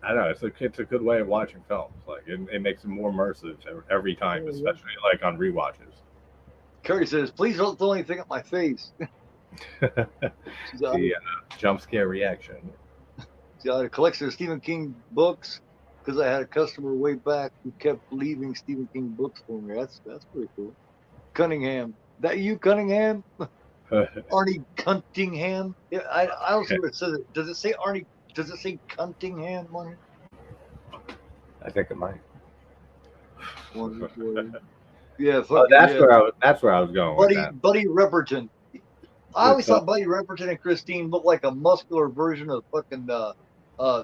I don't know, it's a good way of watching films. Like it makes it more immersive every time, especially like on rewatches. Curry says, "Please don't throw anything at my face." The jump scare reaction. See, I had a collection of Stephen King books because I had a customer way back who kept leaving Stephen King books for me. That's pretty cool. Cunningham. That you, Cunningham? Arnie Cunningham? Yeah, I don't see what it says. Does it say Arnie? Does it say Cunningham on it? I think it might. Yeah, that's where I was going. Buddy Repperton. I always thought Buddy Repperton and Christine looked like a muscular version of fucking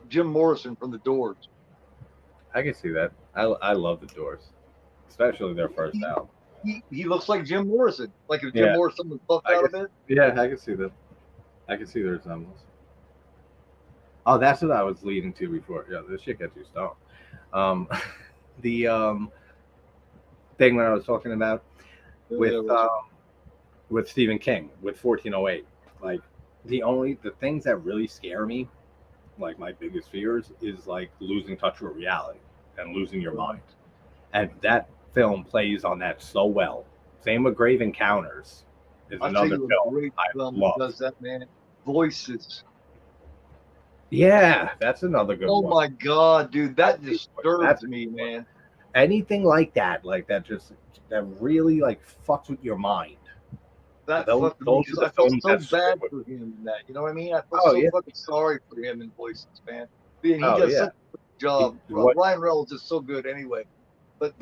Jim Morrison from The Doors. I can see that. I love The Doors, especially their first album. He looks like Jim Morrison, like if Jim Morrison was buffed out a bit. Yeah, I can see that. I can see the resemblance. Oh, that's what I was leading to before. Yeah, this shit gets you stoned. The thing when I was talking about with Stephen King with 1408, like the things that really scare me, like my biggest fears, is like losing touch with reality and losing your mind, and that film plays on that so well. Same with Grave Encounters is another film I love. Does that, man? Voices. Yeah, that's another good one. Oh my god, dude, that disturbs me, man. Anything like that really like fucks with your mind. That those I feel so bad for him in that. You know what I mean? I feel fucking sorry for him in Voices, man. He does such a good job. Ryan Reynolds is so good anyway. But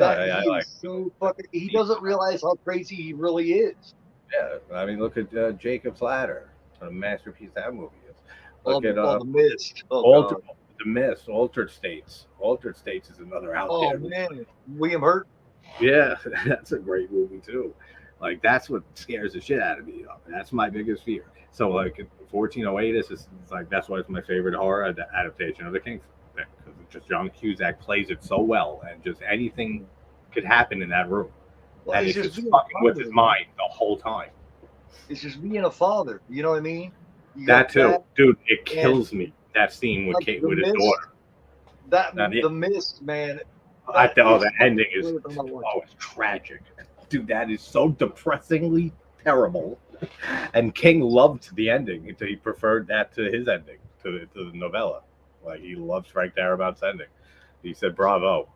he doesn't realize how crazy he really is. Yeah, I mean, look at Jacob's Ladder, what a masterpiece that movie is. Look at The Mist. The Mist, Altered States. Altered States is another out there. Oh man, William Hurt. Yeah, that's a great movie too. Like that's what scares the shit out of me. That's my biggest fear. So like 1408 is like that's why it's my favorite horror adaptation of the King thing, because just John Cusack plays it so well, and just anything could happen in that room, and it's just fucking with his mind the whole time. It's just being a father. You know what I mean? That too, dude. It kills me. That scene with Kate with his daughter. The Mist, man. The ending is it's tragic, dude. That is so depressingly terrible. And King loved the ending. He preferred that to his ending, to the novella. Like he loves Frank Darabont's ending. He said, "Bravo!"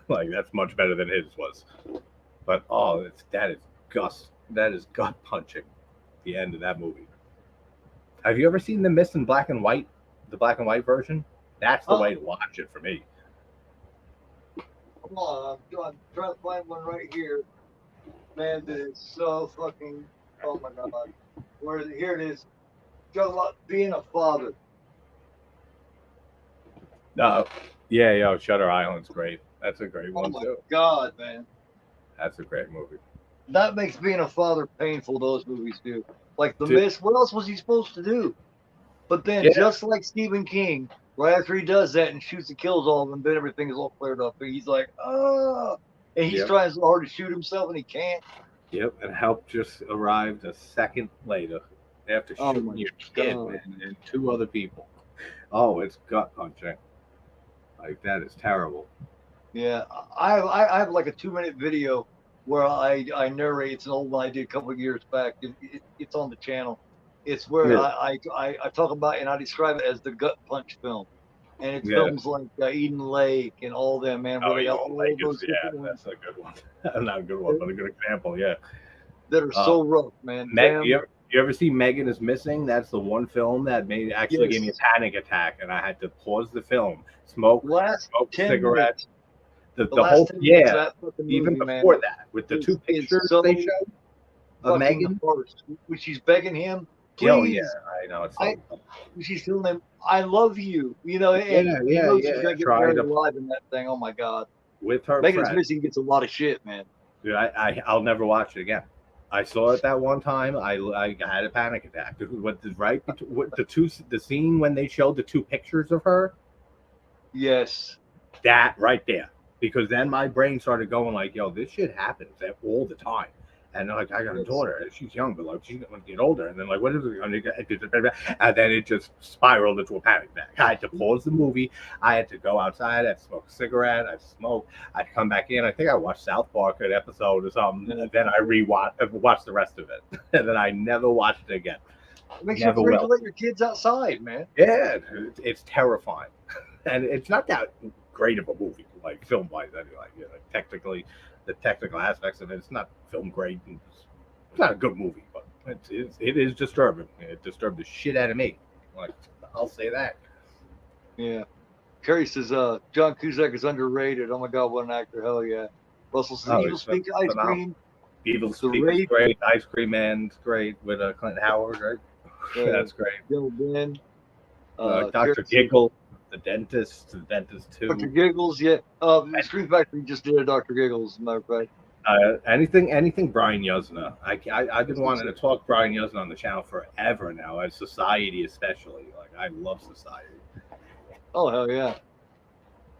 Like that's much better than his was. But that is gut punching. The end of that movie. Have you ever seen The Mist in black and white? The black and white version? That's the way to watch it for me. Come on, I'm trying to find one right here. Man, that is so fucking. Oh my god. Where is it? Here it is. Talking about being a father. Yeah, Shutter Island's great. That's a great one too. Oh my god, man. That's a great movie. That makes being a father painful, those movies do. Like The Mist, what else was he supposed to do? But then, just like Stephen King, right after he does that and shoots and kills all of them, then everything is all cleared up. And he's like, oh. And he's trying so hard to shoot himself and he can't. Yep, and help just arrived a second later after shooting your kid and 2 other people. Oh, it's gut punching. Like, that is terrible. Yeah, I have like a 2-minute video where I narrate. It's an old one I did a couple of years back. It's on the channel. It's where Yeah. I talk about and I describe it as the gut punch film. And it's Yeah. films like Eden Lake and all them, man, where Oh, they got Eden all Lake is, those yeah, different ones that's a good one. Not a good one, but a good example. Yeah. that are Uh, so rough, man. Meg, Them, you ever see Megan is Missing? That's the one film that actually gave me a yes, panic attack, and I had to pause the film, smoke last a 10 cigarette. minutes, the The last whole 10 minutes of yeah, that fucking even movie, before man, that, with the two is pictures they so showed of fucking Megan. harsh. When she's begging him, Oh yeah, please, I know it's I, so. she's telling him, I love you, and Yeah, you yeah, know she's yeah. gonna get Trying buried to alive in that thing. Oh my God. with her Megan's friend. Missing gets a lot of shit, man. Dude, I'll never watch it again. I saw it that one time. I had a panic attack. What the right what the scene when they showed the two pictures of her, Yes. that right there, because then my brain started going like, yo, this shit happens all the time. And like, I got a Yes. daughter, and she's young, but like, she's gonna get older. And then like, what is it gonna get? And then it just spiraled into a panic attack. I had to pause the movie. I had to go outside. I'd smoke a cigarette. I'd smoke. I'd come back in. I think I watched South Park an episode or something. And then I watched the rest of it, and then I never watched it again. It makes Never you afraid to will. let your kids outside, man. Yeah, it's terrifying, and it's not that great of a movie, like film wise. Anyway, technically, the technical aspects of it's not film great. It's not a good movie, but it is disturbing. It disturbed the shit out of me. Like, I'll say that. Yeah. Kerry says, John Cusack is underrated. Oh my God, what an actor. Hell yeah. Russell says, Oh, Evil he's Speak Ice phenomenal. Cream. Evil The Speak is Rape. great. Ice Cream Man's great with Clinton Howard, right? That's great. Bill Ben. Dr. Giggle, the dentist 2. Dr. Giggles, yeah. Screen Factory just did a Dr. Giggles, as a matter of fact. Anything Brian Yuzna. I've been wanting to talk Brian Yuzna on the channel forever now, as Society especially. Like, I love Society. Oh, hell yeah.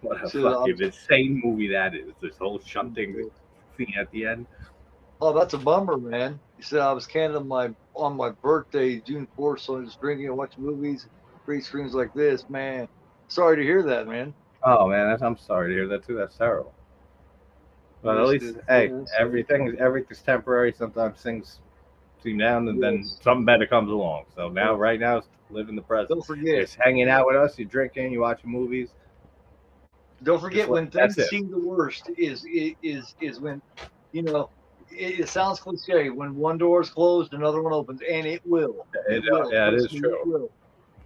What a fucking insane movie that is. This whole shunting thing at the end. Oh, that's a bummer, man. He said I was candid on my birthday, June 4th, so I was drinking and watching movies, great screens like this, man. Sorry to hear that, man. Oh man, I'm sorry to hear that too. That's terrible. But at least, hey, everything's temporary. Sometimes things seem down, and then something better comes along. So now, right now, live in the present. Don't forget. You're just hanging out with us. You're drinking. You're watching movies. Don't forget, when things seem the worst is when, it sounds cliche. When one door is closed, another one opens, and it will. It is true. It will.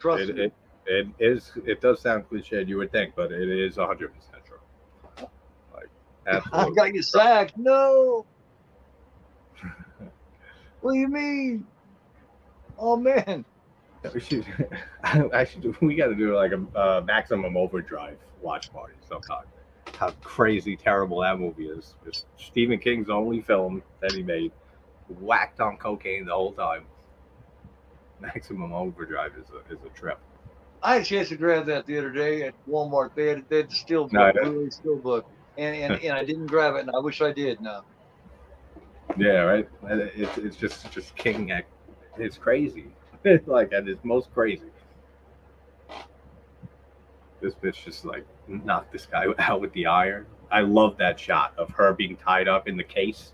Trust me. It is. It does sound cliche, you would think, but it is 100% true. Like, absolutely. I got you sacked. No. What do you mean? Oh man. We got to do like a Maximum Overdrive watch party sometime. How crazy terrible that movie is. It's Stephen King's only film that he made. Whacked on cocaine the whole time. Maximum Overdrive is a trip. I had a chance to grab that the other day at Walmart. They had the steel book, Blu-ray steel book, and I didn't grab it, and I wish I did now. Yeah, right. It's just King. It's crazy. Like at its most crazy. This bitch just like knocked this guy out with the iron. I love that shot of her being tied up in the case.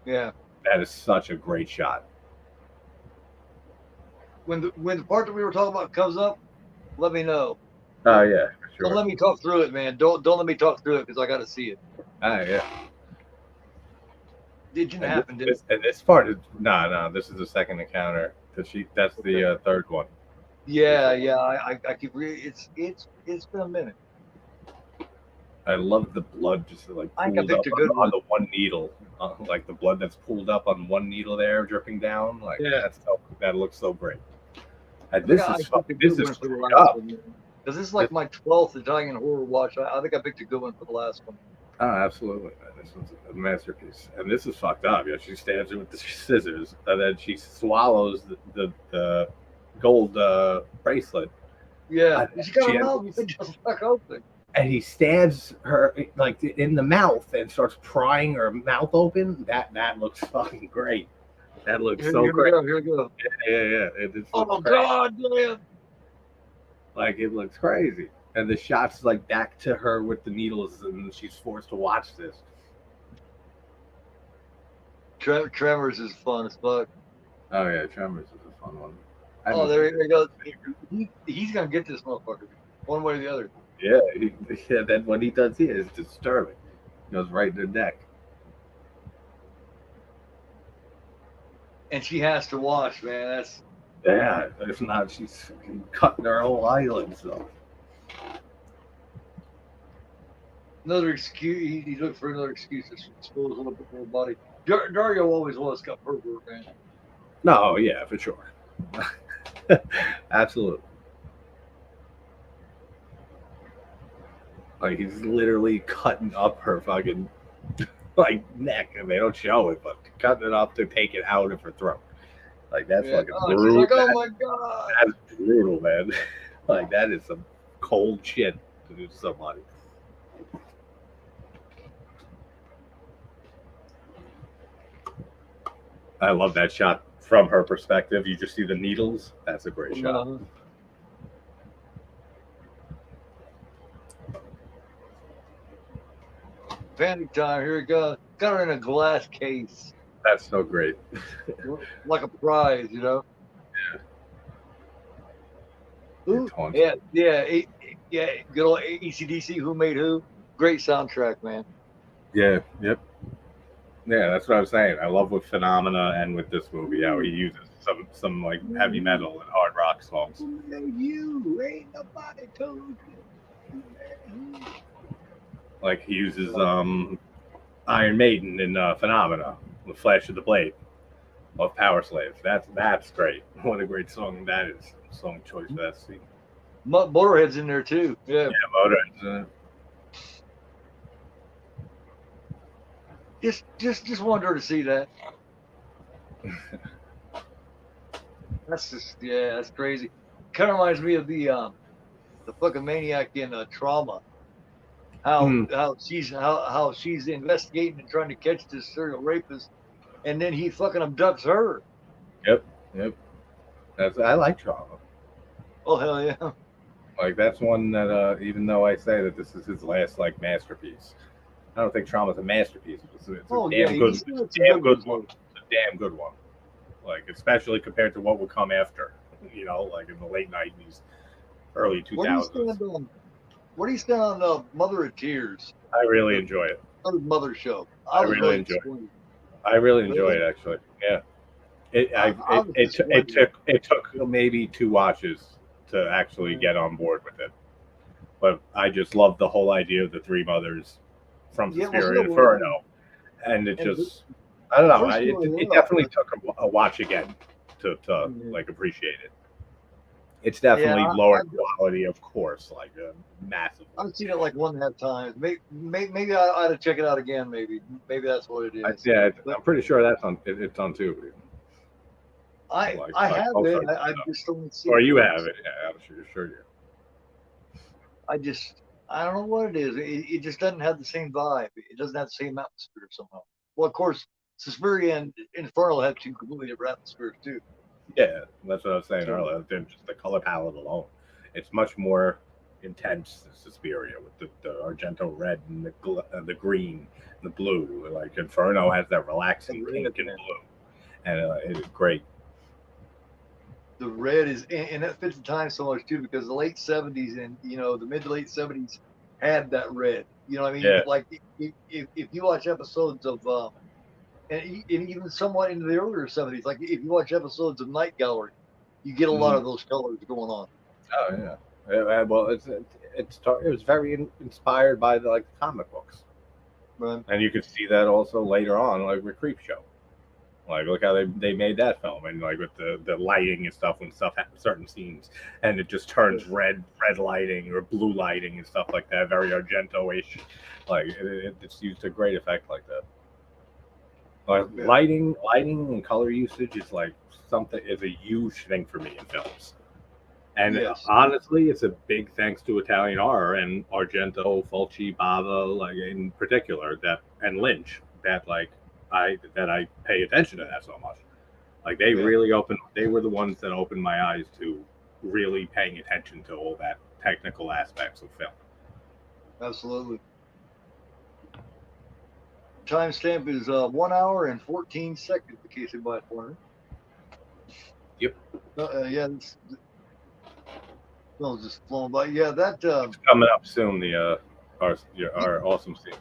Yeah. That is such a great shot. When the part that we were talking about comes up, let me know. Oh yeah, for sure. Don't let me talk through it, man. Don't let me talk through it because I got to see it. Oh yeah. Didn't happen, did it? And this part is no. This is the second encounter. That's the third one. Yeah. I keep reading. It's been a minute. I love the blood just like pulled up on the one needle, like the blood that's pulled up on one needle there, dripping down. Like that looks so great. And this is fucked up. Because this is like my 12th Italian horror watch. I think I picked a good one for the last one. Oh, absolutely. This one's a masterpiece. And this is fucked up. Yeah, she stabs it with the scissors, and then she swallows the gold bracelet. Yeah, she got her mouth just stuck open. And he stabs her like in the mouth and starts prying her mouth open. That looks fucking great. That looks so great. Here we go. Yeah. Oh God, damn! Like it looks crazy. And the shot's like back to her with the needles, and she's forced to watch this. Tremors is fun as fuck. Oh yeah, Tremors is a fun one. Oh, there you go. He's gonna get this motherfucker one way or the other. Yeah, yeah. Then when he does here, it's disturbing. He goes right in the neck. And she has to watch, man. That's Yeah, if not, she's cutting her whole eyelids off. another excuse. He looked for another excuse to expose a little bit more body. Dario always was got pervert, man. No, yeah, for sure. Absolutely. Like he's literally cutting up her fucking like neck, and they don't show it, but cutting it up to take it out of her throat. Like that's Yeah. fucking Oh, she's brutal. like, oh my god. That's brutal, man. Like that is some cold shit to do to somebody. I love that shot from her perspective. You just see the needles. That's a great shot. Panic time. Here we go. Got her in a glass case. That's so great. Like a prize, you know? Yeah. Ooh, yeah. Good old AC/DC. Who made who? Great soundtrack, man. Yeah. Yep. Yeah, that's what I was saying. I love with Phenomena and with this movie how he uses some like heavy metal and hard rock songs. You ain't nobody told you. Like he uses Iron Maiden in Phenomena with Flash of the Blade of Power Slave. That's great. What a great song that is. Song choice for that scene. Motorhead's in there too. Yeah. Motorhead's in it. Just wanted her to see that. That's crazy. Kind of reminds me of the fucking maniac in Trauma. How she's investigating and trying to catch this serial rapist, and then he fucking abducts her. Yep. I like Trauma. Oh hell yeah! Like that's one that even though I say that this is his last like masterpiece, I don't think Trauma's a masterpiece. It's a damn good one. It's a damn good one. Like especially compared to what would come after. You know, like in the late '90s, early 2000s. What do you stand on the Mother of Tears? I really enjoy it. Mother show. I really enjoy it. I really enjoy it actually. Yeah. It took maybe 2 watches to actually get on board with it, but I just love the whole idea of the 3 mothers from Suspiria Inferno, and it just I don't know. It definitely took a watch again to like appreciate it. It's definitely lower quality, of course, like massive. I've seen it like 1.5 times. Maybe I ought to check it out again. Maybe that's what it is. I'm pretty sure that's on. It's on too. I have it. I just don't see. Or you have it. Yeah, I'm sure you. I don't know what it is. It just doesn't have the same vibe. It doesn't have the same atmosphere somehow. Well, of course, Suspiria and Inferno have 2 completely different atmospheres too. Yeah, that's what I was saying earlier. Just the color palette alone, it's much more intense than Suspiria with the Argento red and the green, and the blue. Like Inferno has that relaxing pink and blue, and it's great. The red is, and that fits the time so much too, because the late '70s and the mid to late '70s had that red. You know what I mean? Yeah. Like if you watch episodes of and even somewhat into the earlier '70s, like if you watch episodes of Night Gallery, you get a lot of those colors going on. Oh yeah. Well, it was very inspired by the comic books, right? And you could see that also later on, like with Creepshow. Like look how they made that film, and like with the lighting and stuff when stuff happens, certain scenes, and it just turns red lighting or blue lighting and stuff like that, very Argento-ish. Like it's used to great effect like that. Like lighting and color usage is a huge thing for me in films. And honestly, it's a big thanks to Italian horror and Argento, Fulci, Bava, like in particular, and Lynch, that I pay attention to that so much. Like they really they were the ones that opened my eyes to really paying attention to all that technical aspects of film. Absolutely. timestamp is 1 hour and 14 seconds, in case anybody's wondering. Yep. Yeah, was just flowing by. Yeah, that it's coming up soon. The our awesome scene.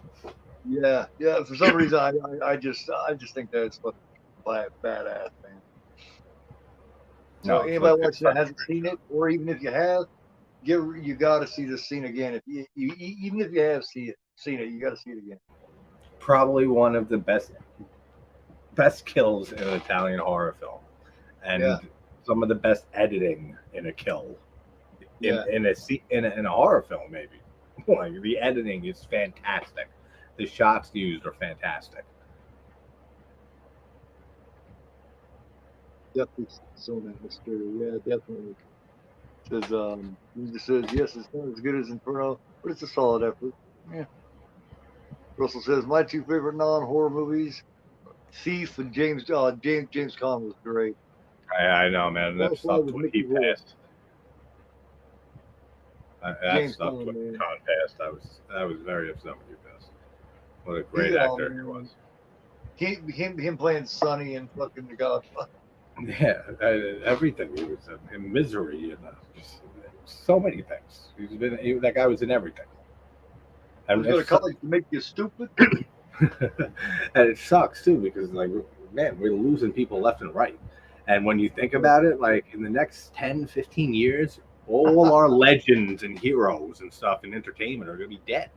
Yeah. For some reason, I just think that it's fucking badass, man. So anybody watching that hasn't seen it, or even if you have, you got to see this scene again. If you even if you have seen it, you got to see it again. Probably one of the best kills in an Italian horror film, and some of the best editing in a kill in a horror film. Maybe like the editing is fantastic. The shots used are fantastic. Definitely so atmosphere. Yeah, definitely. He just says yes, it's not as good as Inferno, but it's a solid effort. Yeah. Russell says my two favorite non-horror movies, Thief and James Caan was great. I know, man. That sucked when he passed. That sucked when Caan passed. I was very upset when he passed. What a great actor he was. Him playing Sonny and fucking The Godfather. Yeah, everything. He was in Misery and just so many things. That guy was in everything. And go to college to make you stupid. And it sucks too because like, man, we're losing people left and right. And when you think about it, like in the next 10, 15 years, all our legends and heroes and stuff in entertainment are going to be dead.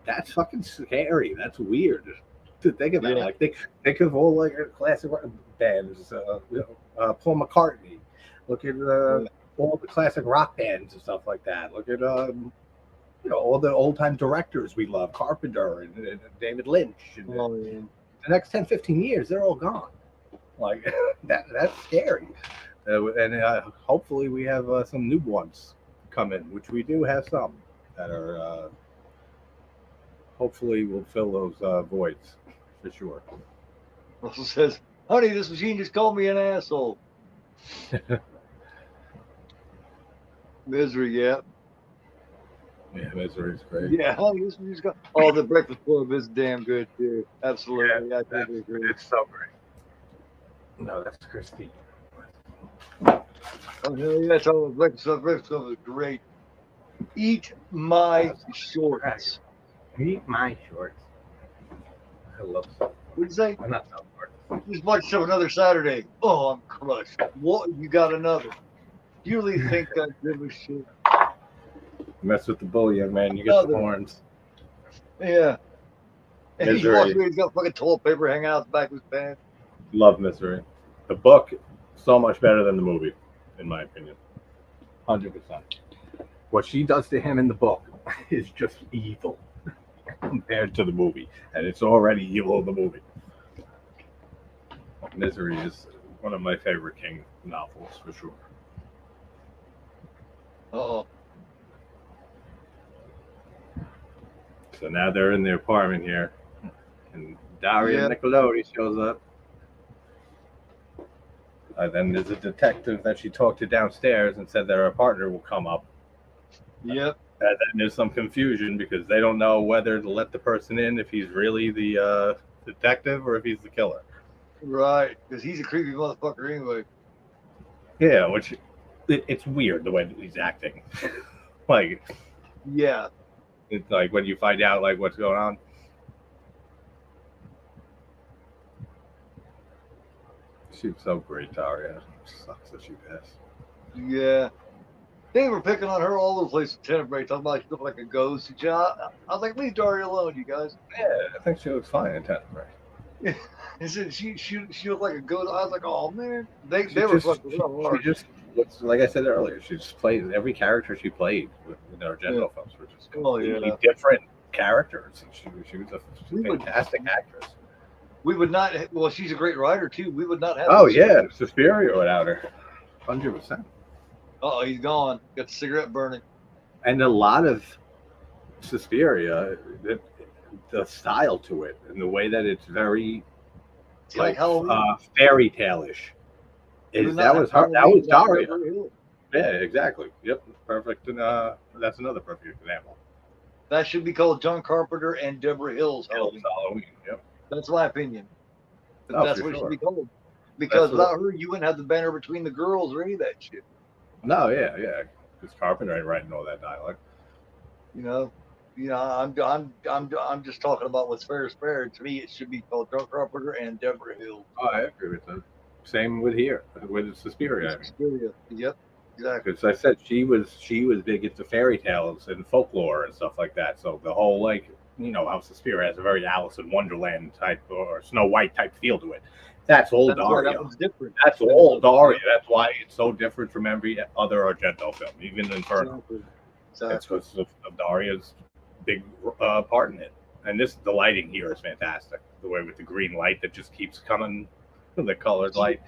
That's fucking scary. That's weird to think about. Like think of all like classic bands, Paul McCartney. Look at all the classic rock bands and stuff like that. Look at all the old time directors we love, Carpenter and David Lynch. And the next 10, 15 years, they're all gone. Like that's scary. And hopefully we have some new ones come in, which we do have some that are hopefully will fill those voids for sure. Russell says, honey, this machine just called me an asshole. Misery, yeah. Yeah, Misery is great. Yeah, honey, this machine's got. Oh, The Breakfast Club is damn good too. Absolutely, yeah, I totally agree. It's so great. No, that's Christine. Oh yeah, that's all. The Breakfast Club is great. Eat my shorts. Eat my shorts. I love that. What'd you say? I'm not so short. Just watch show another Saturday. Oh, I'm crushed. What? You got another? You really think I give a shit? Mess with the bull, young man. You get the horns. Yeah. And he walks away, he's got fucking toilet paper hanging out the back of his pants. Love Misery. The book, so much better than the movie, in my opinion. 100%. What she does to him in the book is just evil compared to the movie. And it's already evil in the movie. Misery is one of my favorite King novels, for sure. Uh-oh. So now they're in the apartment here. And Dario Nicolodi shows up. Then there's a detective that she talked to downstairs and said that her partner will come up. Yep. And then there's some confusion because they don't know whether to let the person in if he's really the detective or if he's the killer. Right, because he's a creepy motherfucker anyway. Yeah, which it's weird the way that he's acting. Like, yeah, it's like when you find out like what's going on. She was so great, Dario. Sucks that she passed. Yeah. They were picking on her all over the place at Tenant Break, talking about she looked like a ghost. I was like, leave Dario alone, you guys. Yeah, I think she looks fine in Tenant Break. Yeah. He said she looked like a ghost. I was like, oh man. They were fucking real hard. She just looks, like I said earlier, she just played every character she played in the Argento films were just completely different characters. She was a fantastic actress. We would not. Well, she's a great writer too. We would not have. Oh yeah, Suspiria without her, 100%. Oh, he's gone. Got the cigarette burning. And a lot of Suspiria, the style to it, and the way that it's very like fairy tale-ish. That was Dario. Yeah, exactly. Yep, perfect. And that's another perfect example. That should be called John Carpenter and Deborah Hill's Halloween. Halloween. Yep. That's my opinion. Oh, That's for what it sure. should be called. Because without her, you wouldn't have the banner between the girls or any of that shit. No, yeah. Because Carpenter ain't writing all that dialogue. I'm just talking about what's fair is fair. To me, it should be called John Carpenter and Deborah Hill. Oh, I agree with that. Same with here, with Suspiria. Suspiria. Yep, exactly. Because I said she was big into fairy tales and folklore and stuff like that. So the whole how Suspiria has a very Alice in Wonderland type or Snow White type feel to it. That's old Dario. That one's different. That's old Dario. That's why it's so different from every other Argento film, even Inferno. Exactly. That's because of Dario's big part in it. And the lighting here is fantastic. The way with the green light that just keeps coming, the colored light.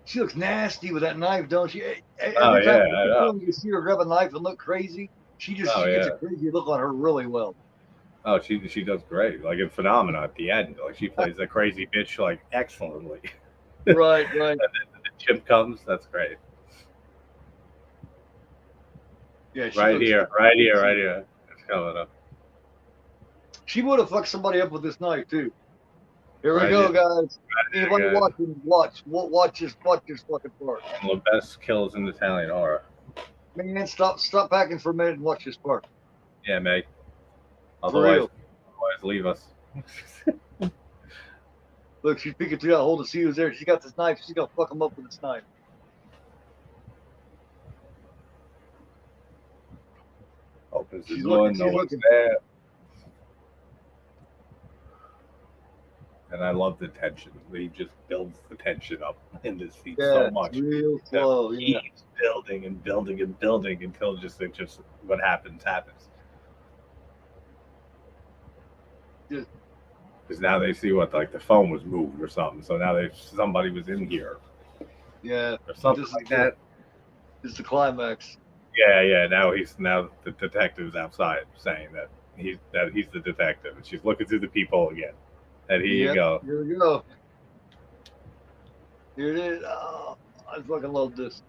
She looks nasty with that knife, don't she? Every time you see her grab a knife and look crazy, she gets a crazy look on her really well. Oh, she does great. Like in Phenomena at the end, like she plays that crazy bitch like excellently. Right. And then the chimp comes. That's great. Yeah, right here. It's coming up. She would have fucked somebody up with this knife too. Here we go, guys. Anybody watching? Watch this fucking part. One of the best kills in Italian horror. Man, stop packing for a minute and watch this part. Yeah, Meg. Otherwise, leave us. Look, she's peeking through that hole to see who's there. She got this knife. She's gonna fuck him up with this knife. Opens the door, no one's there. And I love the tension. He just builds the tension up in this scene so much. Real slow. He keeps building and building and building until just what happens. Because now they see what the phone was moved or something. So now somebody was in here. Yeah. Or something like that. It's the climax. Yeah. Now the detective's outside saying that he's the detective, and she's looking through the peephole again. And here you go. Here we go. Here it is. Oh, I fucking love this.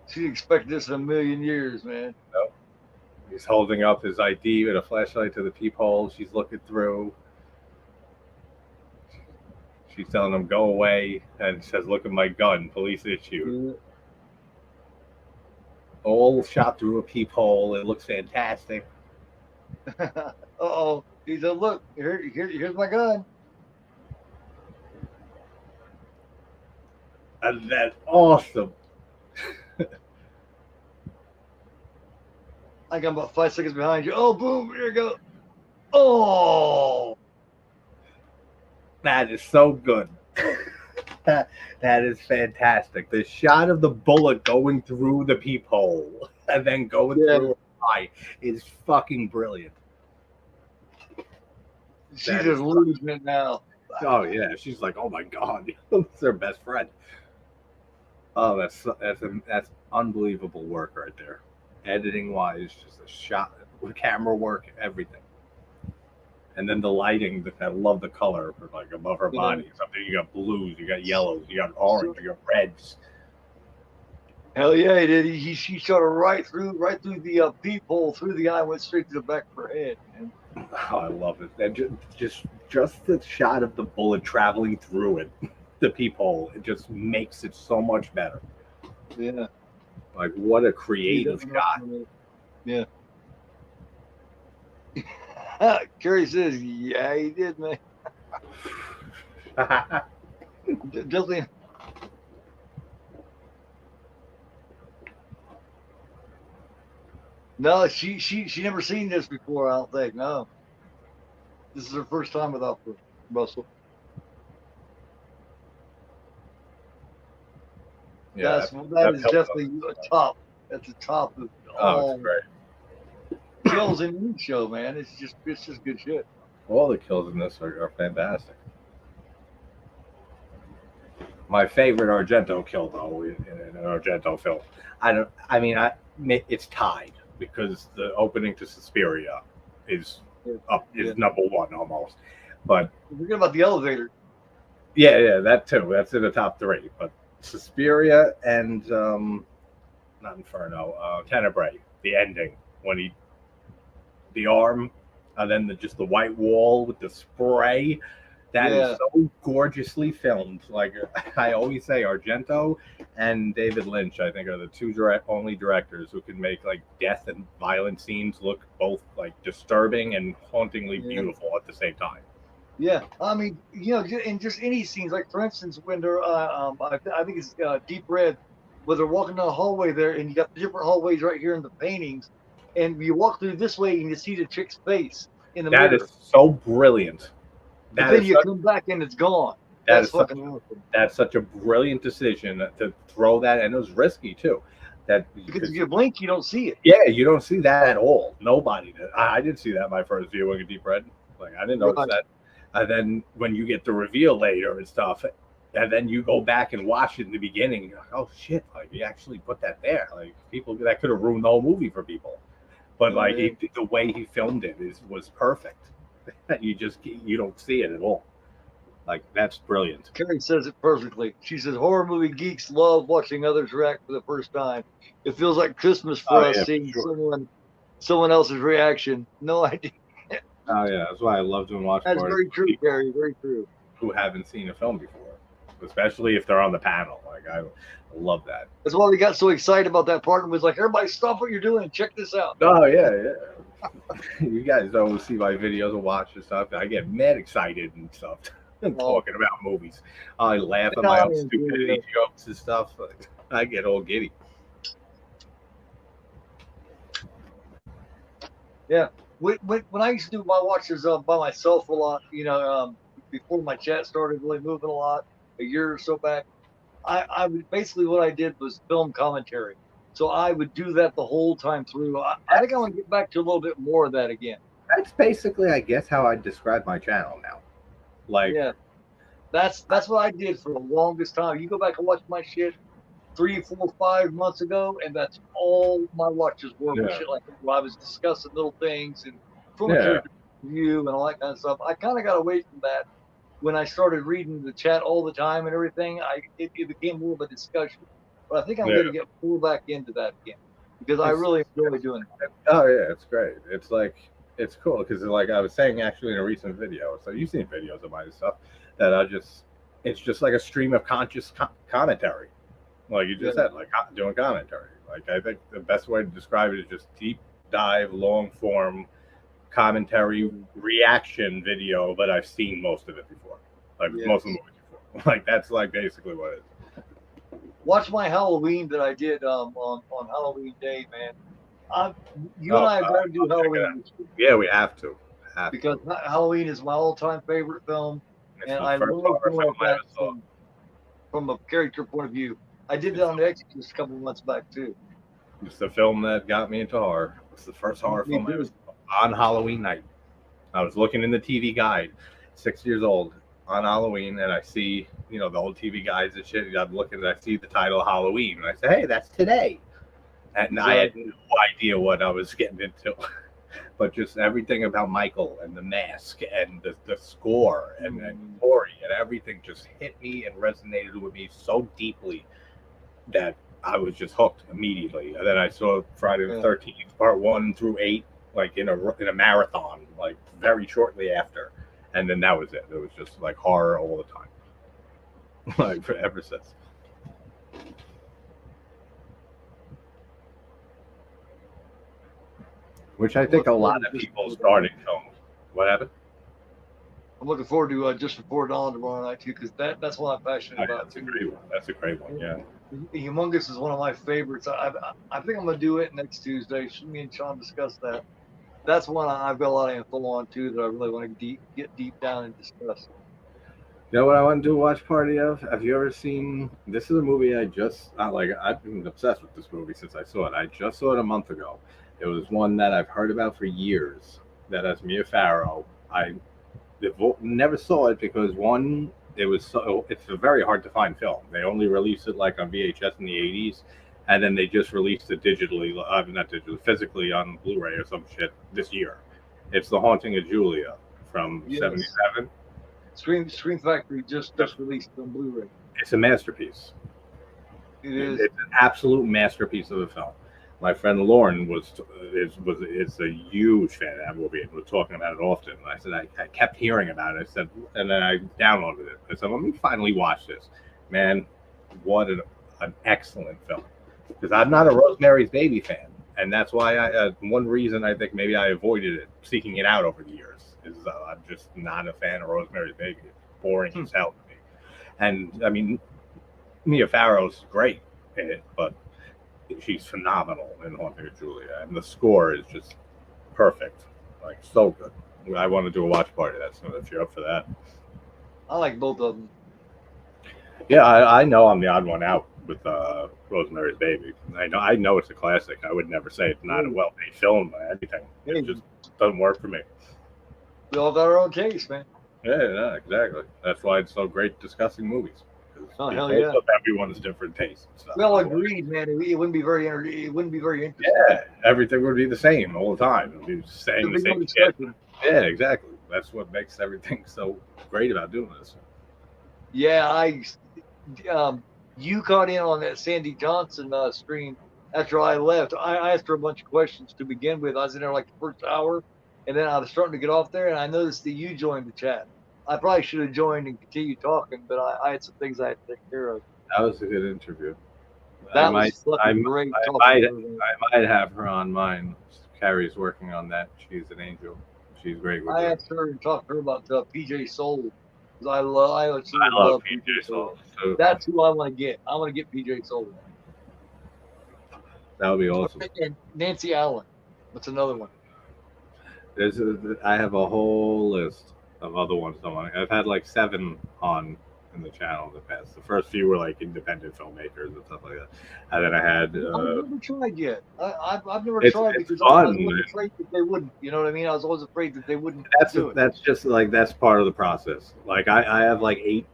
She expected this in a million years, man. Nope. He's holding up his ID with a flashlight to the peephole. She's looking through. She's telling him, go away. And says, look at my gun. Police issue. Yeah. All shot through a peephole. It looks fantastic. Uh-oh. He said, look, here's my gun. And that's awesome. I got about 5 seconds behind you. Oh, boom, here you go. Oh. That is so good. That is fantastic. The shot of the bullet going through the peephole and then going through her eye is fucking brilliant. She's just losing it now. Oh yeah, she's like, oh my god, it's her best friend. Oh, that's unbelievable work right there. Editing wise, just a shot, camera work, everything. And then the lighting, I love the color above her body. Something you got blues, you got yellows, you got orange, you got reds. Hell yeah, he did. He shot her right through the peephole, through the eye, went straight to the back of her head, man. Oh, I love it. And just the shot of the bullet traveling through it, the peephole, it just makes it so much better. Yeah. Like, what a creative shot. Yeah. Kerry says, yeah, he did, man. Definitely. No, she never seen this before, I don't think. No. This is her first time with Russell. Yeah, that is definitely a top. That's the top of all great. Kills in any show, man. It's just good shit. All the kills in this are fantastic. My favorite Argento kill, though, in an Argento film, it's tied because the opening to Suspiria is number one almost. But forget about the elevator. Yeah, that too. That's in the top three. But Suspiria and not Inferno, Tenebrae, the ending when the arm, and then just the white wall with the spray. That is so gorgeously filmed. Like I always say, Argento and David Lynch, I think, are the two only directors who can make like death and violent scenes look both like disturbing and hauntingly beautiful at the same time. Yeah, I mean, in just any scenes, like for instance, when they're, I think it's Deep Red, where they're walking down the hallway there, and you got the different hallways right here in the paintings, and you walk through this way, and you see the chick's face in the mirror. That is so brilliant. But then you come back and it's gone. That's fucking awesome. That's such a brilliant decision to throw that, and it was risky too. Because if you blink, you don't see it. Yeah, you don't see that at all. Nobody did. I didn't see that my first viewing of Deep Red. Like I didn't notice that. And then when you get the reveal later and stuff, and then you go back and watch it in the beginning, you're like, oh shit, like he actually put that there. Like people, that could have ruined the whole movie for people. But like the way he filmed it was perfect. You don't see it at all. Like that's brilliant. Carrie says it perfectly. She says horror movie geeks love watching others react for the first time. It feels like Christmas for us seeing someone else's reaction. No idea. Oh yeah, that's why I love doing watch parties. That's very true, Carrie. Very true. Who haven't seen a film before, especially if they're on the panel. Like I love that. That's why we got so excited about that part and was like, everybody stop what you're doing and check this out. Oh yeah. You guys don't see my videos and watch and stuff. I get mad excited and stuff and talking about movies. I laugh at my own stupidity jokes and stuff. I get all giddy. Yeah. When I used to do my watches by myself a lot, before my chat started really moving a lot, a year or so back, I would basically what I did was film commentary. So I would do that the whole time through. I think I want to get back to a little bit more of that again. That's basically, I guess, how I describe my channel now. Like, yeah, that's what I did for the longest time. You go back and watch my shit 3, 4, 5 months ago, and that's all my watches were. Shit like that, where I was discussing little things and from a review and all that kind of stuff. I kind of got away from that when I started reading the chat all the time and everything. It became more of a discussion. But I think I'm going to get pulled back into that again because I really enjoy doing it. Oh yeah, it's great. It's like it's cool because like I was saying actually in a recent video. So you've seen videos of my stuff that it's just like a stream of conscious commentary. Like you just said, like doing commentary. Like I think the best way to describe it is just deep dive, long form commentary reaction video. But I've seen most of it before. Like most of the movies before. Like that's like basically what it is. Watch my Halloween that I did on Halloween Day, man. You and I have got to do Halloween. Yeah, we have to. Because Halloween is my all-time favorite film, and I love doing that from a character point of view. I did that on The Exorcist a couple of months back too. It's the film that got me into horror. It's the first horror film I was on Halloween night. I was looking in the TV guide, 6 years old, on Halloween, and I see, the old TV guides and shit. I'm looking and I see the title Halloween, and I say, hey, that's today. And I had no idea what I was getting into. But just everything about Michael and the mask and the score and Tori and everything just hit me and resonated with me so deeply that I was just hooked immediately. And then I saw Friday the 13th, part 1 through 8, like in a marathon, like very shortly after. And then that was it. It was just like horror all the time, like ever since. Which I think a lot of people started film. What happened? I'm looking forward to Just Before Dawn tomorrow night too, because that's what I'm passionate about. That's a great one. That's a great one. Yeah. Humongous is one of my favorites. I think I'm gonna do it next Tuesday. Me and Sean discuss that. That's one I've got a lot of info on too that I really want to get deep down and discuss. You know what I want to do a watch party of? Have you ever seen? This is a movie I've been obsessed with this movie since I saw it. I just saw it a month ago. It was one that I've heard about for years. That has Mia Farrow. I never saw it because one, it's a very hard to find film. They only released it like on VHS in the 80s. And then they just released it digitally, not digitally, physically on Blu-ray or some shit this year. It's The Haunting of Julia from 77. Scream Factory just released it on Blu-ray. It's a masterpiece. It is. It's an absolute masterpiece of a film. My friend Lauren is a huge fan of that movie and was talking about it often. And I said I kept hearing about it. I said, and then I downloaded it. I said, let me finally watch this. Man, what an excellent film. Because I'm not a Rosemary's Baby fan, and that's why one reason I think maybe I avoided it, seeking it out over the years, is I'm just not a fan of Rosemary's Baby. It's boring as hell to me. And I mean, Mia Farrow's great in it, but she's phenomenal in Haunting of Julia, and the score is just perfect, like so good. I want to do a watch party. That's if you're up for that. I like both of them. Yeah, I know I'm the odd one out with Rosemary's Baby. I know it's a classic. I would never say it's not a well-made film or anything. It just doesn't work for me. We all got our own taste, man. Yeah, exactly. That's why it's so great discussing movies. Oh hell yeah! Everyone's different tastes. We all agreed, man. It wouldn't be very interesting. Yeah, everything would be the same all the time. It would be saying the same shit. Yeah, exactly. That's what makes everything so great about doing this. Yeah, you caught in on that Sandy Johnson stream after I left. I asked her a bunch of questions to begin with. I was in there like the first hour, and then I was starting to get off there, and I noticed that you joined the chat. I probably should have joined and continued talking, but I had some things I had to take care of. That was a good interview. I might have her on mine. Carrie's working on that. She's an angel. She's great with I asked her and talked to her about PJ Soul. Because I love PJ Soul. So that's who I want to get. I want to get PJ Soul. That would be awesome. And Nancy Allen. What's another one? I have a whole list of other ones. I've had like 7 on in the channel in the past. The first few were like independent filmmakers and stuff like that. And then I had. I've never tried yet. I've never tried because I was afraid that they wouldn't. You know what I mean? I was always afraid that they wouldn't. That's just like that's part of the process. Like I have like eight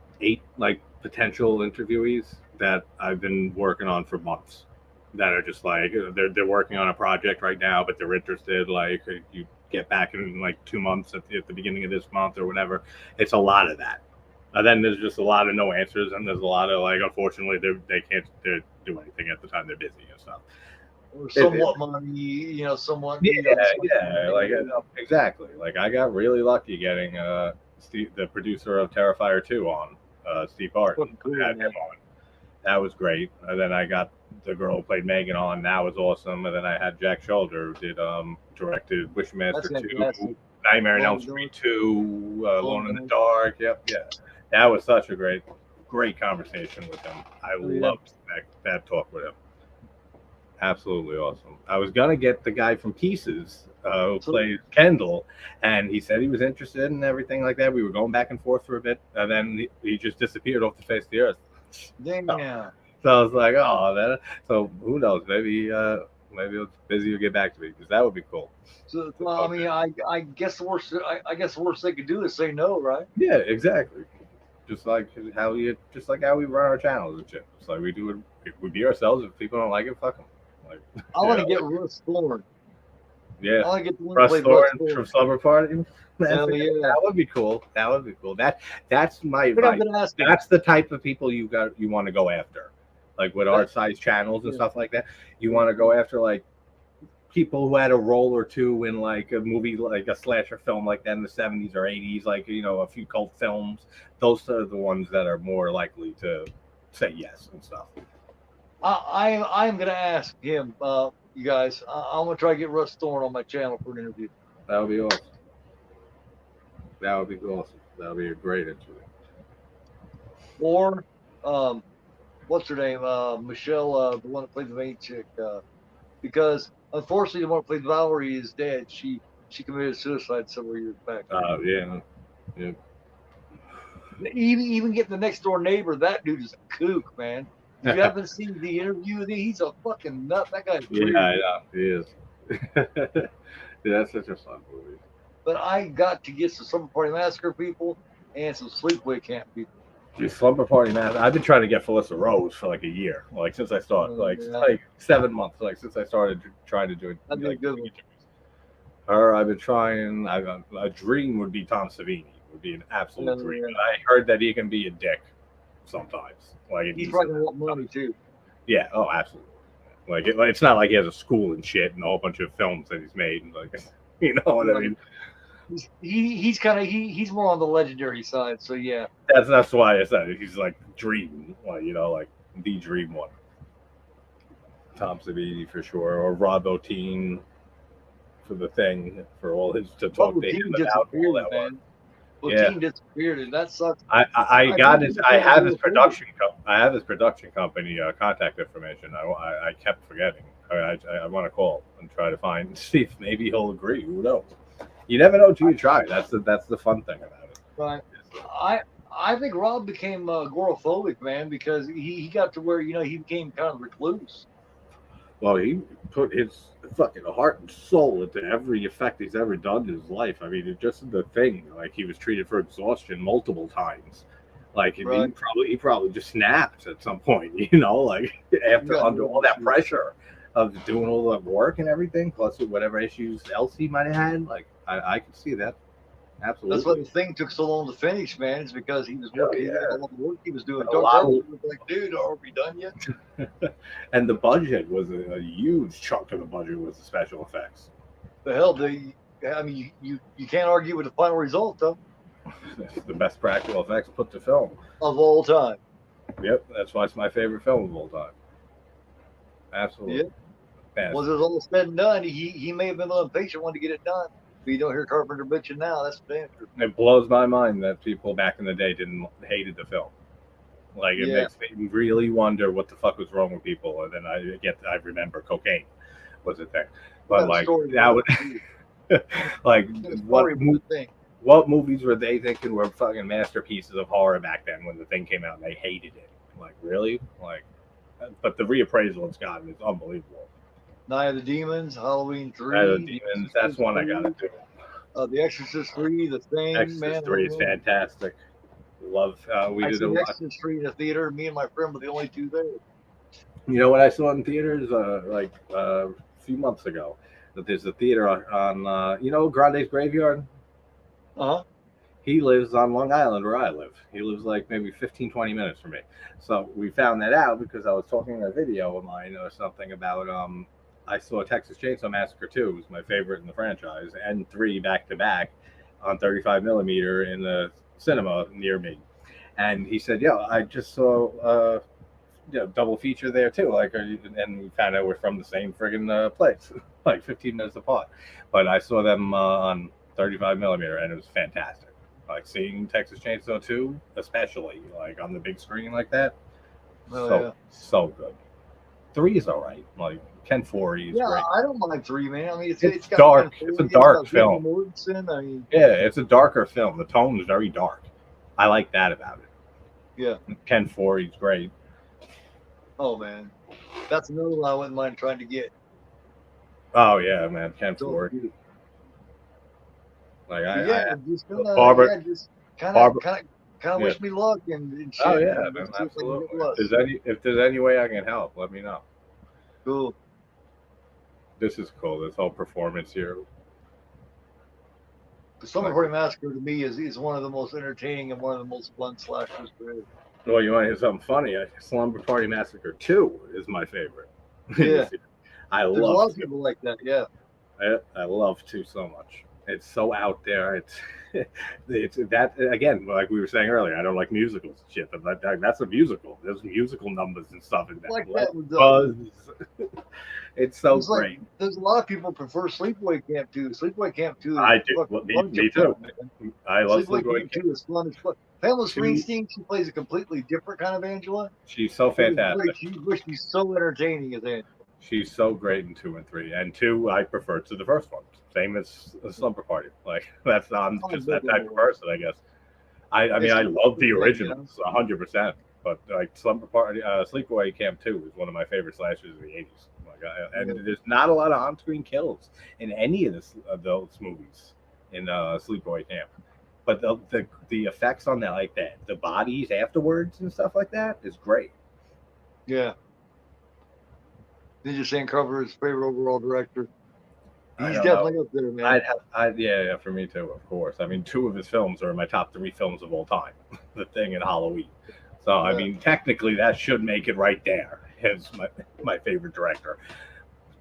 like potential interviewees that I've been working on for months. That are just like they're working on a project right now, but they're interested. Like you get back in like 2 months at the beginning of this month or whatever. It's a lot of that. And then there's just a lot of no answers, and there's a lot of like, unfortunately, they can't do anything at the time they're busy and stuff. Or somewhat money, somewhat. Yeah, like exactly. Like I got really lucky getting Steve, the producer of Terrifier 2, on Steve Hart. Had him on. That was great. And then I got the girl who played Megan on. That was awesome. And then I had Jack Shoulder, who did directed Wishmaster 2, Nightmare on Elm Street 2, Alone in the Dark. Yep, yeah. That was such a great conversation with him. I loved that talk with him. Absolutely awesome. I was gonna get the guy from Pieces who plays Kendall, and he said he was interested in everything like that. We were going back and forth for a bit, and then he just disappeared off the face of the earth. Damn. So I was like, oh, so who knows? Maybe it's busy to get back to me, because that would be cool. So I mean, I guess the worst they could do is say no, right? Yeah, exactly. Just like how we run our channels and shit. It's like we do it. We be ourselves. If people don't like it, fuck them. Like, I want to get Russ Thorne. Yeah, I want to get Russ Thorne from Slumber Party. That would be cool. That's my advice. That's the type of people you want to go after. Like with art size channels and stuff like that. You want to go after like people who had a role or two in like a movie, like a slasher film like that in the 70s or 80s, like, a few cult films. Those are the ones that are more likely to say yes and stuff. I'm going to ask him, you guys, I'm going to try to get Russ Thorne on my channel for an interview. That would be awesome. That would be a great interview. Or, what's her name? Michelle, the one that played the main chick. Because unfortunately, the one that played Valerie is dead. She committed suicide several years back. Yeah. Even getting the next door neighbor, that dude is a kook, man. If you haven't seen the interview with him, he's a fucking nut. That guy's crazy. Yeah, he is. Yeah, that's such a fun movie. But I got to get some Slumber Party Massacre people and some Sleepaway Camp people. Slumber Party Massacre. I've been trying to get Felissa Rose for like a year, like since I started, like 7 months, like since I started trying to do it. That'd be a good one. Her, I've been trying. A dream would be Tom Savini. Would be an absolute dream. Yeah. I heard that he can be a dick sometimes. Like he's probably gonna want money too. Yeah. Oh, absolutely. Like it's not like he has a school and shit and a whole bunch of films that he's made. And like, you know what I mean? He's more on the legendary side. So yeah, That's why I said it. He's like dream, like like the dream one. Tom Savini for sure, or Rob Bottin for The Thing, for all his to talk to him about all that work. Bottin disappeared, and that sucks. I have his production company contact information. I kept forgetting. I want to call and try to see if maybe he'll agree. Who knows? You never know till you try. That's the fun thing about it. Right. I think Rob became agoraphobic, man, because he got to where he became kind of recluse. Well, he put his fucking heart and soul into every effect he's ever done in his life. I mean, it's just the thing. Like, he was treated for exhaustion multiple times. Like, right. he probably just snapped at some point. Like after under all that pressure of doing all the work and everything, plus whatever issues else he might have had. Like, I could see that. Absolutely. That's why The Thing took so long to finish, man. It's because he was working all the work he was doing. Was like, dude, are we done yet? And the budget was a huge chunk of the budget was the special effects. The hell, you can't argue with the final result, though. The best practical effects put to film of all time. Yep, that's why it's my favorite film of all time. Absolutely. Yep. Once it was all said and done, he may have been a little impatient, wanted to get it done. But you don't hear Carpenter bitching now. That's for damn sure. It blows my mind that people back in the day hated the film. Like, it makes me really wonder what the fuck was wrong with people. And then I remember cocaine was a thing. But like that would like what movies were they thinking were fucking masterpieces of horror back then when The Thing came out and they hated it? Like, really? Like, but the reappraisal it's gotten is unbelievable. Night of the Demons, Halloween 3. Night of the Demons, that's one I gotta do. The Exorcist 3, The Thing. Exorcist 3 is fantastic. Love. We did a Exorcist 3 in the theater. Me and my friend were the only two there. You know what I saw in theaters a few months ago? That there's a theater on Grande's Graveyard. Uh-huh. He lives on Long Island where I live. He lives like maybe 15, 20 minutes from me. So we found that out because I was talking in a video of mine or something about I saw Texas Chainsaw Massacre 2, was my favorite in the franchise, and 3 back to back on 35 millimeter in the cinema near me. And he said, I just saw double feature there too. Like, and we found out we're from the same friggin' place, like 15 minutes apart. But I saw them on 35 millimeter, and it was fantastic. Like, seeing Texas Chainsaw 2, especially like on the big screen like that, so good. 3 is all right. Like, Ken Foree is great. I don't mind 3, man. I mean, it's got dark. It's a dark film. Morrison, it's a darker film. The tone is very dark. I like that about it. Yeah. Ken Foree's great. Oh, man. That's another one I wouldn't mind trying to get. Oh, yeah, man. Ken Foree. Like, Barbara, just kind of wish me luck and shit. Oh, yeah, man, absolutely. If there's any way I can help, let me know. Cool. This is cool. This whole performance here. The Slumber Party Massacre to me is one of the most entertaining and one of the most fun slashers there is. Well, you want to hear something funny? Slumber Party Massacre 2 is my favorite. Yeah. There's a lot of people like that, yeah. I love 2 so much. It's so out there. It's that, again, like we were saying earlier, I don't like musicals and shit, but that's a musical. There's musical numbers and stuff in that. Like that it's so great. Like, there's a lot of people prefer Sleepaway Camp 2. Sleepaway Camp 2 is I do. Well, me too. I love Sleepaway Camp 2 is fun as fuck. Pamela Springsteen, she plays a completely different kind of Angela. She's so fantastic. She's so entertaining as Angela. She's so great in 2 and 3. And 2, I prefer to the first one. Same as a Slumber Party. Like, I'm just that type of person, I guess. I mean, I love the originals 100%. But like Sleepaway Camp 2 is one of my favorite slashers of the 80s. There's not a lot of on-screen kills in any of those movies in Sleepaway Camp. But the effects on that, like the bodies afterwards and stuff like that, is great. Yeah. Ninja Shane Carver is favorite overall director. He's definitely up there, man. Yeah, for me too, of course. I mean, 2 of his films are in my top 3 films of all time, The Thing and Halloween. So, I mean, technically that should make it right there. is my favorite director.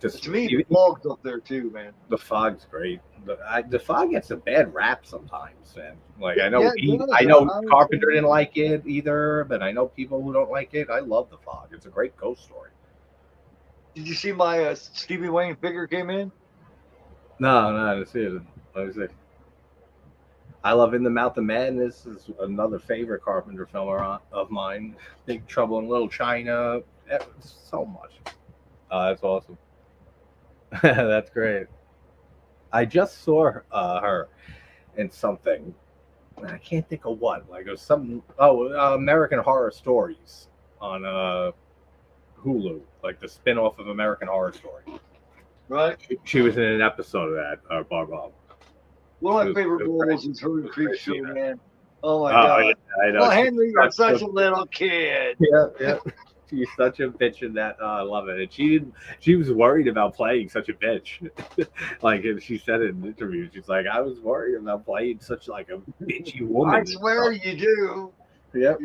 Just To me, the fog's up there too, man. The Fog's great. The Fog gets a bad rap sometimes, man. Like I know Yeah, it does. I know I Carpenter understand. didn't like it either, but I know people who don't like it. I love The Fog. It's a great ghost story. Did you see my Stevie Wayne figure came in? No, I didn't see it. Let me see. I love In the Mouth of Madness. This is another favorite Carpenter film of mine. Big Trouble in Little China. So much. That's awesome. That's great. I just saw her in something. I can't think of what. Like it was some American Horror Stories on Hulu, like the spin-off of American Horror Story. Right. She was in an episode of that, Barbara. One of my favorite roles is her in Creepshow, man. Oh my Oh, god. yeah, I know. Oh, Henry, you're such a little kid. Yeah. She's such a bitch in that. I love it. And she was worried about playing such a bitch. Like she said in an interview, she's like, I was worried about playing such like a bitchy woman. I swear you do. Yep.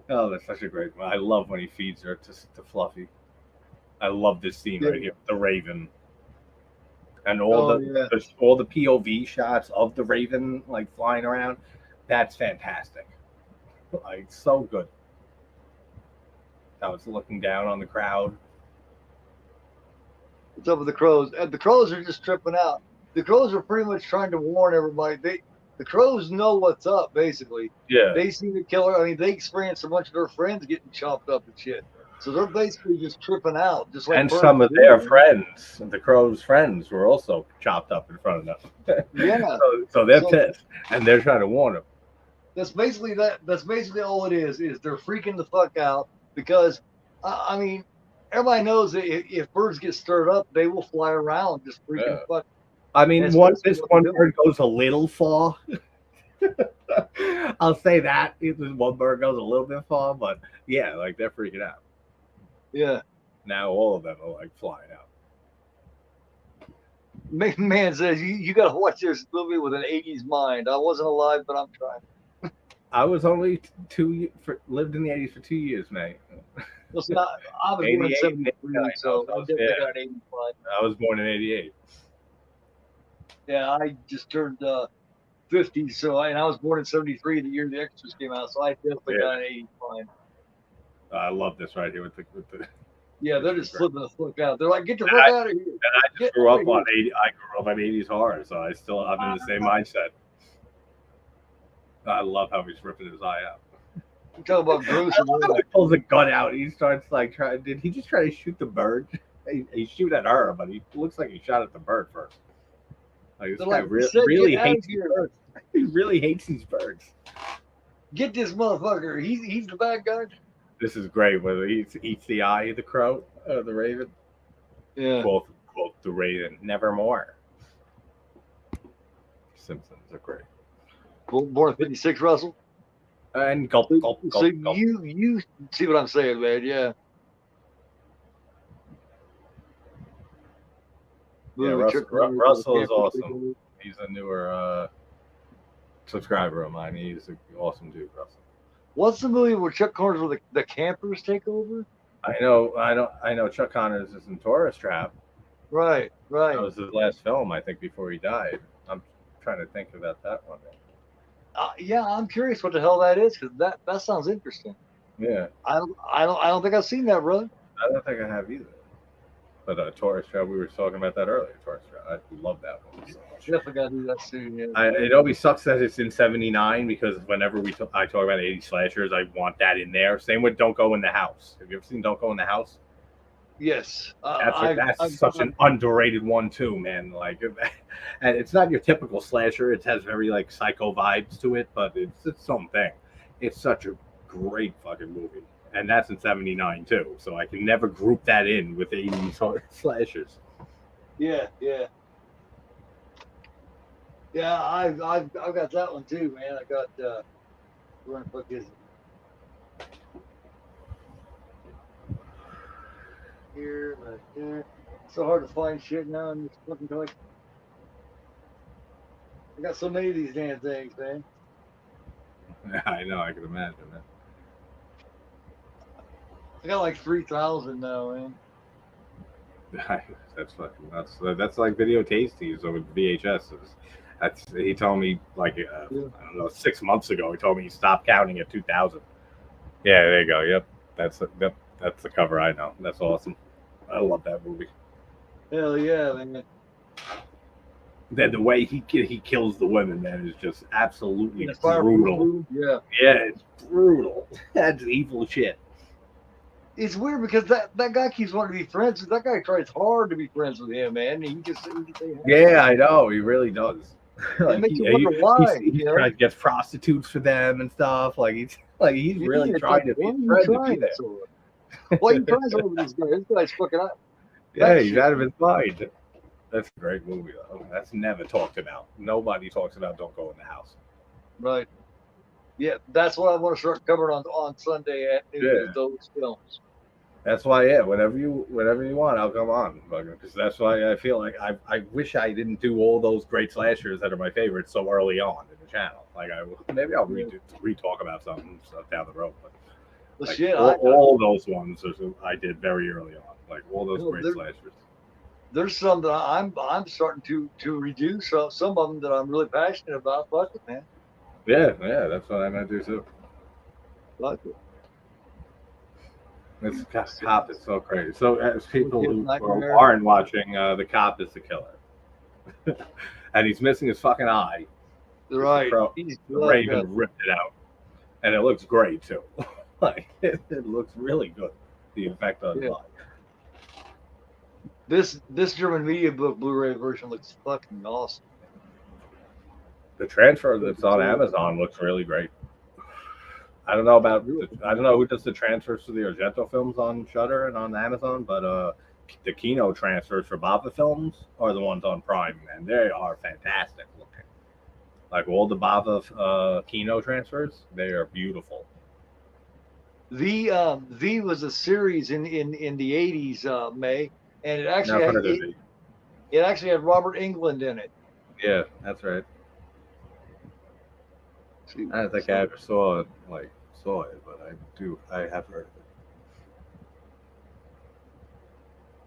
Oh, that's such a great one. I love when he feeds her to Fluffy. I love this scene right here, the Raven, and all the POV shots of the Raven like flying around. That's fantastic. Like so good. I was looking down on the crowd. What's up with the crows? And the crows are just tripping out. The crows are pretty much trying to warn everybody. The crows know what's up, basically. Yeah. They see the killer. I mean, they experienced a bunch of their friends getting chopped up and shit. So they're basically just tripping out, just like. And some of their friends, the crows' friends, were also chopped up in front of them. Yeah. So they're pissed, and they're trying to warn them. That's basically all it is. Is they're freaking the fuck out because, I mean, everybody knows that if birds get stirred up, they will fly around just freaking fuck. I mean, this one bird goes a little far. I'll say that one bird goes a little bit far, but yeah, like they're freaking out. Yeah. Now all of them are like flying out. Man says you got to watch this movie with an '80s mind. I wasn't alive, but I'm trying. I was only lived in the '80s for 2 years, mate. Listen, I was born in '73, so I definitely got an '80s mind. I was born in '88. Yeah, I just turned 50, and I was born in '73, the year The Extras came out, so I definitely got an '80s mind. I love this right here with the. Yeah, they're just flipping the fuck out. They're like, "Get the fuck out of here!" And I just grew up on '80s horror, so I'm in the same mindset. I love how he's ripping his eye out. I'm talking about gross. He pulls a gun out. He starts like trying. Did he just try to shoot the bird? He shoot at her, but he looks like he shot at the bird first. Like this guy really hates these birds. He really hates these birds. Get this motherfucker. He's the bad guy. This is great. Whether he eats the eye of the crow, the raven. Yeah. Quote the raven. Nevermore. Simpsons are great. Born in '56, Russell. And gulp. So you see what I'm saying, man? Yeah. Yeah, Russell is awesome. He's a newer subscriber of mine. He's an awesome dude, Russell. What's the movie where Chuck Connors where the campers take over? I know Chuck Connors is in Tourist Trap. Right. That was his last film, I think, before he died. I'm trying to think about that one. Yeah, I'm curious what the hell that is because that sounds interesting. Yeah. I don't think I've seen that, brother. I don't think I have either. But Tourist Trap, we were talking about that earlier. Tourist Trap, I love that one so much. Definitely got to do that soon. Yeah. It always sucks that it's in '79 because whenever I talk about '80s slashers, I want that in there. Same with Don't Go in the House. Have you ever seen Don't Go in the House? Yes. That's such an underrated one too, man. Like, and it's not your typical slasher. It has very like psycho vibes to it, but it's its own thing. It's such a great fucking movie. And that's in '79 too, so I can never group that in with '80s slashers. Yeah. I've got that one too, man. I got where the fuck is it? Here, right there. It's so hard to find shit now in this fucking collection. I got so many of these damn things, man. I know, I can imagine that. I got like 3,000 now, man. That's fucking nuts. That's like video tasties or VHSs. He told me like I don't know 6 months ago. He told me he stopped counting at 2,000. Yeah, there you go. Yep, that's the cover. I know. That's awesome. I love that movie. Hell yeah, man. Then the way he kills the women, man, is just absolutely brutal. Yeah, it's brutal. That's evil shit. It's weird because that guy keeps wanting to be friends with. That guy tries hard to be friends with him, man. And he just yeah, I know. He really does. Like, it makes you wonder why. He gets prostitutes for them and stuff. Like he's really trying to be friends with them. Why are you trying to with this guy? This guy's fucking up. Yeah, he's out of his mind. That's a great movie, though. That's never talked about. Nobody talks about Don't Go in the House. Right. Yeah, that's what I want to start covering on Sunday at noon. Yeah. Those films. That's why, yeah. Whenever you want, I'll come on, because that's why I feel like I wish I didn't do all those great slashers that are my favorites so early on in the channel. Like maybe I'll re-talk about some stuff down the road, but like, shit, all those ones I did very early on, like all those great slashers. There's some that I'm starting to reduce. Some of them that I'm really passionate about. Fuck it, man. Yeah, that's what I'm gonna do too. Fuck it. This Cop is so crazy. So as people who aren't watching, the cop is the killer, and he's missing his fucking eye. Right. The Raven ripped it out, and it looks great too. Like it looks really good. The effect on his eye. This German media book Blu-ray version looks fucking awesome. The transfer that's on Amazon looks really great. I don't know who does the transfers to the Argento films on Shudder and on Amazon, but the Kino transfers for Bava films are the ones on Prime, and they are fantastic looking. Like all the Bava Kino transfers, they are beautiful. V was a series in the 80s, May. And it actually had Robert Englund in it. Yeah, that's right. I don't think I ever saw it, but I have heard of it.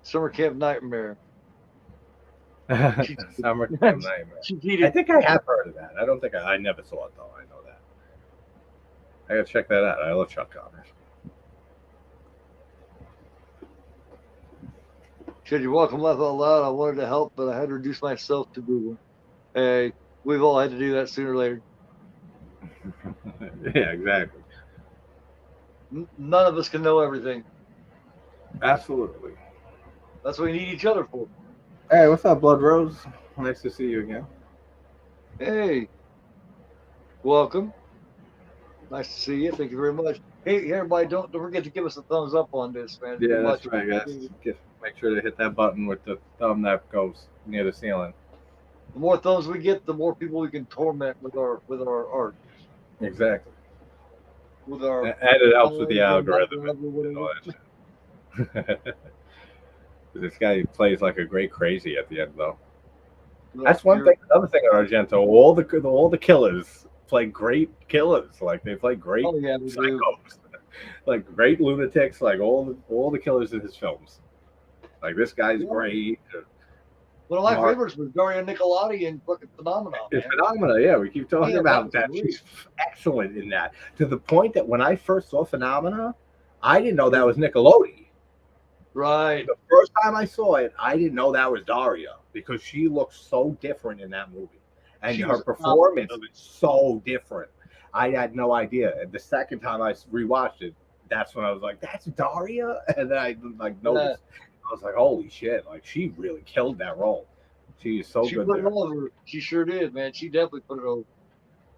Summer Camp Nightmare. Summer Camp Nightmare. I think I have heard of that. I don't think I never saw it though. I know that. I gotta check that out. I love Chuck Connors. Said you're welcome, laugh out loud. I wanted to help, but I had to reduce myself to Google. Hey, we've all had to do that sooner or later. Yeah, exactly. None of us can know everything. Absolutely. That's what we need each other for. Hey, what's up, Blood Rose? Nice to see you again. Hey, welcome. Nice to see you. Thank you very much. Hey, everybody, don't forget to give us a thumbs up on this, man. Yeah, that's right, guys. Make sure to hit that button with the thumb that goes near the ceiling. The more thumbs we get, the more people we can torment with our art. Exactly. With our and it helps with the algorithm. This guy plays like a great crazy at the end, though. That's one thing. Another thing on Argento, all the killers play great killers. Like they play great psychos, like great lunatics. Like all the killers in his films. Like this guy's great. One of my favorites was Dario in fucking Phenomena. Phenomena, yeah, we keep talking about that. She's excellent in that. To the point that when I first saw Phenomena, I didn't know that was Nickelodeon. Right. The first time I saw it, I didn't know that was Dario because she looked so different in that movie, and her performance was so different. I had no idea. And the second time I rewatched it, that's when I was like, "That's Dario," and then I noticed. I was like, holy shit, like she really killed that role. She is so good. Put it over. She sure did, man. She definitely put it over.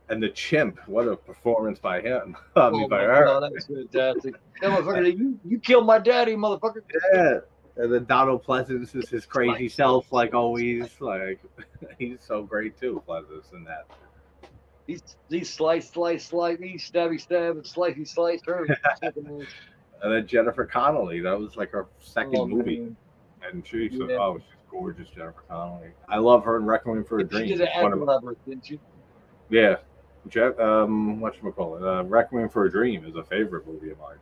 And the chimp, what a performance by him. I mean, by her. God, that was fantastic. That motherfucker, you killed my daddy, motherfucker. Yeah. And then Donald Pleasance is his crazy self, like always. Like he's so great too, Pleasance, in that. He's slice, he's stabby, stab, and slice her. And then Jennifer Connelly, that was like her second movie. Man. And she's gorgeous, Jennifer Connelly. I love her in Requiem for a Dream. She did an Labyrinth, didn't she? Yeah. Whatchamacallit? Requiem for a Dream is a favorite movie of mine.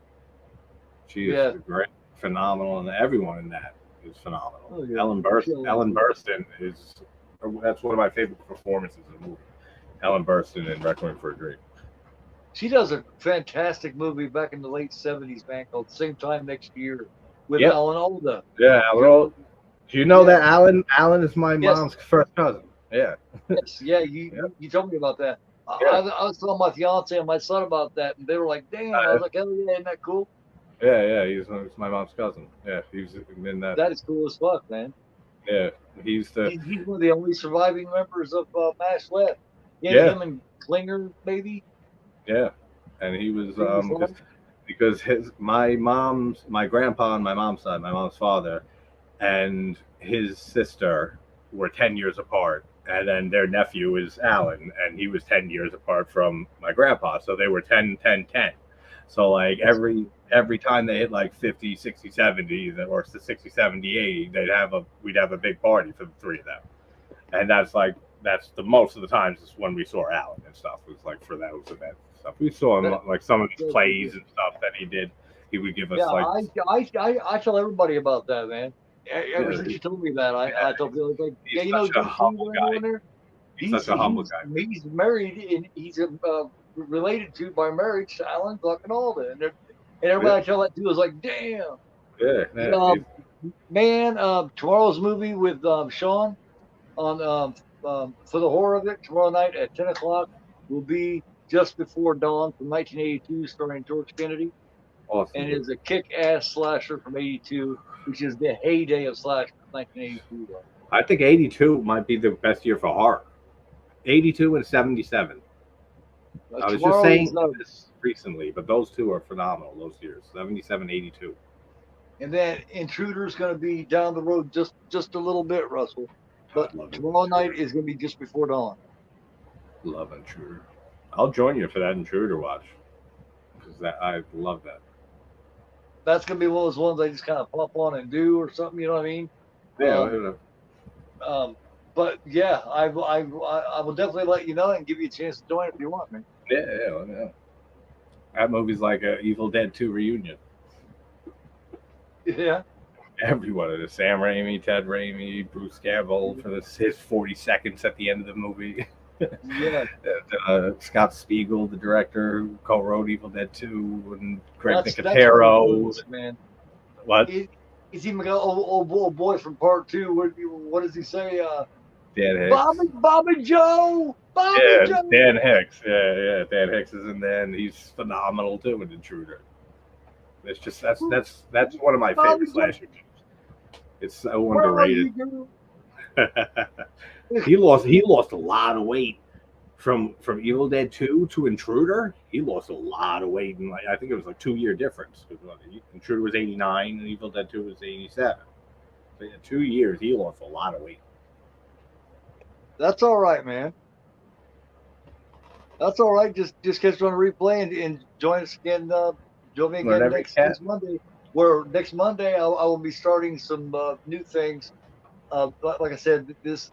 She is great, phenomenal, and everyone in that is phenomenal. Oh, yeah. Ellen Burstyn that's one of my favorite performances in the movie. Ellen Burstyn in Requiem for a Dream. She does a fantastic movie back in the late 70s, man, called Same Time Next Year with Yep. Alan Alda. Yeah, Alan. Do you know that Alan is my mom's first cousin? Yeah. Yes, yeah, you told me about that. Yeah. I was telling my fiance and my son about that, and they were like, "Damn!" I was like, "Hell yeah, isn't that cool?" Yeah, he's my mom's cousin. Yeah, he's in that. That is cool as fuck, man. Yeah, he's one of the only surviving members of MASH left. Yeah, him and Klinger, maybe. Yeah, and he was because my grandpa on my mom's side, my mom's father, and his sister were 10 years apart, and then their nephew is Alan, and he was 10 years apart from my grandpa, so they were 10, 10, 10. So like every time they hit like 50, 60, 70, or 60, 70, 80, we'd have a big party for the three of them. And that's the most of the times is when we saw Alan and stuff. It was like for those events and stuff. We saw him like some of his plays and stuff that he did. He would give us I tell everybody about that, man. Ever since you told me that, I told people like, he's such a humble guy. He's such a humble guy. He's married and he's related to by marriage to Alan fucking Alda, and everybody I tell that to is like, damn. Yeah. Man, tomorrow's movie with Sean on for the horror of it tomorrow night at 10 o'clock will be Just Before Dawn from 1982, starring George Kennedy. Awesome. And is a kick-ass slasher from 82, which is the heyday of slasher, 1982. I think 82 might be the best year for horror. 82 and 77. I was just saying this recently, but those two are phenomenal, those years, 77, 82. And then Intruder's going to be down the road just a little bit, Russell. But tomorrow night is going to be Just Before Dawn. Love Intruder. I'll join you for that Intruder watch, because I love that. That's going to be one of those ones I just kind of pop on and do or something, you know what I mean? Yeah. But yeah, I will definitely let you know and give you a chance to join if you want, man. Yeah. That movie's like a Evil Dead 2 reunion. Yeah. Everyone of it. Sam Raimi, Ted Raimi, Bruce Campbell for his 40 seconds at the end of the movie. Yeah. Scott Spiegel, the director, who co-wrote Evil Dead 2, and Greg Nicotero. Man. What? He's even got old boy from part 2. What does he say? Dan Hicks. Bobby Joe. Joe. Dan Hicks. Yeah. Dan Hicks is in there, and he's phenomenal too in Intruder. It's just that's one of my favorite slasher films. It's so underrated. He lost a lot of weight from Evil Dead 2 to Intruder. He lost a lot of weight, and I think it was like 2-year difference. Intruder was 89 and Evil Dead 2 was 87. So in 2 years, he lost a lot of weight. That's all right, man. That's all right. Just catch on replay and join us again. Join me again next Monday. Next Monday I will be starting some new things. Like I said, this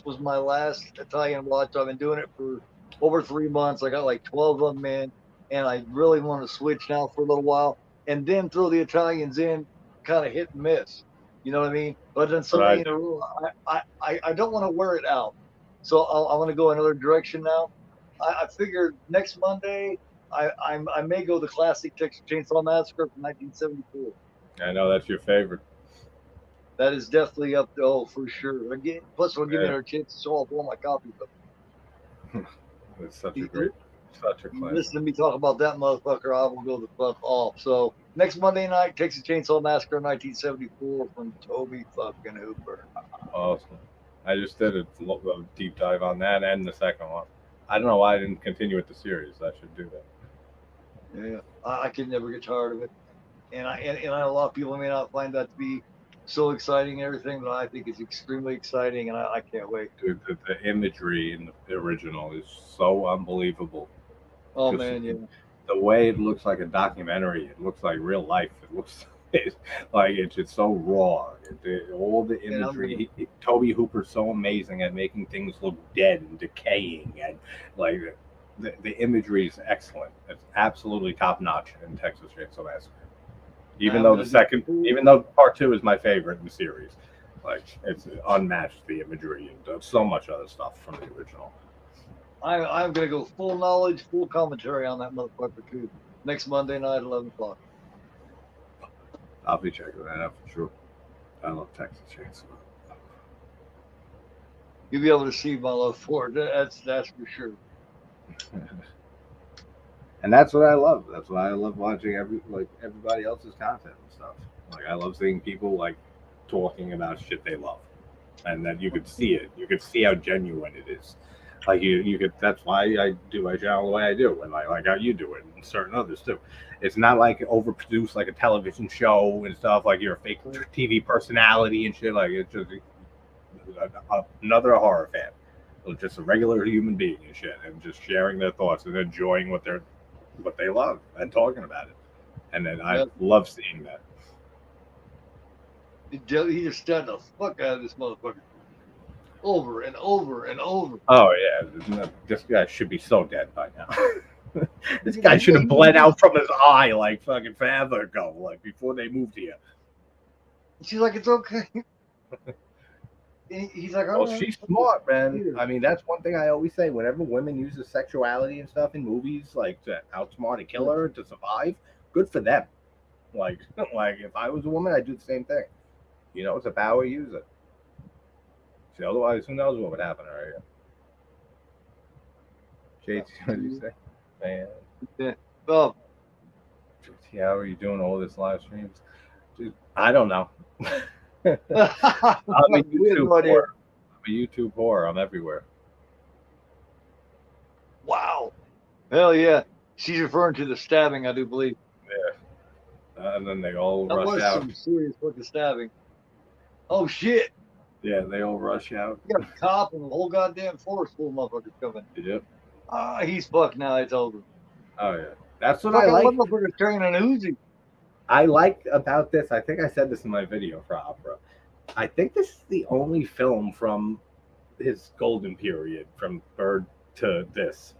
was my last Italian watch. I've been doing it for over 3 months. I got like 12 of them in, and I really want to switch now for a little while, and then throw the Italians in, kind of hit and miss. You know what I mean? But then something in a row, I don't want to wear it out, so I want to go another direction now. I figured next Monday I may go the classic Texas Chainsaw Massacre from 1974. I know that's your favorite. That is definitely up to for sure. Again, plus we'll give me a chance to show off all my copies of it. It's such a classic. Listen to me talk about that motherfucker, I will go the fuck off. So next Monday night, Texas Chainsaw Massacre 1974 from Toby fucking Hooper. Awesome. I just did a deep dive on that and the second one. I don't know why I didn't continue with the series. I should do that. Yeah, I can never get tired of it, and I know a lot of people may not find that to be so exciting and everything, but I think it's extremely exciting, and I can't wait. Dude, the imagery in the original is so unbelievable. Oh man, yeah. The way it looks like a documentary, it looks like real life. It looks like it's just so raw. All the imagery. Toby Hooper's so amazing at making things look dead and decaying, and like the imagery is excellent. It's absolutely top notch in Texas Chainsaw Massacre. Even though even though part 2 is my favorite in the series, like it's unmatched, the imagery and so much other stuff from the original. I'm gonna go full knowledge, full commentary on that motherfucker too. Next Monday night, 11 o'clock. I'll be checking that out for sure. I love Texas Chainsaw. You'll be able to see my love for it. That's for sure. And that's what I love. That's why I love watching everybody else's content and stuff. Like I love seeing people like talking about shit they love, and that you could see it. You could see how genuine it is. Like you could. That's why I do my channel the way I do, and I like how you do it, and certain others too. It's not like overproduced like a television show and stuff. Like you're a fake TV personality and shit. Like it's just another horror fan, just a regular human being and shit, and just sharing their thoughts and enjoying what they love and talking about it. And then I love seeing that. He just stabbed the fuck out of this motherfucker. Over and over and over. Oh yeah, this guy should be so dead by now. This guy should have bled out from his eye like fucking forever ago, like before they moved here. She's like, it's okay. He's like, oh, she's smart, man. I mean, that's one thing I always say. Whenever women use the sexuality and stuff in movies, like to outsmart a killer to survive, good for them. Like if I was a woman, I'd do the same thing. You know, it's a power, use it. See, otherwise, who knows what would happen right here. JT, what did you say? Man. Yeah. Oh. JT, how are you doing all this live streams? Dude, I don't know. I'm a YouTube whore. I'm everywhere. Wow. Hell yeah. She's referring to the stabbing, I do believe. Yeah. And then they all rush out. Some serious fucking stabbing. Oh shit. Yeah, they all rush out. You got a cop and the whole goddamn force full of motherfuckers coming. Yep. He's fucked now. It's over. Oh yeah. That's what I like. Motherfuckers carrying an Uzi. I like about this. I think I said this in my video for Opera. I think this is the only film from his golden period, from Bird to this,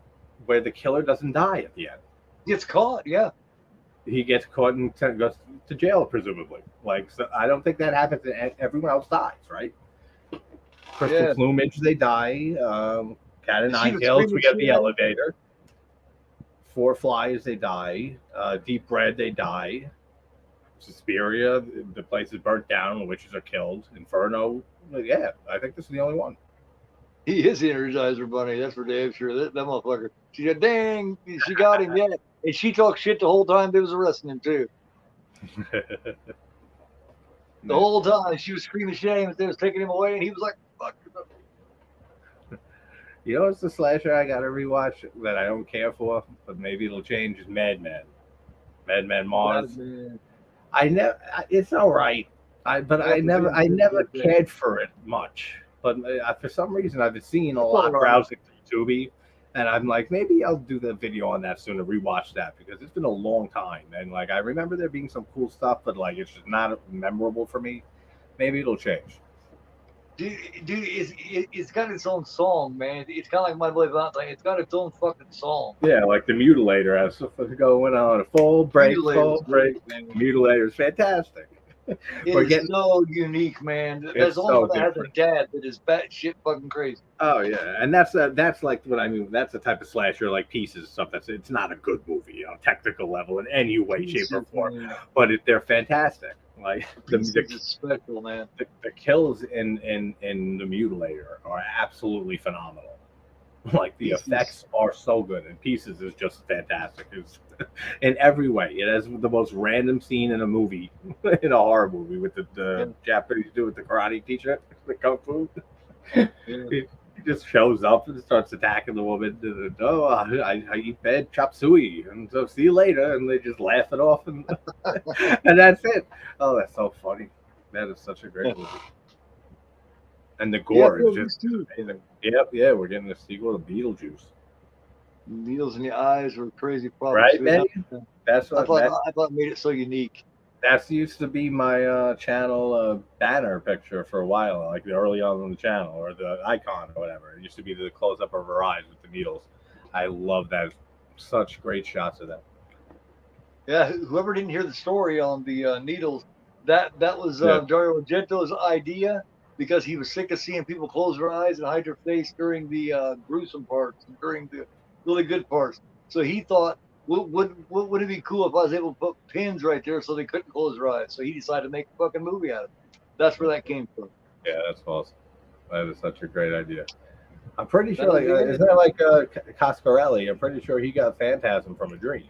where the killer doesn't die at the end. Gets caught, yeah. He gets caught and goes to jail, presumably. Like, so I don't think that happens. Everyone else dies, right? Crystal Plumage, they die. Cat and Nine Tails, we get the elevator. Four Flies, they die. Deep Red, they die. Suspiria, the place is burnt down, the witches are killed. Inferno, yeah, I think this is the only one. He is the Energizer Bunny, that's for damn sure. That motherfucker. She got dang, she got him, yeah. And she talked shit the whole time they was arresting him too. The whole time she was screaming shame as they was taking him away, and he was like, fuck. You know, it's the slasher I gotta rewatch that I don't care for, but maybe it'll change. Is Mad Men. Mad Men Mars. I never. It's all right. I never cared for it much. But for some reason, I've been seeing a lot browsing through Tubi, and I'm like, maybe I'll do the video on that soon to rewatch that because it's been a long time, and like I remember there being some cool stuff, but like it's just not memorable for me. Maybe it'll change. Dude, it's got its own song, man. It's kind of like My Boy Valentine. It's got its own fucking song. Yeah, like the Mutilator has something going on. A full break, man. Mutilator's fantastic. It's so unique, man. There's only one that has a dad that is batshit fucking crazy. Oh yeah, and that's like what I mean. That's the type of slasher like Pieces stuff. It's not a good movie on technical level in any way, shape, or form. Yeah. But they're fantastic. Like the special, man. The kills in the Mutilator are absolutely phenomenal. Like the effects are so good, and Pieces is just fantastic. It's in every way. It has the most random scene in a movie, in a horror movie, with the Japanese dude with the karate teacher, the kung fu. Yeah. He just shows up and starts attacking the woman. Oh, I eat bad chop suey, and so see you later. And they just laugh it off, and and that's it. Oh, that's so funny. That is such a great movie. And the gore is just amazing. Yep, yeah, we're getting a sequel to Beetlejuice. Needles in the eyes were crazy problems. Right, man? That's what I thought made it so unique. That used to be my channel banner picture for a while, like early on the channel, or the icon or whatever. It used to be the close-up of her eyes with the needles. I love that. Such great shots of that. Yeah, whoever didn't hear the story on the needles, that was Yeah. Dario Argento's idea because he was sick of seeing people close their eyes and hide their face during the gruesome parts and during the really good parts. So he thought, would it be cool if I was able to put pins right there so they couldn't close their eyes? So he decided to make a fucking movie out of it. That's where that came from. Yeah, that's awesome. That is such a great idea. I'm pretty That sure, was like, the isn't end. that like Coscarelli? I'm pretty sure he got Phantasm from a dream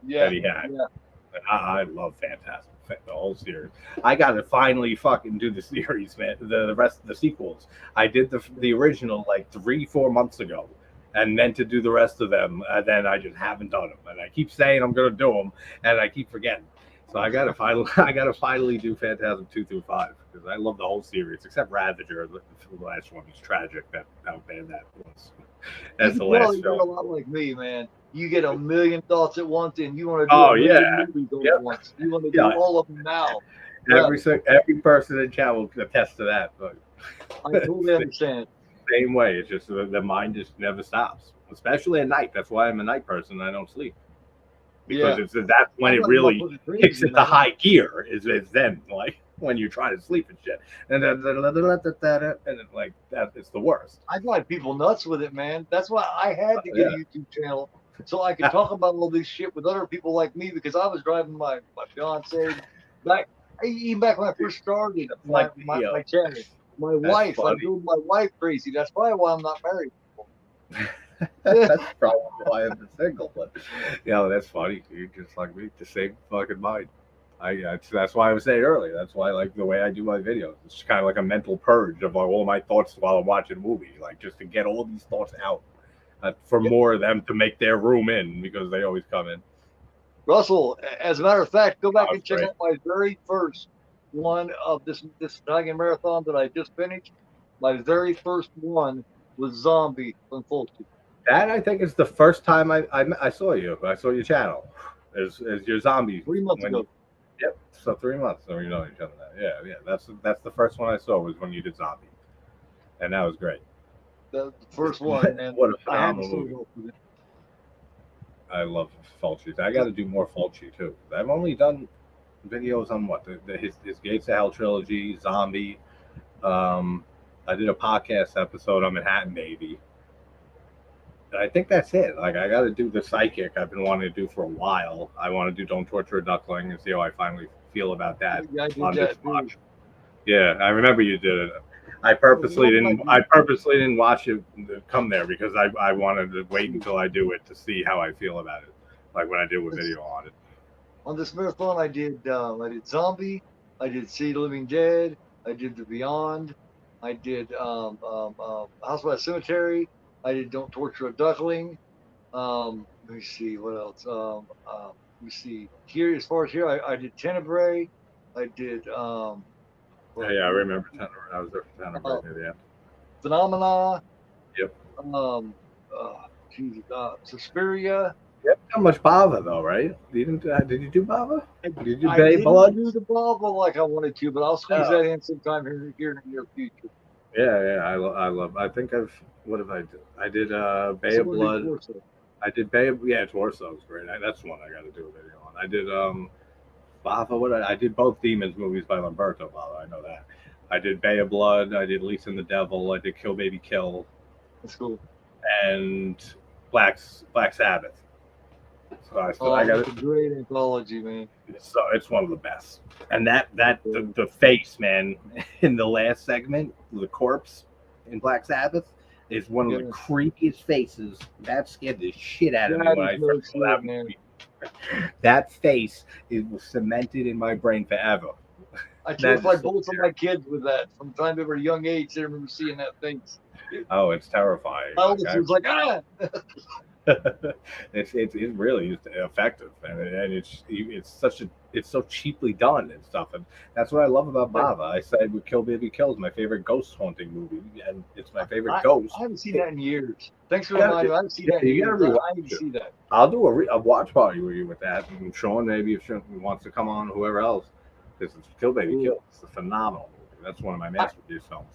Yeah, that he had. yeah. And I love Phantasm, the whole series. I got to finally fucking do the series, man. The rest of the sequels. I did the original like 3-4 months ago, and meant to do the rest of them, and then I just haven't done them. And I keep saying I'm gonna do them, and I keep forgetting. So I gotta finally, I gotta finally do Phantasm 2 through 5 because I love the whole series except Ravager. The last one was tragic. That how bad that was. That's the last You're a film. lot like me, man. You get a million thoughts at once, and you want to do Oh a yeah, million movies all at yep, once. You want to do yeah. all of them now. Yeah, Every person in chat will attest to that. But I it's totally the understand. same way. It's just the mind just never stops, especially at night. That's why I'm a night person. I don't sleep because Yeah, that's when I'm it not really motherfucking kicks crazy, into man. high gear. Is then like when you try to sleep and shit, and then and like that. It's the worst. I drive people nuts with it, man. That's why I had to get a Yeah. YouTube channel so I could talk about all this shit with other people like me because I was driving my fiance back even back when I first started That's like the my channel. My that's wife, I funny. drove my wife crazy. That's probably why I'm not married. That's probably why I'm single. But that's funny. You're just like me, the same fucking mind. That's why I was saying earlier. That's why like the way I do my videos. It's kind of like a mental purge of like all my thoughts while I'm watching a movie, like just to get all these thoughts out, for more of them to make their room in because they always come in. Russell, as a matter of fact, go back Oh, and it's check great. out my very first one of this Italian marathon that I just finished. My very first one was Zombie from Fulci. That I think is the first time I saw you. I saw your channel. As your zombie 3 months when you. ago. Yep. So 3 months. So you know each other now. Yeah, yeah. That's the first one I saw was when you did zombie, and that was great. The first one, and What a I had to phenomenal start movie. off with it. I love Fulci. I got to do more Fulci too. I've only done videos on what his Gates of Hell trilogy, Zombie. Um, I did a podcast episode on Manhattan Baby. And I think that's it. Like I got to do the psychic I've been wanting to do for a while. I want to do Don't Torture a Duckling and see how I finally feel about that Yeah, I did on this that too. watch. Yeah, I remember you did it. Like I purposely didn't watch it come there because I wanted to wait until I do it to see how I feel about it. Like when I do a video on it. on this marathon, I did Zombie, I did See the Living Dead, I did The Beyond, I did House by the Cemetery, I did Don't Torture a Duckling. Let me see what else. Let me see. Here, as far as here, I did Tenebrae. I did Yeah, well, yeah, I remember I was there for Tenebrae uh, near the end. Phenomena. Yep. Um, uh, Jesus, Suspiria. You haven't done much Bava though, right? You didn't? Did you do Bava? I, Did you do I Bay didn't Blood? do the Bravo like I wanted to, but I'll squeeze No. that in sometime here in the near future. Yeah, yeah. I love. I think I've. What have I did? I did Bay Also of want to do Blood. Torso. I did Bay of Torso was great. That's one I got to do a video on. I did Bava. I did both Demons movies by Lamberto Bava. I know that. I did Bay of Blood. I did Lisa and the Devil. I did Kill Baby Kill That's cool. and Black Sabbath. So I got It's a great anthology, man. So it's one of the best. And the face, man, in the last segment, the corpse in Black Sabbath is one of the creepiest faces. That scared the shit out of me when I first saw that movie. That face was cemented in my brain forever. I terrified both of my kids with that from the time they were a young age. They remember seeing that face. Oh, it's terrifying. My oldest was like, ah. It really is effective, and it's so cheaply done and stuff, and that's what I love about Bava. I said with Kill Baby Kill is my favorite ghost haunting movie, and it's my favorite ghost. I haven't seen that in years. Thanks for reminding me. I haven't seen that in years. I need to see that. I'll do a watch party with you with that, and Sean maybe if Sean wants to come on, whoever else, because it's Kill Baby Kill. It's a phenomenal movie. That's one of my masterpiece films.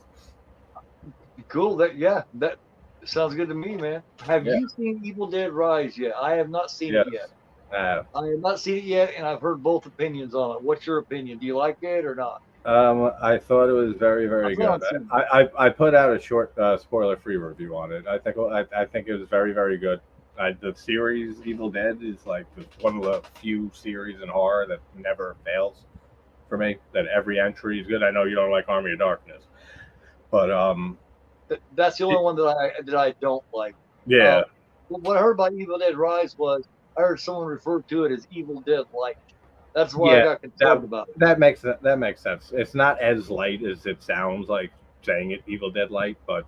Cool. That sounds good to me, man. Have you seen Evil Dead Rise yet? I have not seen it yet. I have not seen it yet, and I've heard both opinions on it. What's your opinion? Do you like it or not? I thought it was very, I very plan good. on seeing it. I put out a short spoiler-free review on it. I think it was very, very good. The series Evil Dead is like one of the few series in horror that never fails for me. That every entry is good. I know you don't like Army of Darkness, but That's the only one that I don't like. yeah, Um, what I heard about Evil Dead Rise was I heard someone refer to it as Evil Dead Light. That's why I yeah, got concerned about it. that makes sense. It's not as light as it sounds like saying it Evil Dead light, but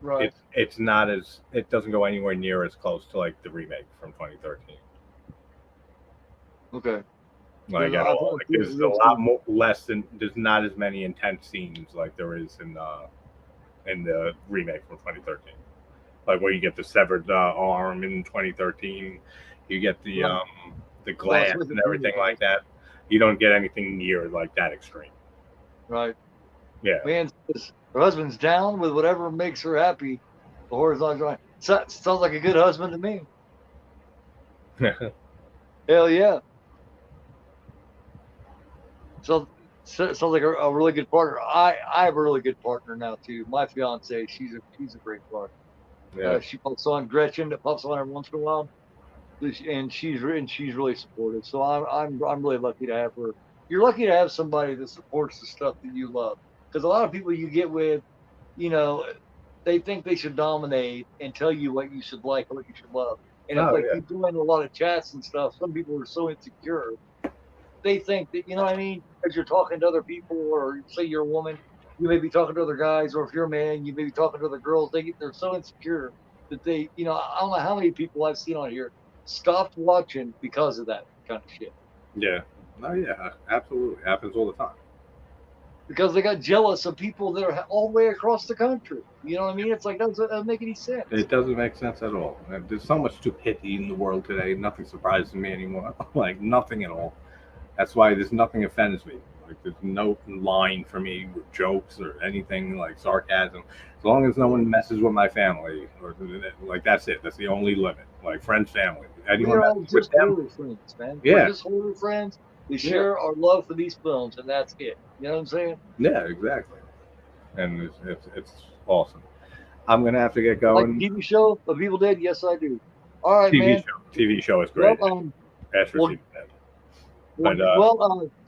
Right. it's not as it doesn't go anywhere near as close to like the remake from 2013. Okay. Like Because at I all. plan to Like see it there's a real lot soon. more less than there's not as many intense scenes like there is in the remake from 2013. Like where you get the severed arm in 2013, you get Right. the Well, it's glass with the and everything video, like that. You don't get anything near like that extreme. right? Yeah. Man says her husband's down with whatever makes her happy. The horror's not going. Sounds like a good husband to me. Hell yeah. Sounds like a really good partner. I have a really good partner now too. My fiance, she's a great partner. Yeah. She pops on Gretchen that pops on every once in a while, and she's really supportive. So I'm really lucky to have her. You're lucky to have somebody that supports the stuff that you love. Because a lot of people you get with, you know, they think they should dominate and tell you what you should like or what you should love. And if Oh like yeah. you join a lot of chats and stuff, some people are so insecure they think that you know what I mean because you're talking to other people, or say you're a woman, you may be talking to other guys, or if you're a man, you may be talking to other girls. They're so insecure that I don't know how many people I've seen on here stopped watching because of that kind of shit Yeah. Oh yeah. Absolutely. Happens all the time. because they got jealous of people that are all the way across the country. You know what I mean? It's like doesn't make any sense. It doesn't make sense at all. There's so much stupidity in the world today. Nothing surprises me anymore. Like nothing at all. That's why there's nothing offends me. Like there's no line for me with jokes or anything like sarcasm. As long as no one messes with my family, or like that's it. That's the only limit. Like friends, family. We Anyone are all messes with just them, horror friends, man. We're yeah, just horror friends. We yeah, share our love for these films, and that's it. You know what I'm saying? yeah, exactly. And it's awesome. I'm gonna have to get Like the going. TV show of Evil Dead? Yes, I do. All right, man. TV show is Well, great. Ash for well, TV. But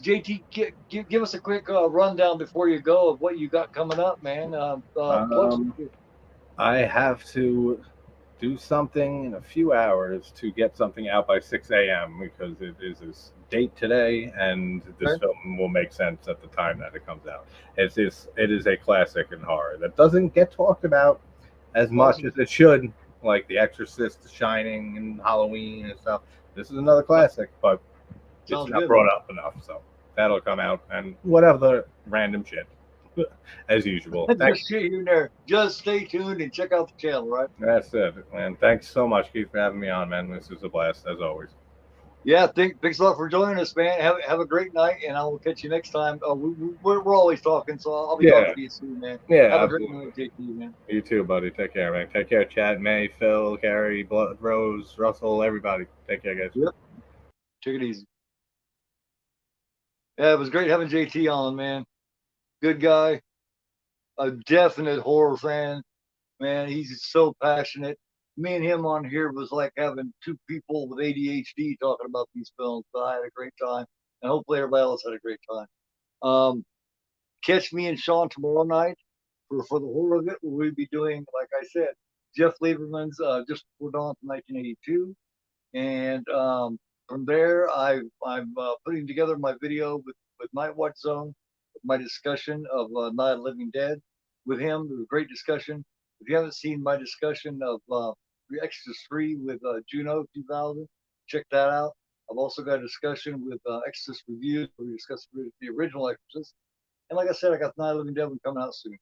JT, give us a quick rundown before you go of what you got coming up, man. Plug some um, shit. I have to do something in a few hours to get something out by 6 a.m. because it is this date today, and this Okay? film will make sense at the time that it comes out. It is a classic in horror that doesn't get talked about as much Awesome. as it should, like The Exorcist, The Shining, and Halloween and stuff. This is another classic, but it's Sounds not good, brought man. up enough. So that'll come out, and whatever random shit, as usual. Thank Just sit here there. Just stay tuned and check out the channel, right? That's it, man. Thanks so much, Keith, for having me on, man. This is a blast, as always. Yeah, thanks a lot for joining us, man. Have a great night, and I will catch you next time. We're always talking, so I'll be talking Yeah, to you soon, man. yeah, Have a great absolutely. night, JT, man. You too, buddy. Take care, man. Take care, Chad, May, Phil, Carrie, Blood, Rose, Russell, everybody. Take care, guys. Yep. Take it easy. Yeah, it was great having JT on, man. Good guy, a definite horror fan. Man, he's so passionate. Me and him on here was like having two people with ADHD talking about these films, but I had a great time. And hopefully everybody else had a great time. Um, Catch me and Sean tomorrow night for the horror of it. We'll be doing, like I said, Jeff Lieberman's Just Before Dawn from 1982. And from there, I'm putting together my video with Night Watch Zone, my discussion of Night of the Living Dead with him. It was a great discussion. If you haven't seen my discussion of The Exorcist 3 with Juno 2000, check that out. I've also got a discussion with Exorcist Reviews where we discuss the original Exorcist. And like I said, I got Night of the Living Dead coming out soon.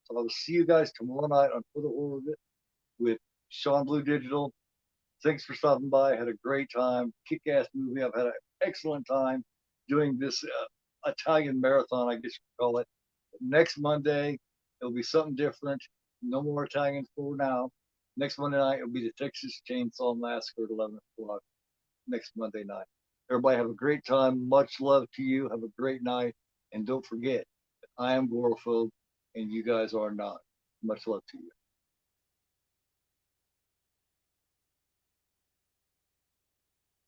So I will see you guys tomorrow night on For the Horror of It with Sean Blue Digital. Thanks for stopping by. I had a great time. Kick ass movie. I've had an excellent time doing this Italian marathon, I guess you could call it. Next Monday, it'll be something different. No more Italians for now. Next Monday night, it'll be the Texas Chainsaw Massacre at 11 o'clock. next Monday night. Everybody have a great time. Much love to you. Have a great night. And don't forget, I am GoreAphobe and you guys are not. Much love to you.